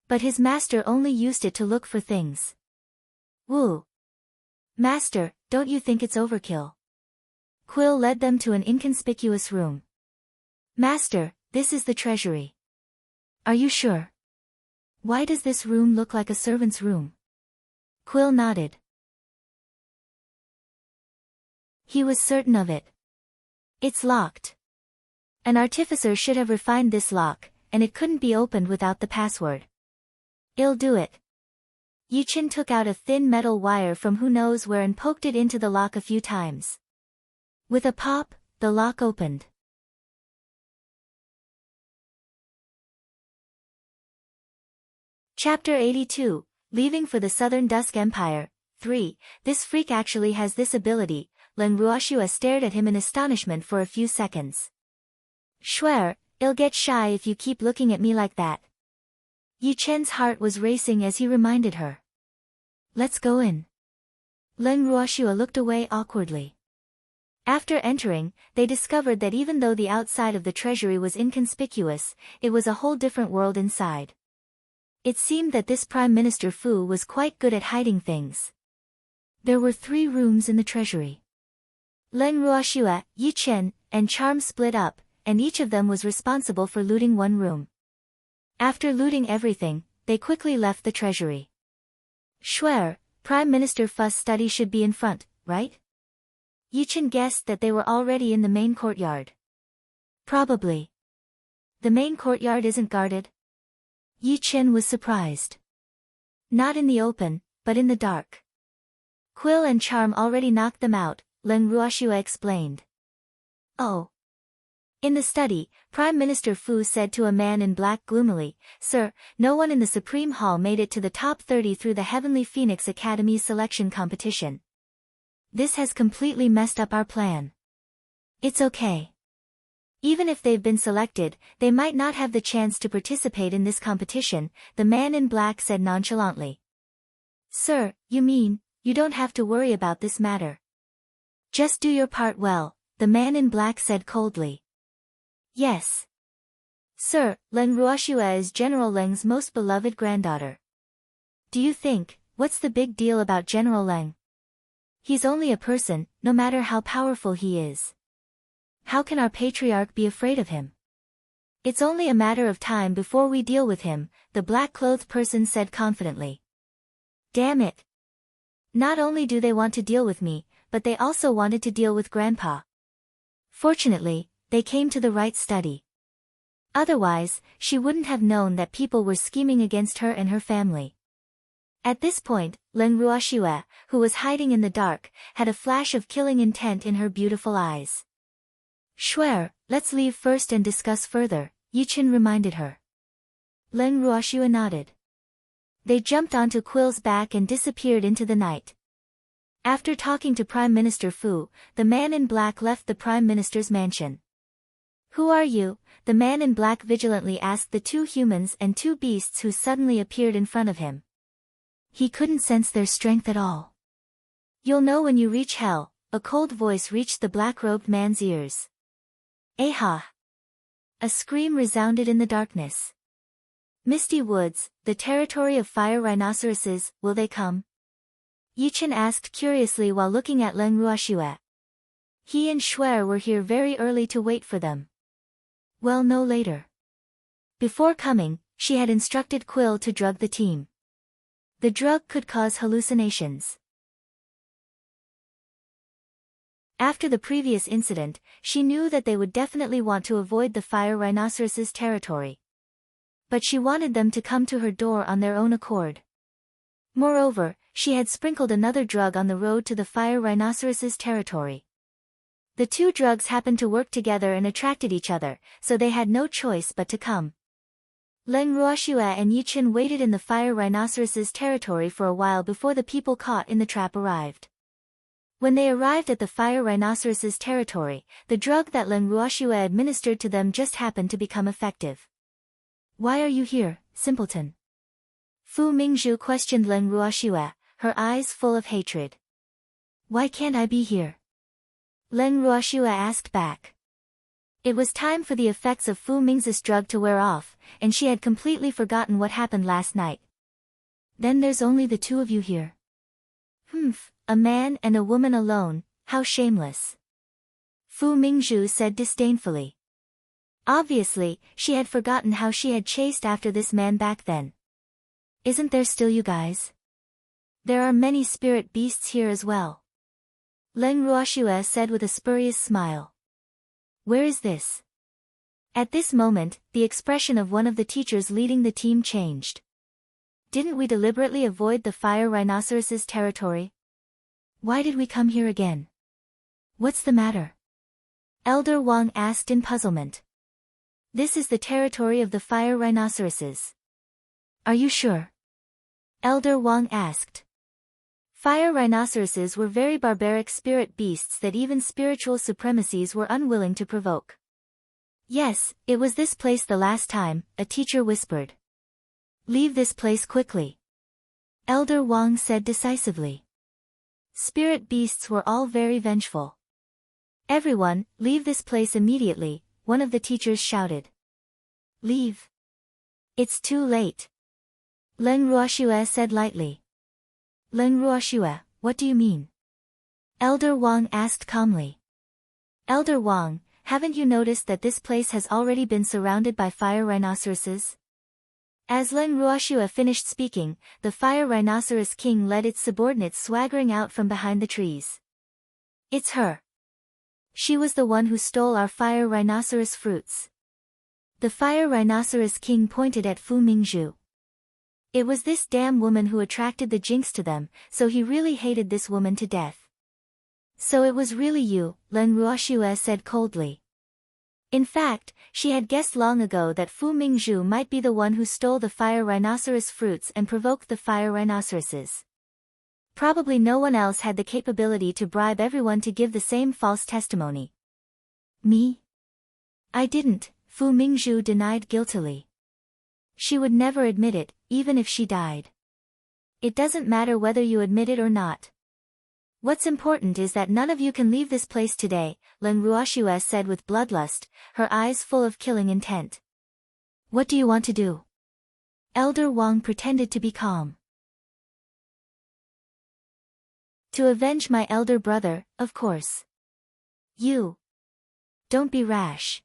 But his master only used it to look for things. Woo! Master, don't you think it's overkill? Quill led them to an inconspicuous room. Master, this is the treasury. Are you sure? Why does this room look like a servant's room? Quill nodded. He was certain of it. It's locked. An artificer should have refined this lock, and it couldn't be opened without the password. I'll do it. Yichen took out a thin metal wire from who knows where and poked it into the lock a few times. With a pop, the lock opened. Chapter 82, Leaving for the Southern Dusk Empire, 3. This freak actually has this ability. Len Ruoshua stared at him in astonishment for a few seconds. Swear, I'll get shy if you keep looking at me like that. Yichen's heart was racing as he reminded her. Let's go in. Len Ruoshua looked away awkwardly. After entering, they discovered that even though the outside of the treasury was inconspicuous, it was a whole different world inside. It seemed that this Prime Minister Fu was quite good at hiding things. There were 3 rooms in the treasury. Len Ruoshua, Yichen, and Charm split up, and each of them was responsible for looting one room. After looting everything, they quickly left the treasury. Swear, Prime Minister Fu's study should be in front, right? Yichen guessed that they were already in the main courtyard. Probably. The main courtyard isn't guarded? Yichen was surprised. Not in the open, but in the dark. Quill and Charm already knocked them out, Len Ruoshua explained. Oh. In the study, Prime Minister Fu said to a man in black gloomily, Sir, no one in the Supreme Hall made it to the top 30 through the Heavenly Phoenix Academy's selection competition. This has completely messed up our plan. It's okay. Even if they've been selected, they might not have the chance to participate in this competition, the man in black said nonchalantly. Sir, you mean, you don't have to worry about this matter. Just do your part well, the man in black said coldly. Yes. Sir, Len Ruoshua is General Leng's most beloved granddaughter. Do you think, what's the big deal about General Leng? He's only a person, no matter how powerful he is. How can our patriarch be afraid of him? It's only a matter of time before we deal with him, the black-clothed person said confidently. Damn it. Not only do they want to deal with me, but they also wanted to deal with Grandpa. Fortunately, they came to the right study. Otherwise, she wouldn't have known that people were scheming against her and her family. At this point, Len Ruoshua, who was hiding in the dark, had a flash of killing intent in her beautiful eyes. Swear, let's leave first and discuss further, Yichen reminded her. Len Ruoshua nodded. They jumped onto Quill's back and disappeared into the night. After talking to Prime Minister Fu, the man in black left the Prime Minister's mansion. Who are you? The man in black vigilantly asked the 2 humans and 2 beasts who suddenly appeared in front of him. He couldn't sense their strength at all. You'll know when you reach hell, a cold voice reached the black-robed man's ears. Aha! A scream resounded in the darkness. Misty Woods, the territory of fire rhinoceroses, will they come? Yichen asked curiously while looking at Len Ruoshua. He and Shuer were here very early to wait for them. Well, no later. Before coming, she had instructed Quill to drug the team. The drug could cause hallucinations. After the previous incident, she knew that they would definitely want to avoid the fire rhinoceroses' territory. But she wanted them to come to her door on their own accord. Moreover, she had sprinkled another drug on the road to the fire rhinoceroses' territory. The 2 drugs happened to work together and attracted each other, so they had no choice but to come. Len Ruoshua and Yichen waited in the fire rhinoceroses' territory for a while before the people caught in the trap arrived. When they arrived at the fire rhinoceroses' territory, the drug that Len Ruoshua administered to them just happened to become effective. Why are you here, simpleton? Fu Mingzhu questioned Len Ruoshua, her eyes full of hatred. Why can't I be here? Len Ruoshua asked back. It was time for the effects of Fu Mingzhu's drug to wear off, and she had completely forgotten what happened last night. Then there's only the 2 of you here. Humph, a man and a woman alone, how shameless. Fu Mingzhu said disdainfully. Obviously, she had forgotten how she had chased after this man back then. Isn't there still you guys? There are many spirit beasts here as well. Len Ruoshua said with a spurious smile. Where is this? At this moment, the expression of one of the teachers leading the team changed. Didn't we deliberately avoid the fire rhinoceros's territory? Why did we come here again? What's the matter? Elder Wang asked in puzzlement. This is the territory of the fire rhinoceroses. Are you sure? Elder Wang asked. Fire rhinoceroses were very barbaric spirit beasts that even spiritual supremacies were unwilling to provoke. Yes, it was this place the last time, a teacher whispered. Leave this place quickly. Elder Wang said decisively. Spirit beasts were all very vengeful. Everyone, leave this place immediately, one of the teachers shouted. Leave. It's too late. Leng Ruoxue said lightly. Leng Ruoxue, what do you mean? Elder Wang asked calmly. Elder Wang, haven't you noticed that this place has already been surrounded by fire rhinoceroses? As Leng Ruoxue finished speaking, the fire rhinoceros king led its subordinates swaggering out from behind the trees. It's her. She was the one who stole our fire rhinoceros fruits. The fire rhinoceros king pointed at Fu Mingzhu. It was this damn woman who attracted the jinx to them, so he really hated this woman to death. So it was really you, Leng Ruoxue said coldly. In fact, she had guessed long ago that Fu Mingzhu might be the one who stole the fire rhinoceros fruits and provoked the fire rhinoceroses. Probably no one else had the capability to bribe everyone to give the same false testimony. Me? I didn't, Fu Mingzhu denied guiltily. She would never admit it, even if she died. It doesn't matter whether you admit it or not. What's important is that none of you can leave this place today, Leng Ruoxue said with bloodlust, her eyes full of killing intent. What do you want to do? Elder Wang pretended to be calm. To avenge my elder brother, of course. You. Don't be rash.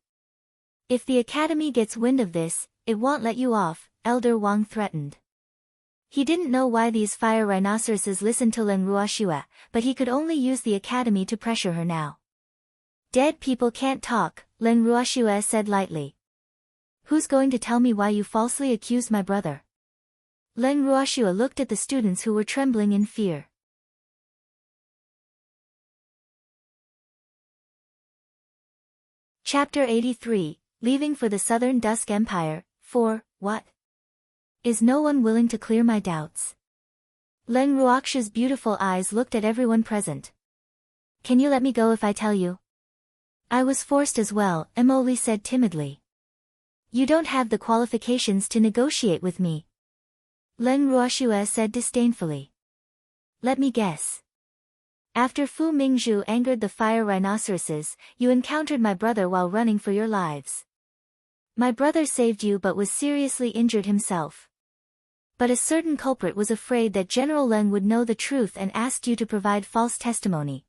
If the academy gets wind of this, it won't let you off, Elder Wang threatened. He didn't know why these fire rhinoceroses listened to Leng Ruoxue, but he could only use the academy to pressure her now. Dead people can't talk, Leng Ruoxue said lightly. Who's going to tell me why you falsely accused my brother? Leng Ruoxue looked at the students who were trembling in fear. Chapter 83, Leaving for the Southern Dusk Empire, 4, What? Is no one willing to clear my doubts? Leng Ruoxue's beautiful eyes looked at everyone present. Can you let me go if I tell you? I was forced as well, Emily said timidly. You don't have the qualifications to negotiate with me. Leng Ruoxue said disdainfully. Let me guess. After Fu Mingzhu angered the fire rhinoceroses, you encountered my brother while running for your lives. My brother saved you but was seriously injured himself. But a certain culprit was afraid that General Leng would know the truth and asked you to provide false testimony.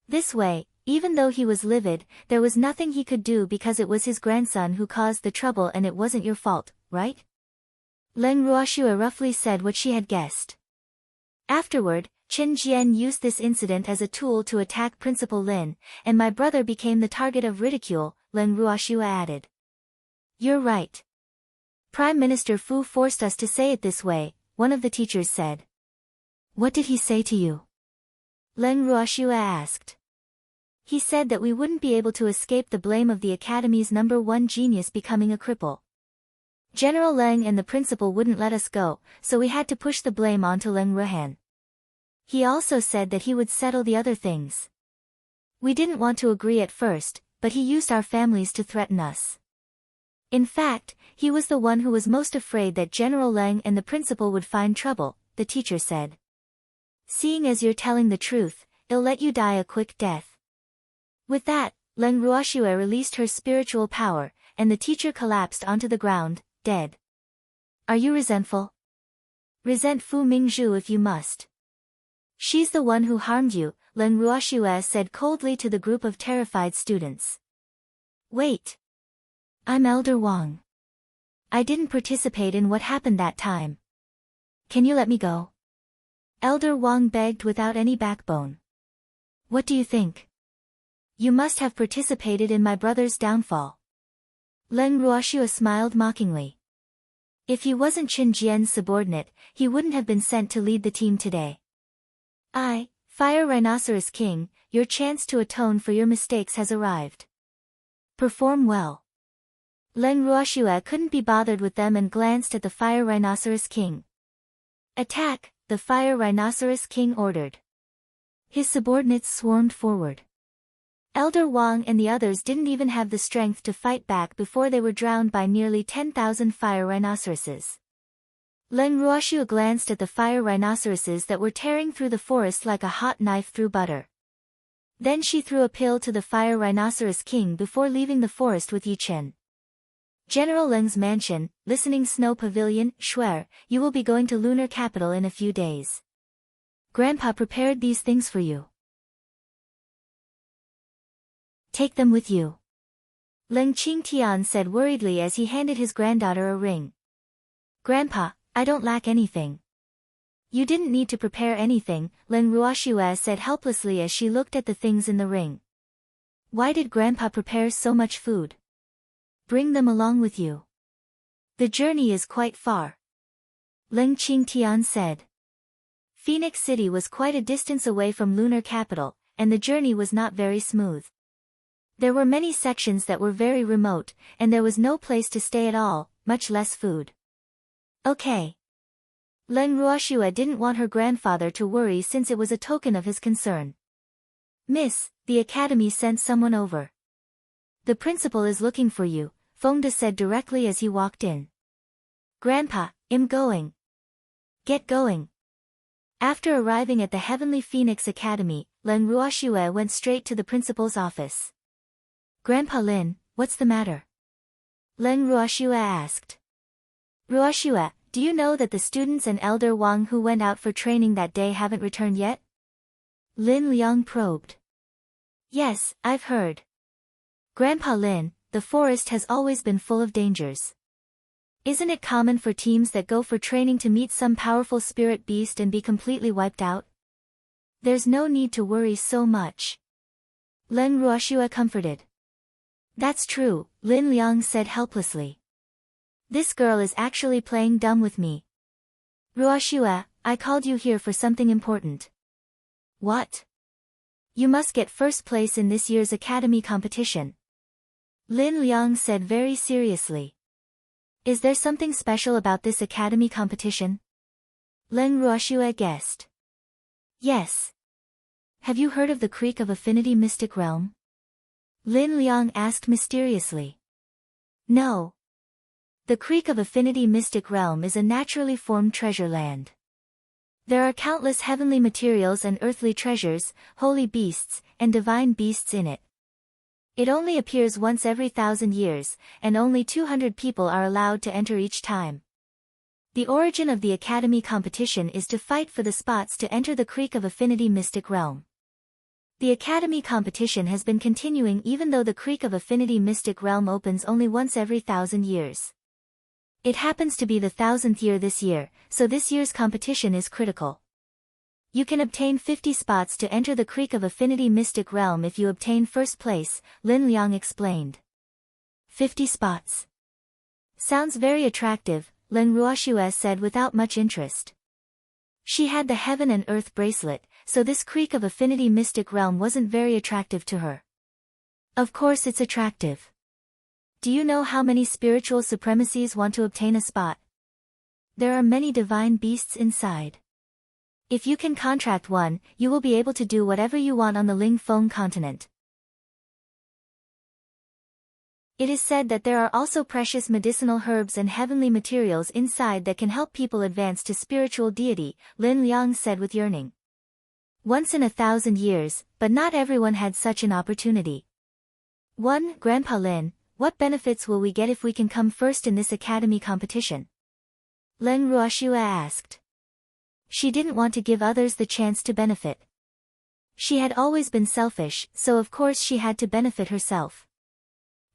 This way, even though he was livid, there was nothing he could do because it was his grandson who caused the trouble and it wasn't your fault, right? Leng Ruoxue roughly said what she had guessed. Afterward, Qin Jian used this incident as a tool to attack Principal Lin, and my brother became the target of ridicule, Leng Ruoxue added. You're right. Prime Minister Fu forced us to say it this way, one of the teachers said. What did he say to you? Leng Ruoxue asked. He said that we wouldn't be able to escape the blame of the Academy's #1 genius becoming a cripple. General Leng and the principal wouldn't let us go, so we had to push the blame onto Leng Ruhan. He also said that he would settle the other things. We didn't want to agree at first, but he used our families to threaten us. In fact, he was the one who was most afraid that General Leng and the principal would find trouble, the teacher said. Seeing as you're telling the truth, it'll let you die a quick death. With that, Leng Ruoxue released her spiritual power, and the teacher collapsed onto the ground, dead. Are you resentful? Resent Fu Mingzhu if you must. She's the one who harmed you, Leng Ruoxue said coldly to the group of terrified students. Wait. I'm Elder Wang. I didn't participate in what happened that time. Can you let me go? Elder Wang begged without any backbone. What do you think? You must have participated in my brother's downfall. Leng Ruoxue smiled mockingly. If he wasn't Qin Jian's subordinate, he wouldn't have been sent to lead the team today. Fire Rhinoceros King, your chance to atone for your mistakes has arrived. Perform well. Leng Ruoxue couldn't be bothered with them and glanced at the Fire Rhinoceros King. Attack, the Fire Rhinoceros King ordered. His subordinates swarmed forward. Elder Wang and the others didn't even have the strength to fight back before they were drowned by nearly 10,000 fire rhinoceroses. Leng Ruoxue glanced at the fire rhinoceroses that were tearing through the forest like a hot knife through butter. Then she threw a pill to the Fire Rhinoceros King before leaving the forest with Yi Chen. General Leng's mansion, Listening Snow Pavilion, Shuer, you will be going to lunar capital in a few days. Grandpa prepared these things for you. Take them with you. Leng Qingtian said worriedly as he handed his granddaughter a ring. Grandpa, I don't lack anything. You didn't need to prepare anything, Leng Ruoxue said helplessly as she looked at the things in the ring. Why did Grandpa prepare so much food? Bring them along with you. The journey is quite far. Leng Qingtian said. Phoenix City was quite a distance away from lunar capital, and the journey was not very smooth. There were many sections that were very remote, and there was no place to stay at all, much less food. Okay. Leng Ruoxue didn't want her grandfather to worry since it was a token of his concern. Miss, the academy sent someone over. The principal is looking for you, Fengde said directly as he walked in. Grandpa, I'm going. Get going. After arriving at the Heavenly Phoenix Academy, Leng Ruoxue went straight to the principal's office. Grandpa Lin, what's the matter? Leng Ruoxue asked. Ruoxue, do you know that the students and Elder Wang who went out for training that day haven't returned yet? Lin Liang probed. Yes, I've heard. Grandpa Lin, the forest has always been full of dangers. Isn't it common for teams that go for training to meet some powerful spirit beast and be completely wiped out? There's no need to worry so much. Leng Ruoxue comforted. That's true, Lin Liang said helplessly. This girl is actually playing dumb with me. Ruoxue, I called you here for something important. What? You must get first place in this year's academy competition. Lin Liang said very seriously. Is there something special about this academy competition? Leng Ruoxue guessed. Yes. Have you heard of the Creek of Affinity Mystic Realm? Lin Liang asked mysteriously. No. The Creek of Affinity Mystic Realm is a naturally formed treasure land. There are countless heavenly materials and earthly treasures, holy beasts, and divine beasts in it. It only appears once every 1,000 years, and only 200 people are allowed to enter each time. The origin of the Academy competition is to fight for the spots to enter the Creek of Affinity Mystic Realm. The Academy competition has been continuing even though the Creek of Affinity Mystic Realm opens only once every 1,000 years. It happens to be the 1,000th year this year, so this year's competition is critical. You can obtain 50 spots to enter the Creek of Affinity Mystic Realm if you obtain first place, Lin Liang explained. 50 spots. Sounds very attractive, Leng Ruoxue said without much interest. She had the Heaven and Earth bracelet, so this Creek of Affinity Mystic Realm wasn't very attractive to her. Of course it's attractive. Do you know how many spiritual supremacies want to obtain a spot? There are many divine beasts inside. If you can contract one, you will be able to do whatever you want on the Ling Feng continent. It is said that there are also precious medicinal herbs and heavenly materials inside that can help people advance to spiritual deity, Lin Liang said with yearning. Once in 1,000 years, but not everyone had such an opportunity. 1. Grandpa Lin, what benefits will we get if we can come first in this academy competition? Leng Ruoxue asked. She didn't want to give others the chance to benefit. She had always been selfish, so of course she had to benefit herself.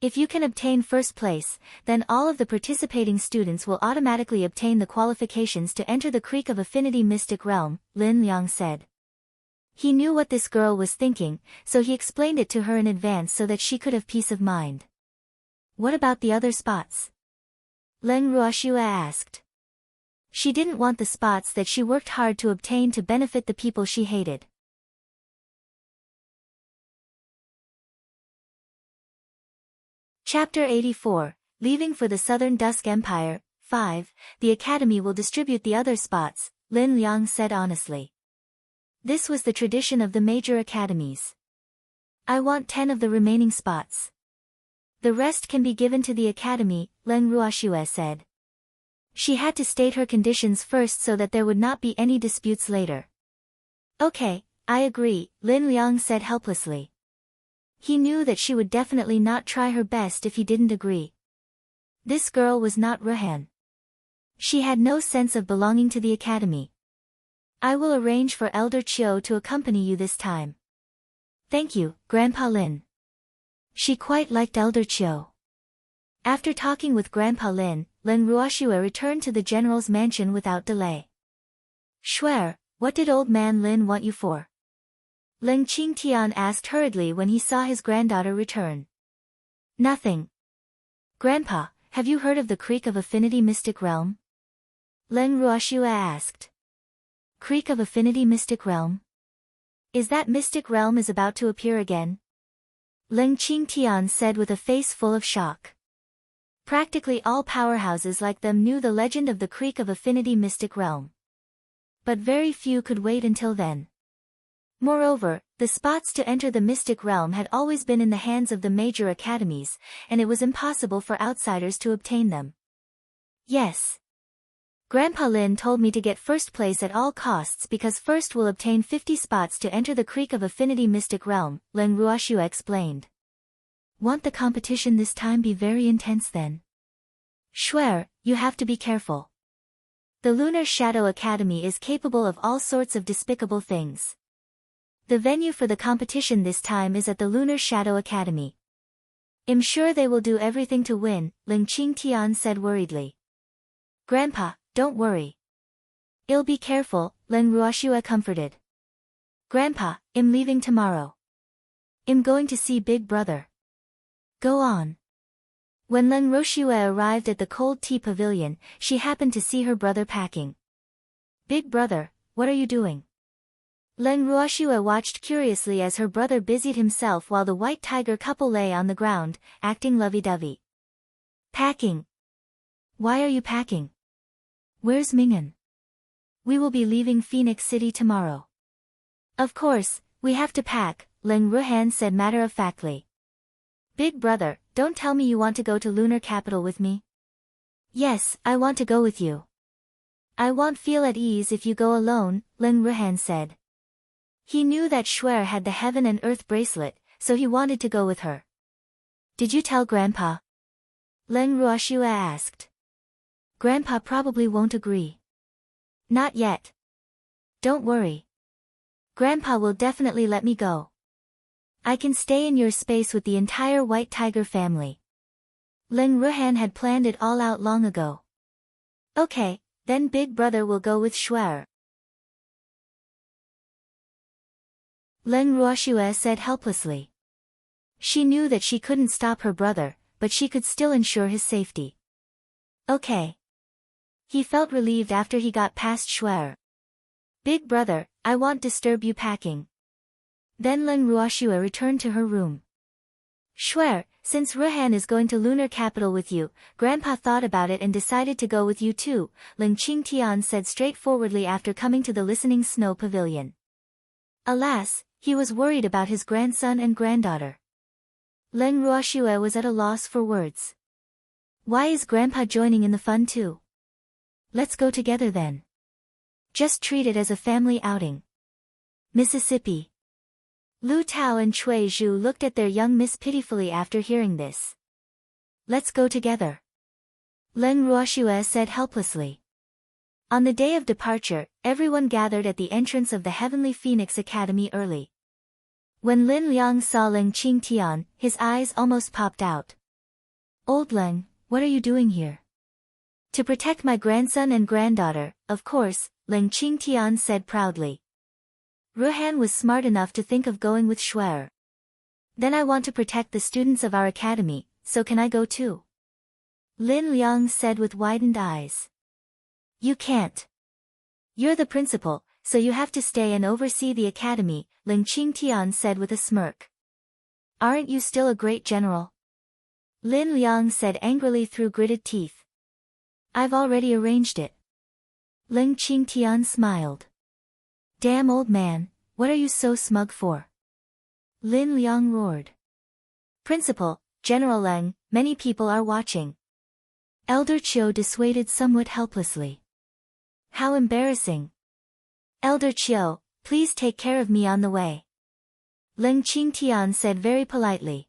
If you can obtain first place, then all of the participating students will automatically obtain the qualifications to enter the Creek of Affinity Mystic Realm, Lin Liang said. He knew what this girl was thinking, so he explained it to her in advance so that she could have peace of mind. What about the other spots? Leng Ruoxue asked. She didn't want the spots that she worked hard to obtain to benefit the people she hated. Chapter 84, Leaving for the Southern Dusk Empire. 5. The Academy will distribute the other spots, Lin Liang said honestly. This was the tradition of the major academies. I want 10 of the remaining spots. The rest can be given to the academy, Leng Ruoxue said. She had to state her conditions first so that there would not be any disputes later. Okay, I agree, Lin Liang said helplessly. He knew that she would definitely not try her best if he didn't agree. This girl was not Ruhan. She had no sense of belonging to the academy. I will arrange for Elder Chiu to accompany you this time. Thank you, Grandpa Lin. She quite liked Elder Chiu. After talking with Grandpa Lin, Leng Ruoxue returned to the general's mansion without delay. Shuer, what did old man Lin want you for? Leng Qingtian asked hurriedly when he saw his granddaughter return. Nothing. Grandpa, have you heard of the Creek of Affinity Mystic Realm? Leng Ruoxue asked. Creek of Affinity Mystic Realm? Is that mystic realm is about to appear again? Leng Qingtian said with a face full of shock. Practically all powerhouses like them knew the legend of the Creek of Affinity Mystic Realm. But very few could wait until then. Moreover, the spots to enter the mystic realm had always been in the hands of the major academies, and it was impossible for outsiders to obtain them. Yes. Grandpa Lin told me to get first place at all costs because first we'll obtain 50 spots to enter the Creek of Affinity Mystic Realm, Leng Ruoxue explained. Want the competition this time be very intense then? Shuer, you have to be careful. The Lunar Shadow Academy is capable of all sorts of despicable things. The venue for the competition this time is at the Lunar Shadow Academy. I'm sure they will do everything to win, Leng Qingtian said worriedly. Grandpa, don't worry. I'll be careful, Leng Ruoxue comforted. Grandpa, I'm leaving tomorrow. I'm going to see Big Brother. Go on. When Leng Ruoxue arrived at the cold tea pavilion, she happened to see her brother packing. Big Brother, what are you doing? Leng Ruoxue watched curiously as her brother busied himself while the white tiger couple lay on the ground, acting lovey-dovey. Packing. Why are you packing? Where's Ming'an? We will be leaving Phoenix City tomorrow. Of course, we have to pack, Leng Ruhan said matter-of-factly. Big Brother, don't tell me you want to go to Lunar Capital with me. Yes, I want to go with you. I won't feel at ease if you go alone, Leng Ruhan said. He knew that Shuer had the Heaven and Earth bracelet, so he wanted to go with her. Did you tell Grandpa? Leng Ruoxue asked. Grandpa probably won't agree. Not yet. Don't worry. Grandpa will definitely let me go. I can stay in your space with the entire White Tiger family. Leng Ruhan had planned it all out long ago. Okay, then Big Brother will go with Shuer. Leng Ruoxue said helplessly. She knew that she couldn't stop her brother, but she could still ensure his safety. Okay. He felt relieved after he got past Shuer. Big Brother, I won't disturb you packing. Then Leng Ruoxue returned to her room. Shuer, since Ruhan is going to Lunar Capital with you, Grandpa thought about it and decided to go with you too, Leng Qingtian said straightforwardly after coming to the Listening Snow Pavilion. Alas, he was worried about his grandson and granddaughter. Leng Ruoxue was at a loss for words. Why is Grandpa joining in the fun too? Let's go together then. Just treat it as a family outing. Mississippi. Lu Tao and Cui Zhu looked at their young miss pitifully after hearing this. Let's go together. Leng Ruoxue said helplessly. On the day of departure, everyone gathered at the entrance of the Heavenly Phoenix Academy early. When Lin Liang saw Leng Qingtian, his eyes almost popped out. Old Leng, what are you doing here? To protect my grandson and granddaughter, of course, Leng Qingtian said proudly. Ruhan was smart enough to think of going with Shuer. Then I want to protect the students of our academy, so can I go too? Lin Liang said with widened eyes. You can't. You're the principal, so you have to stay and oversee the academy, Ling Qingtian said with a smirk. Aren't you still a great general? Lin Liang said angrily through gritted teeth. I've already arranged it. Ling Qingtian smiled. Damn old man, what are you so smug for? Lin Liang roared. Principal, General Leng, many people are watching. Elder Qiu dissuaded somewhat helplessly. How embarrassing. Elder Qiu, please take care of me on the way. Ling Qingtian said very politely.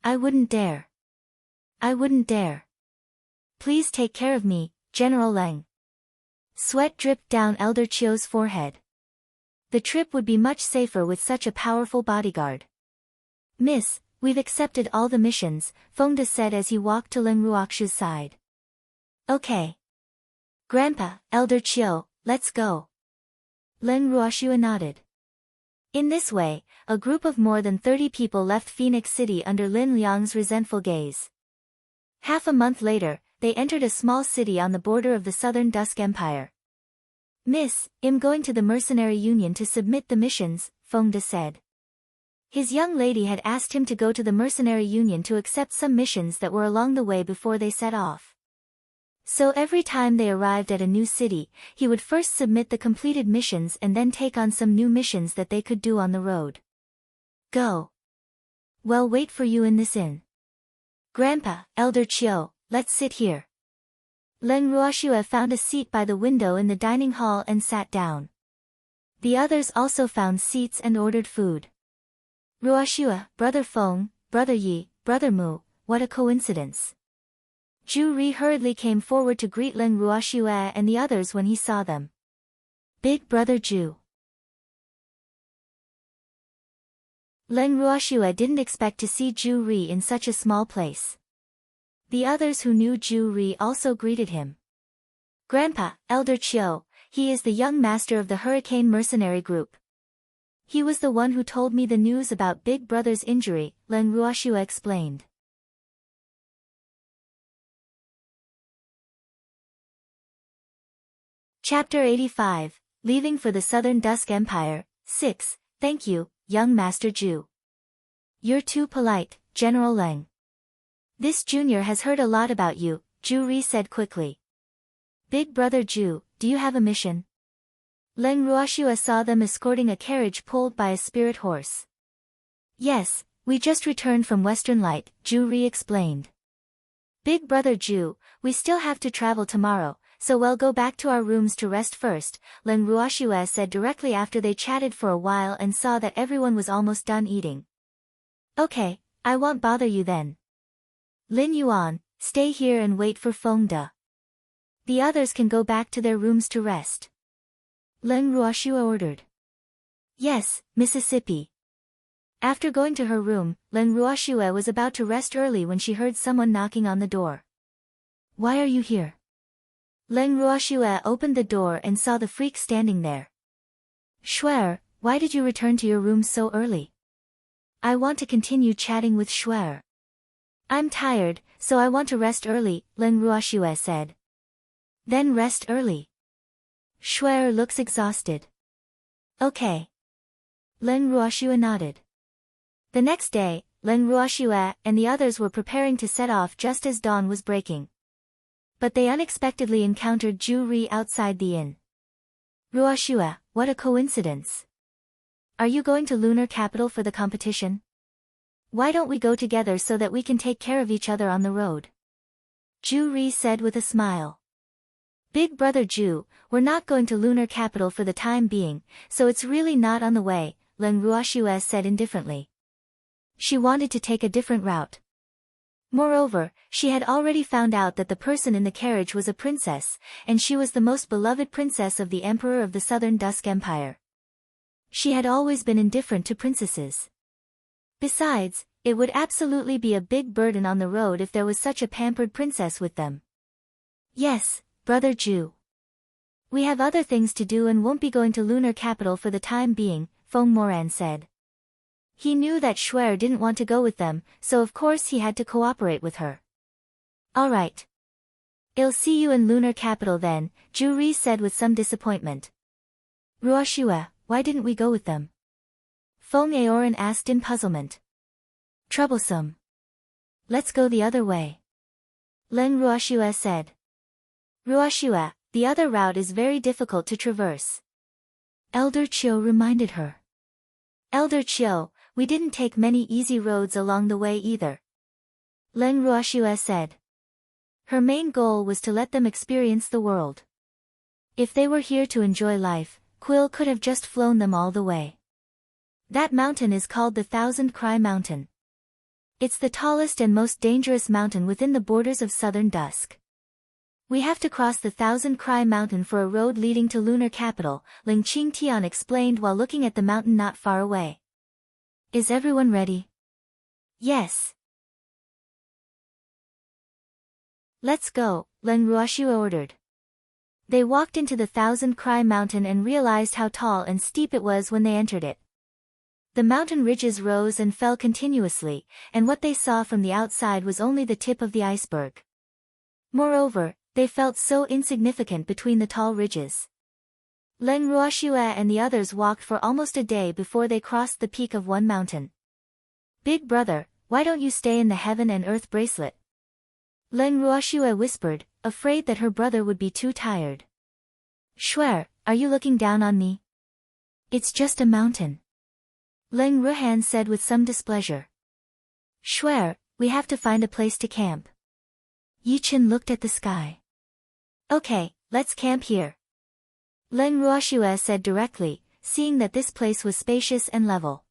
I wouldn't dare. I wouldn't dare. Please take care of me, General Leng. Sweat dripped down Elder Qiu's forehead. The trip would be much safer with such a powerful bodyguard. Miss, we've accepted all the missions, Feng De said as he walked to Leng Ruoxu's side. Okay. Grandpa, Elder Qiu, let's go. Leng Ruoxu nodded. In this way, a group of more than 30 people left Phoenix City under Lin Liang's resentful gaze. Half a month later, they entered a small city on the border of the Southern Dusk Empire. Miss, I'm going to the Mercenary Union to submit the missions, Feng De said. His young lady had asked him to go to the Mercenary Union to accept some missions that were along the way before they set off. So every time they arrived at a new city, he would first submit the completed missions and then take on some new missions that they could do on the road. Go. Well, wait for you in this inn. Grandpa, Elder Qiu, let's sit here. Leng Ruoxue found a seat by the window in the dining hall and sat down. The others also found seats and ordered food. Ruoxue, Brother Feng, Brother Yi, Brother Mu, what a coincidence. Zhu Ri hurriedly came forward to greet Leng Ruoxue and the others when he saw them. Big Brother Zhu. Leng Ruoxue didn't expect to see Zhu Ri in such a small place. The others who knew Zhu Ri also greeted him. Grandpa, Elder Qiu, he is the young master of the Hurricane Mercenary Group. He was the one who told me the news about Big Brother's injury, Leng Ruoxue explained. Chapter 85, Leaving for the Southern Dusk Empire, 6, Thank you, young Master Zhu. You're too polite, General Leng. This junior has heard a lot about you, Zhu Ri said quickly. Big Brother Zhu, do you have a mission? Leng Ruoxue saw them escorting a carriage pulled by a spirit horse. Yes, we just returned from Western Light, Zhu Ri explained. Big Brother Zhu, we still have to travel tomorrow, so we'll go back to our rooms to rest first, Leng Ruoxue said directly after they chatted for a while and saw that everyone was almost done eating. Okay, I won't bother you then. Lin Yuan, stay here and wait for Feng De. The others can go back to their rooms to rest. Leng Ruoxue ordered. Yes, Mississippi. After going to her room, Leng Ruoxue was about to rest early when she heard someone knocking on the door. Why are you here? Leng Ruoxue opened the door and saw the freak standing there. Shuer, why did you return to your room so early? I want to continue chatting with Shuer. I'm tired, so I want to rest early, Leng Ruoxue said. Then rest early. Shuer looks exhausted. Okay. Leng Ruoxue nodded. The next day, Leng Ruoxue and the others were preparing to set off just as dawn was breaking. But they unexpectedly encountered Zhu Ri outside the inn. Ruoxue, what a coincidence. Are you going to Lunar Capital for the competition? Why don't we go together so that we can take care of each other on the road? Zhu Ri said with a smile. Big Brother Zhu, we're not going to Lunar Capital for the time being, so it's really not on the way, Leng Ruoxue said indifferently. She wanted to take a different route. Moreover, she had already found out that the person in the carriage was a princess, and she was the most beloved princess of the Emperor of the Southern Dusk Empire. She had always been indifferent to princesses. Besides, it would absolutely be a big burden on the road if there was such a pampered princess with them. Yes, Brother Zhu. We have other things to do and won't be going to Lunar Capital for the time being, Feng Moran said. He knew that Shuer didn't want to go with them, so of course he had to cooperate with her. Alright. I'll see you in lunar capital then, Ju-ri said with some disappointment. Ruoshua, why didn't we go with them? Feng Aoran asked in puzzlement. Troublesome. Let's go the other way. Leng Ruoshua said. Ruoshua, the other route is very difficult to traverse. Elder Chiu reminded her. Elder Chiu, we didn't take many easy roads along the way either. Leng Ruoshua said. Her main goal was to let them experience the world. If they were here to enjoy life, Quill could have just flown them all the way. That mountain is called the Thousand Cry Mountain. It's the tallest and most dangerous mountain within the borders of southern Dusk. We have to cross the Thousand Cry Mountain for a road leading to lunar capital, Ling Qingtian explained while looking at the mountain not far away. Is everyone ready? Yes. Let's go, Leng Ruoshua ordered. They walked into the Thousand Cry Mountain and realized how tall and steep it was when they entered it. The mountain ridges rose and fell continuously, and what they saw from the outside was only the tip of the iceberg. Moreover, they felt so insignificant between the tall ridges. Leng Ruoshua and the others walked for almost a day before they crossed the peak of one mountain. Big brother, why don't you stay in the heaven and earth bracelet? Leng Ruoshua whispered, afraid that her brother would be too tired. Shuer, are you looking down on me? It's just a mountain. Leng Ruhan said with some displeasure. Shuer, we have to find a place to camp. Yichen looked at the sky. Okay, let's camp here. Leng Ruoshua said directly, seeing that this place was spacious and level.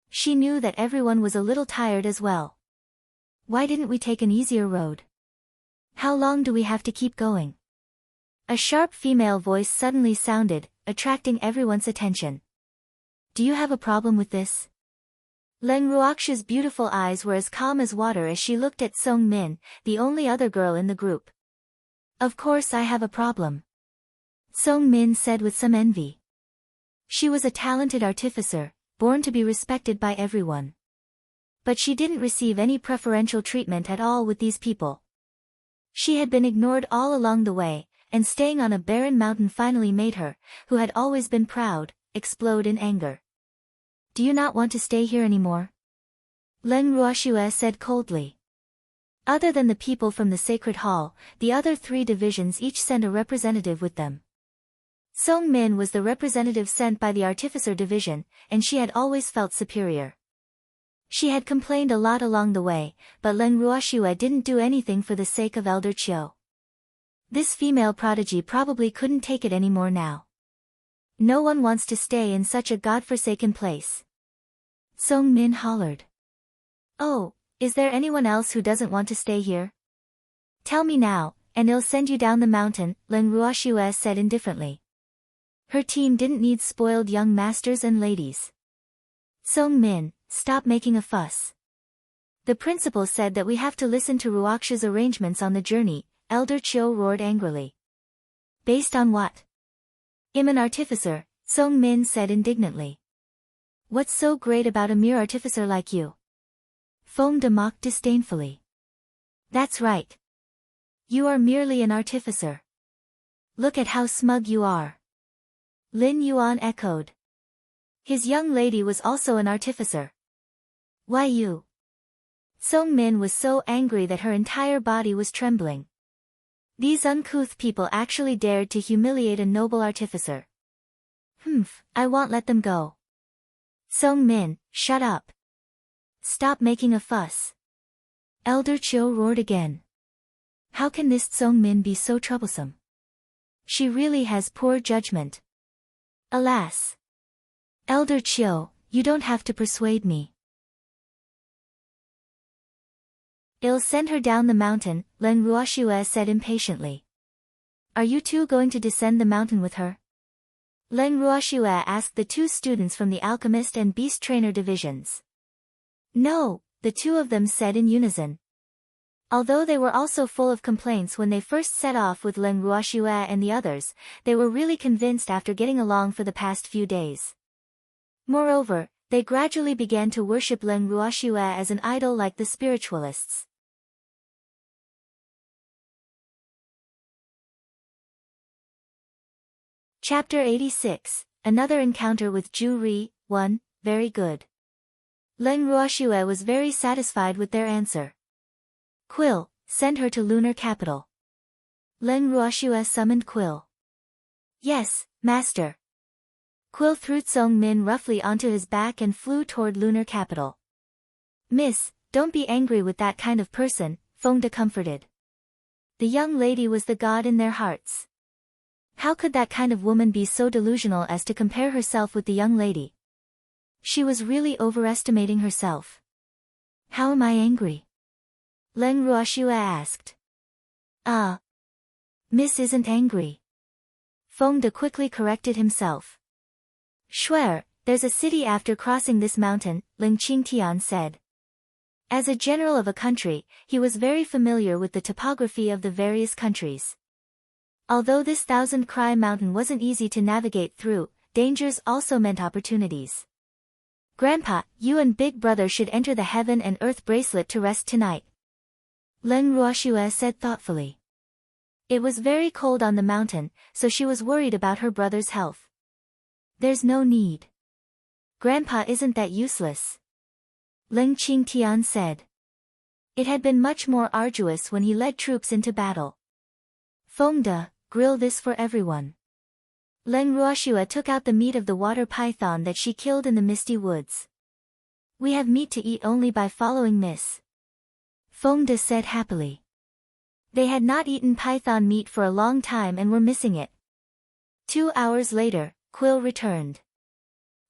She knew that everyone was a little tired as well. Why didn't we take an easier road? How long do we have to keep going? A sharp female voice suddenly sounded, attracting everyone's attention. Do you have a problem with this? Leng Ruoxua's beautiful eyes were as calm as water as she looked at Song Min, the only other girl in the group. Of course I have a problem. Song Min said with some envy. She was a talented artificer, born to be respected by everyone. But she didn't receive any preferential treatment at all with these people. She had been ignored all along the way, and staying on a barren mountain finally made her, who had always been proud, explode in anger. Do you not want to stay here anymore? Leng Ruoshua said coldly. Other than the people from the Sacred Hall, the other 3 divisions each sent a representative with them. Song Min was the representative sent by the Artificer Division, and she had always felt superior. She had complained a lot along the way, but Leng Ruoshua didn't do anything for the sake of Elder Chiu. This female prodigy probably couldn't take it anymore now. No one wants to stay in such a godforsaken place. Song Min hollered. Oh, is there anyone else who doesn't want to stay here? Tell me now, and I'll send you down the mountain, Leng Ruoshua said indifferently. Her team didn't need spoiled young masters and ladies. Song Min, stop making a fuss. The principal said that we have to listen to Ruoxua's arrangements on the journey, Elder Chiu roared angrily. Based on what? I'm an artificer, Song Min said indignantly. What's so great about a mere artificer like you? Feng De mocked disdainfully. That's right. You are merely an artificer. Look at how smug you are. Lin Yuan echoed. His young lady was also an artificer. Why you? Song Min was so angry that her entire body was trembling. These uncouth people actually dared to humiliate a noble artificer. I won't let them go. Song Min, shut up. Stop making a fuss. Elder Chiu roared again. How can this Song Min be so troublesome? She really has poor judgment. Alas. Elder Chiu, you don't have to persuade me. I'll send her down the mountain, Leng Ruoshua said impatiently. Are you two going to descend the mountain with her? Leng Ruoshua asked the 2 students from the Alchemist and Beast Trainer divisions. No, the 2 of them said in unison. Although they were also full of complaints when they first set off with Leng Ruoshua and the others, they were really convinced after getting along for the past few days. Moreover, they gradually began to worship Leng Ruoshua as an idol like the spiritualists. Chapter 86, Another Encounter with Ju Ri. 1, Very good. Leng Ruoxue was very satisfied with their answer. Quill, send her to lunar capital. Leng Ruoxue summoned Quill. Yes, master. Quill threw Tsong Min roughly onto his back and flew toward lunar capital. Miss, don't be angry with that kind of person, Feng De comforted. The young lady was the god in their hearts. How could that kind of woman be so delusional as to compare herself with the young lady? She was really overestimating herself. How am I angry? Leng Ruoxue asked. Miss isn't angry. Feng De quickly corrected himself. Swear, there's a city after crossing this mountain, Ling Qingtian said. As a general of a country, he was very familiar with the topography of the various countries. Although this thousand-cry mountain wasn't easy to navigate through, dangers also meant opportunities. Grandpa, you and Big Brother should enter the Heaven and Earth bracelet to rest tonight. Leng Ruoxue said thoughtfully. It was very cold on the mountain, so she was worried about her brother's health. There's no need. Grandpa isn't that useless. Ling Qingtian said. It had been much more arduous when he led troops into battle. Feng De, grill this for everyone. Leng Ruoxue took out the meat of the water python that she killed in the misty woods. We have meat to eat only by following Miss. Feng De said happily. They had not eaten python meat for a long time and were missing it. 2 hours later, Quill returned.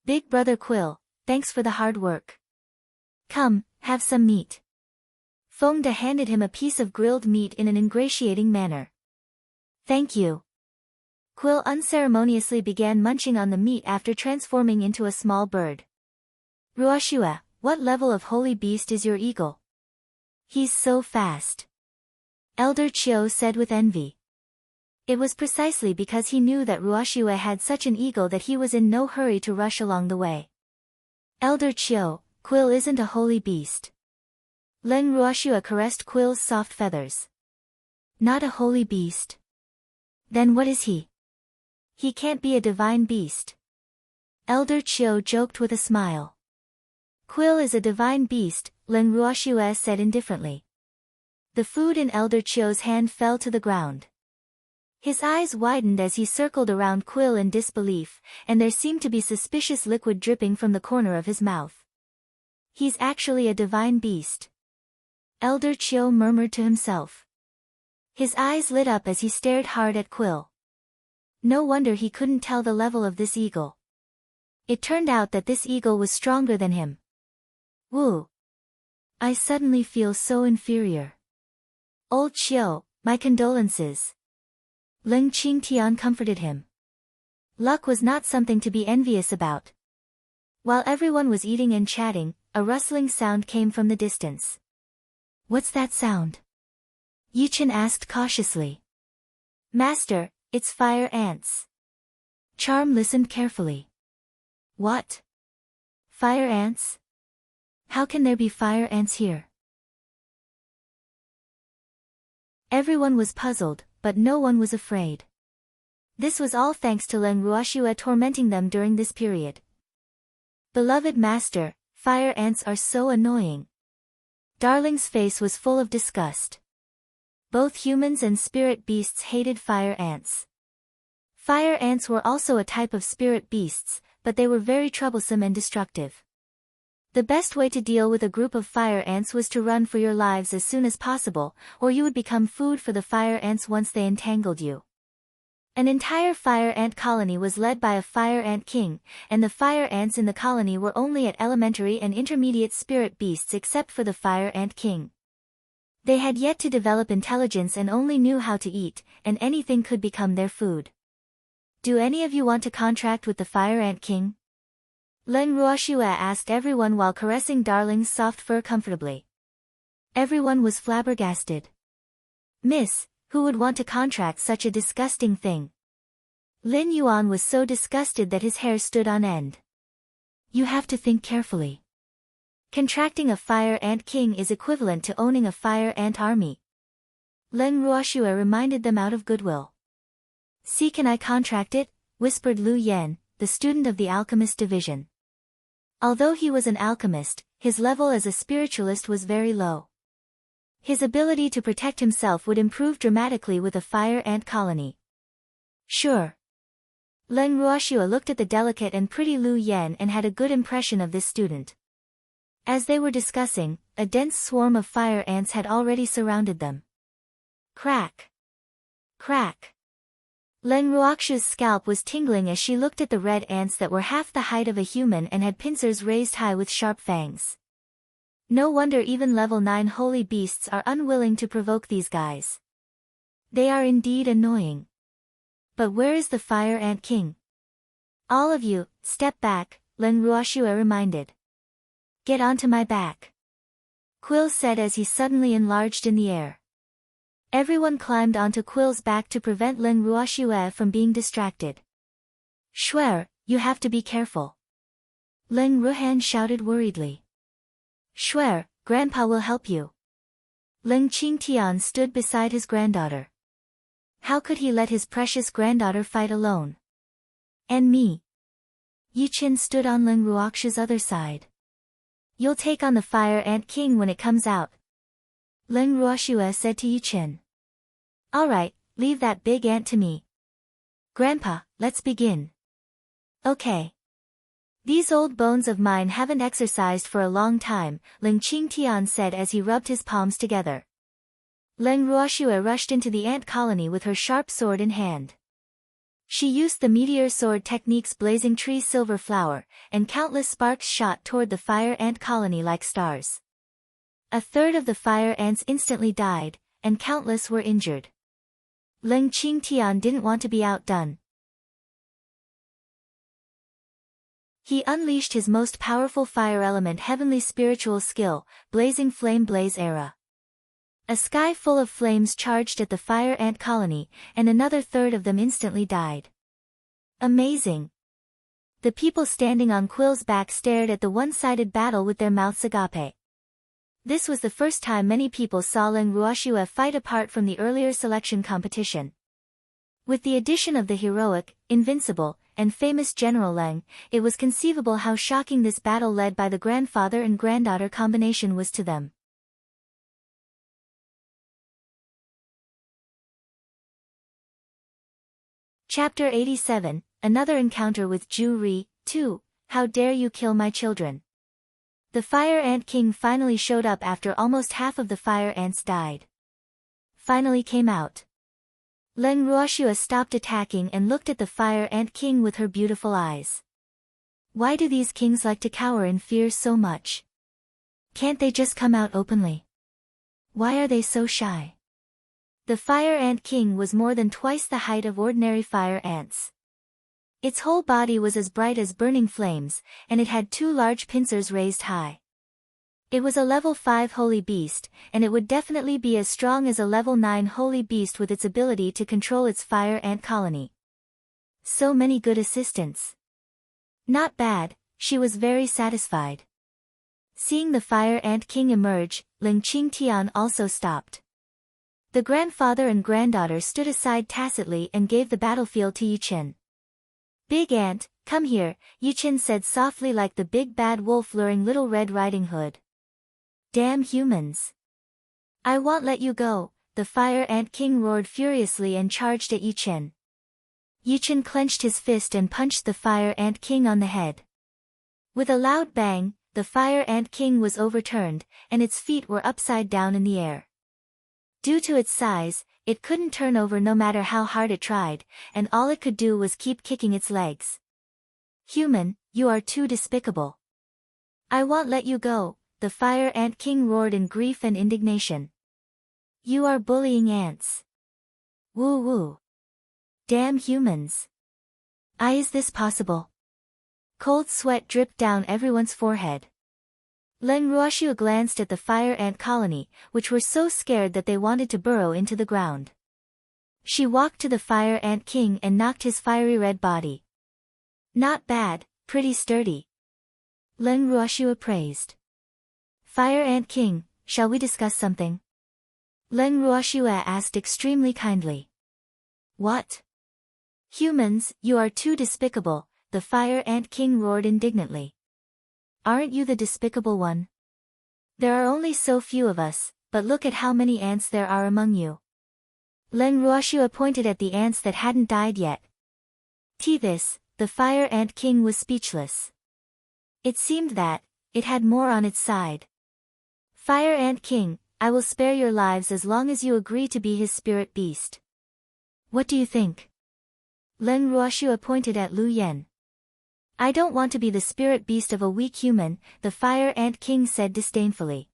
Big Brother Quill, thanks for the hard work. Come, have some meat. Feng De handed him a piece of grilled meat in an ingratiating manner. Thank you. Quill unceremoniously began munching on the meat after transforming into a small bird. Ruoxue, what level of holy beast is your eagle? He's so fast. Elder Chiu said with envy. It was precisely because he knew that Ruoxue had such an eagle that he was in no hurry to rush along the way. Elder Chiu, Quill isn't a holy beast. Leng Ruoxue caressed Quill's soft feathers. Not a holy beast. Then what is he? He can't be a divine beast. Elder Chiu joked with a smile. Quill is a divine beast, Leng Ruoxue said indifferently. The food in Elder Chiu's hand fell to the ground. His eyes widened as he circled around Quill in disbelief, and there seemed to be suspicious liquid dripping from the corner of his mouth. He's actually a divine beast. Elder Chiu murmured to himself. His eyes lit up as he stared hard at Quill. No wonder he couldn't tell the level of this eagle. It turned out that this eagle was stronger than him. Woo! I suddenly feel so inferior. Old Chiu, my condolences. Ling Qingtian comforted him. Luck was not something to be envious about. While everyone was eating and chatting, a rustling sound came from the distance. What's that sound? Yichen asked cautiously. Master, it's fire ants. Charm listened carefully. What? Fire ants? How can there be fire ants here? Everyone was puzzled, but no one was afraid. This was all thanks to Leng Ruoxue tormenting them during this period. Beloved master, fire ants are so annoying. Darling's face was full of disgust. Both humans and spirit beasts hated fire ants. Fire ants were also a type of spirit beasts, but they were very troublesome and destructive. The best way to deal with a group of fire ants was to run for your lives as soon as possible, or you would become food for the fire ants once they entangled you. An entire fire ant colony was led by a fire ant king, and the fire ants in the colony were only at elementary and intermediate spirit beasts except for the fire ant king. They had yet to develop intelligence and only knew how to eat, and anything could become their food. Do any of you want to contract with the fire ant king? Leng Ruoxue asked everyone while caressing Darling's soft fur comfortably. Everyone was flabbergasted. Miss, who would want to contract such a disgusting thing? Lin Yuan was so disgusted that his hair stood on end. You have to think carefully. Contracting a fire ant king is equivalent to owning a fire ant army. Leng Ruoxue reminded them out of goodwill. See, can I contract it? whispered Lu Yan, the student of the alchemist division. Although he was an alchemist, his level as a spiritualist was very low. His ability to protect himself would improve dramatically with a fire ant colony. Sure. Leng Ruoxue looked at the delicate and pretty Lu Yan and had a good impression of this student. As they were discussing, a dense swarm of fire ants had already surrounded them. Crack! Crack! Leng Ruoxue's scalp was tingling as she looked at the red ants that were half the height of a human and had pincers raised high with sharp fangs. No wonder even level 9 holy beasts are unwilling to provoke these guys. They are indeed annoying. But where is the fire ant king? All of you, step back, Leng Ruoxue reminded. Get onto my back. Quill said as he suddenly enlarged in the air. Everyone climbed onto Quill's back to prevent Leng Ruoxue from being distracted. Shuer, you have to be careful. Leng Ruhan shouted worriedly. Shuer, Grandpa will help you. Leng Qingtian stood beside his granddaughter. How could he let his precious granddaughter fight alone? And me? Yiqin stood on Leng Ruoxue's other side. You'll take on the fire ant king when it comes out. Leng Ruoxue said to Yiqin. Alright, leave that big ant to me. Grandpa, let's begin. Okay. These old bones of mine haven't exercised for a long time, Leng Qingtian said as he rubbed his palms together. Leng Ruoxue rushed into the ant colony with her sharp sword in hand. She used the meteor sword technique's blazing tree silver flower, and countless sparks shot toward the fire ant colony like stars. A third of the fire ants instantly died, and countless were injured. Leng Qingtian didn't want to be outdone. He unleashed his most powerful fire element heavenly spiritual skill, Blazing Flame Blaze Era. A sky full of flames charged at the fire ant colony, and another third of them instantly died. Amazing! The people standing on Quill's back stared at the one-sided battle with their mouths agape. This was the first time many people saw Leng Ruoxue fight apart from the earlier selection competition. With the addition of the heroic, invincible, and famous General Leng, it was conceivable how shocking this battle led by the grandfather and granddaughter combination was to them. Chapter 87, Another Encounter with Ju Ri, 2, How Dare You Kill My Children? The Fire Ant King finally showed up after almost half of the fire ants died. Finally came out. Leng Ruoxue stopped attacking and looked at the Fire Ant King with her beautiful eyes. Why do these kings like to cower in fear so much? Can't they just come out openly? Why are they so shy? The Fire Ant King was more than twice the height of ordinary fire ants. Its whole body was as bright as burning flames, and it had 2 large pincers raised high. It was a level 5 holy beast, and it would definitely be as strong as a level 9 holy beast with its ability to control its fire ant colony. So many good assistants. Not bad, she was very satisfied. Seeing the Fire Ant King emerge, Leng Qingtian also stopped. The grandfather and granddaughter stood aside tacitly and gave the battlefield to Yiqin. Big Ant, come here, Yiqin said softly like the big bad wolf luring Little Red Riding Hood. Damn humans. I won't let you go, the Fire Ant King roared furiously and charged at Yiqin. Yiqin clenched his fist and punched the Fire Ant King on the head. With a loud bang, the Fire Ant King was overturned, and its feet were upside down in the air. Due to its size, it couldn't turn over no matter how hard it tried, and all it could do was keep kicking its legs. Human, you are too despicable. I won't let you go, the Fire Ant King roared in grief and indignation. You are bullying ants. Woo woo. Damn humans. Is this possible? Cold sweat dripped down everyone's forehead. Leng Ruoxue glanced at the fire ant colony, which were so scared that they wanted to burrow into the ground. She walked to the Fire Ant King and knocked his fiery red body. Not bad, pretty sturdy. Leng Ruoxue praised. Fire Ant King, shall we discuss something? Leng Ruoxue asked extremely kindly. What? Humans, you are too despicable, the Fire Ant King roared indignantly. Aren't you the despicable one? There are only so few of us, but look at how many ants there are among you. Leng Ruoxua pointed at the ants that hadn't died yet. This, the Fire Ant King was speechless. It seemed that it had more on its side. Fire Ant King, I will spare your lives as long as you agree to be his spirit beast. What do you think? Leng Ruoxua pointed at Lu Yen. I don't want to be the spirit beast of a weak human, the Fire Ant King said disdainfully.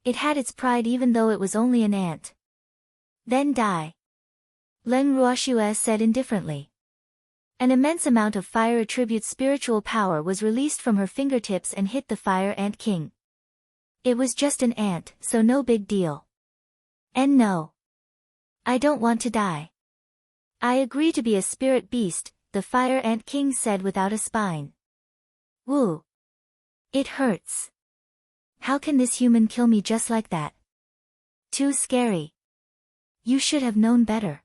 It had its pride even though it was only an ant. Then die. Leng Ruoxua said indifferently. An immense amount of fire attribute spiritual power was released from her fingertips and hit the Fire Ant King. It was just an ant, so no big deal. And no. I don't want to die. I agree to be a spirit beast, the Fire Ant King said without a spine. Woo. It hurts. How can this human kill me just like that? Too scary. You should have known better.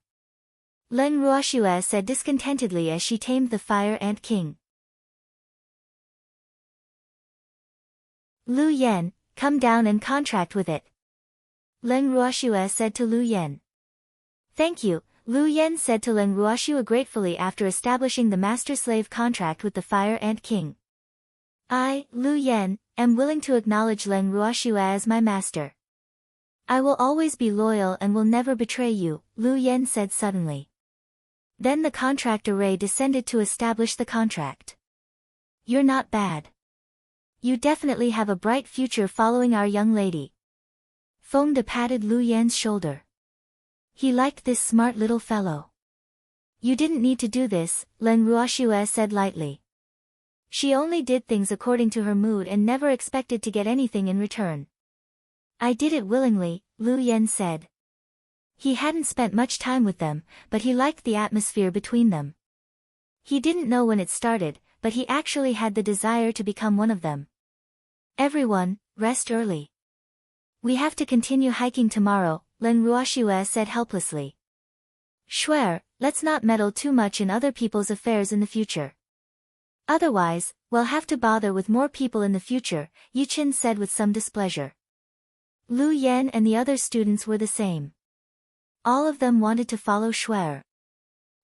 Leng Ruoxua said discontentedly as she tamed the Fire Ant King. Lu Yen, come down and contract with it. Leng Ruoxua said to Lu Yen. Thank you, Lu Yen said to Leng Ruoxua gratefully after establishing the master-slave contract with the Fire Ant King. I, Lu Yen, am willing to acknowledge Leng Ruoxua as my master. I will always be loyal and will never betray you, Lu Yen said suddenly. Then the contract array descended to establish the contract. You're not bad. You definitely have a bright future following our young lady. Feng De patted Lu Yen's shoulder. He liked this smart little fellow. You didn't need to do this, Leng Ruoxua said lightly. She only did things according to her mood and never expected to get anything in return. I did it willingly, Lu Yen said. He hadn't spent much time with them, but he liked the atmosphere between them. He didn't know when it started, but he actually had the desire to become one of them. Everyone, rest early. We have to continue hiking tomorrow, Leng Ruoxua said helplessly. Swear, let's not meddle too much in other people's affairs in the future. Otherwise, we'll have to bother with more people in the future, Yichen said with some displeasure. Lu Yen and the other students were the same. All of them wanted to follow Shuer.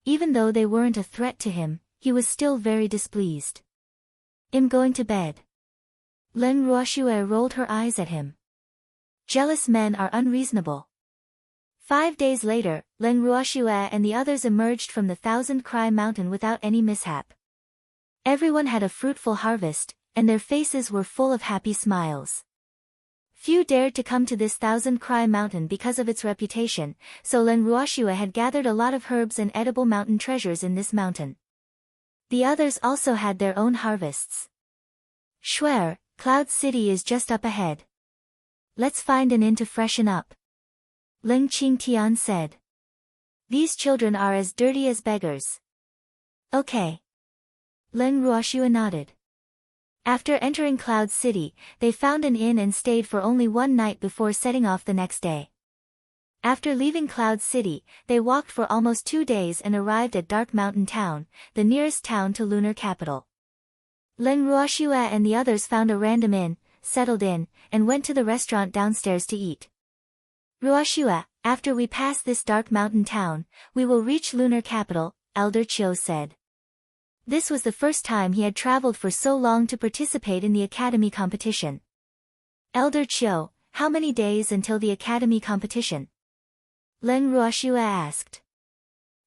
Even though they weren't a threat to him, he was still very displeased. I'm going to bed. Leng Ruoxua rolled her eyes at him. Jealous men are unreasonable. 5 days later, Leng Ruoxua and the others emerged from the Thousand Cry Mountain without any mishap. Everyone had a fruitful harvest, and their faces were full of happy smiles. Few dared to come to this Thousand Cry Mountain because of its reputation, so Leng Ruoxua had gathered a lot of herbs and edible mountain treasures in this mountain. The others also had their own harvests. Shuer, Cloud City is just up ahead. Let's find an inn to freshen up. Leng Qingtian said. These children are as dirty as beggars. Okay. Leng Ruoxua nodded. After entering Cloud City, they found an inn and stayed for only one night before setting off the next day. After leaving Cloud City, they walked for almost 2 days and arrived at Dark Mountain Town, the nearest town to lunar capital. Leng Ruoxua and the others found a random inn, settled in, and went to the restaurant downstairs to eat. Ruoxua, after we pass this Dark Mountain Town, we will reach lunar capital, Elder Chiu said. This was the first time he had traveled for so long to participate in the academy competition. Elder Chiu, how many days until the academy competition? Leng Ruoxua asked.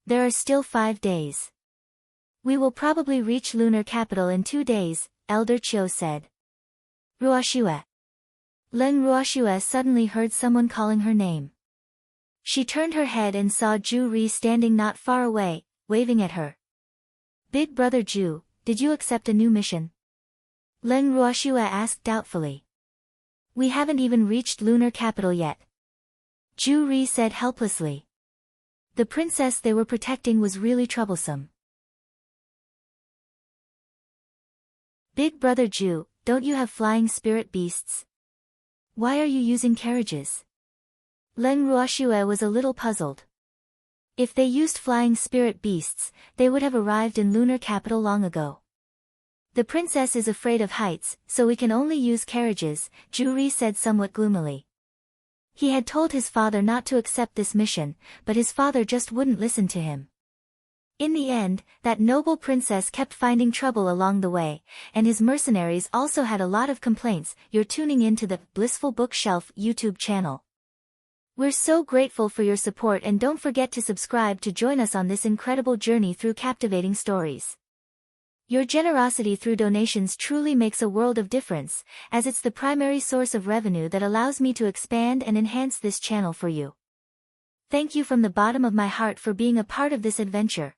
There are still 5 days. We will probably reach lunar capital in 2 days, Elder Chiu said. Ruoxua. Leng Ruoxua suddenly heard someone calling her name. She turned her head and saw Ju Ri standing not far away, waving at her. Big brother Ju, did you accept a new mission? Leng Ruoxua asked doubtfully. We haven't even reached lunar capital yet. Ju Ri said helplessly. The princess they were protecting was really troublesome. Big brother Ju, don't you have flying spirit beasts? Why are you using carriages? Leng Ruoxua was a little puzzled. If they used flying spirit beasts, they would have arrived in lunar capital long ago. The princess is afraid of heights, so we can only use carriages, Juri said somewhat gloomily. He had told his father not to accept this mission, but his father just wouldn't listen to him. In the end, that noble princess kept finding trouble along the way, and his mercenaries also had a lot of complaints. You're tuning into the Blissful Bookshelf YouTube channel. We're so grateful for your support, and don't forget to subscribe to join us on this incredible journey through captivating stories. Your generosity through donations truly makes a world of difference, as it's the primary source of revenue that allows me to expand and enhance this channel for you. Thank you from the bottom of my heart for being a part of this adventure.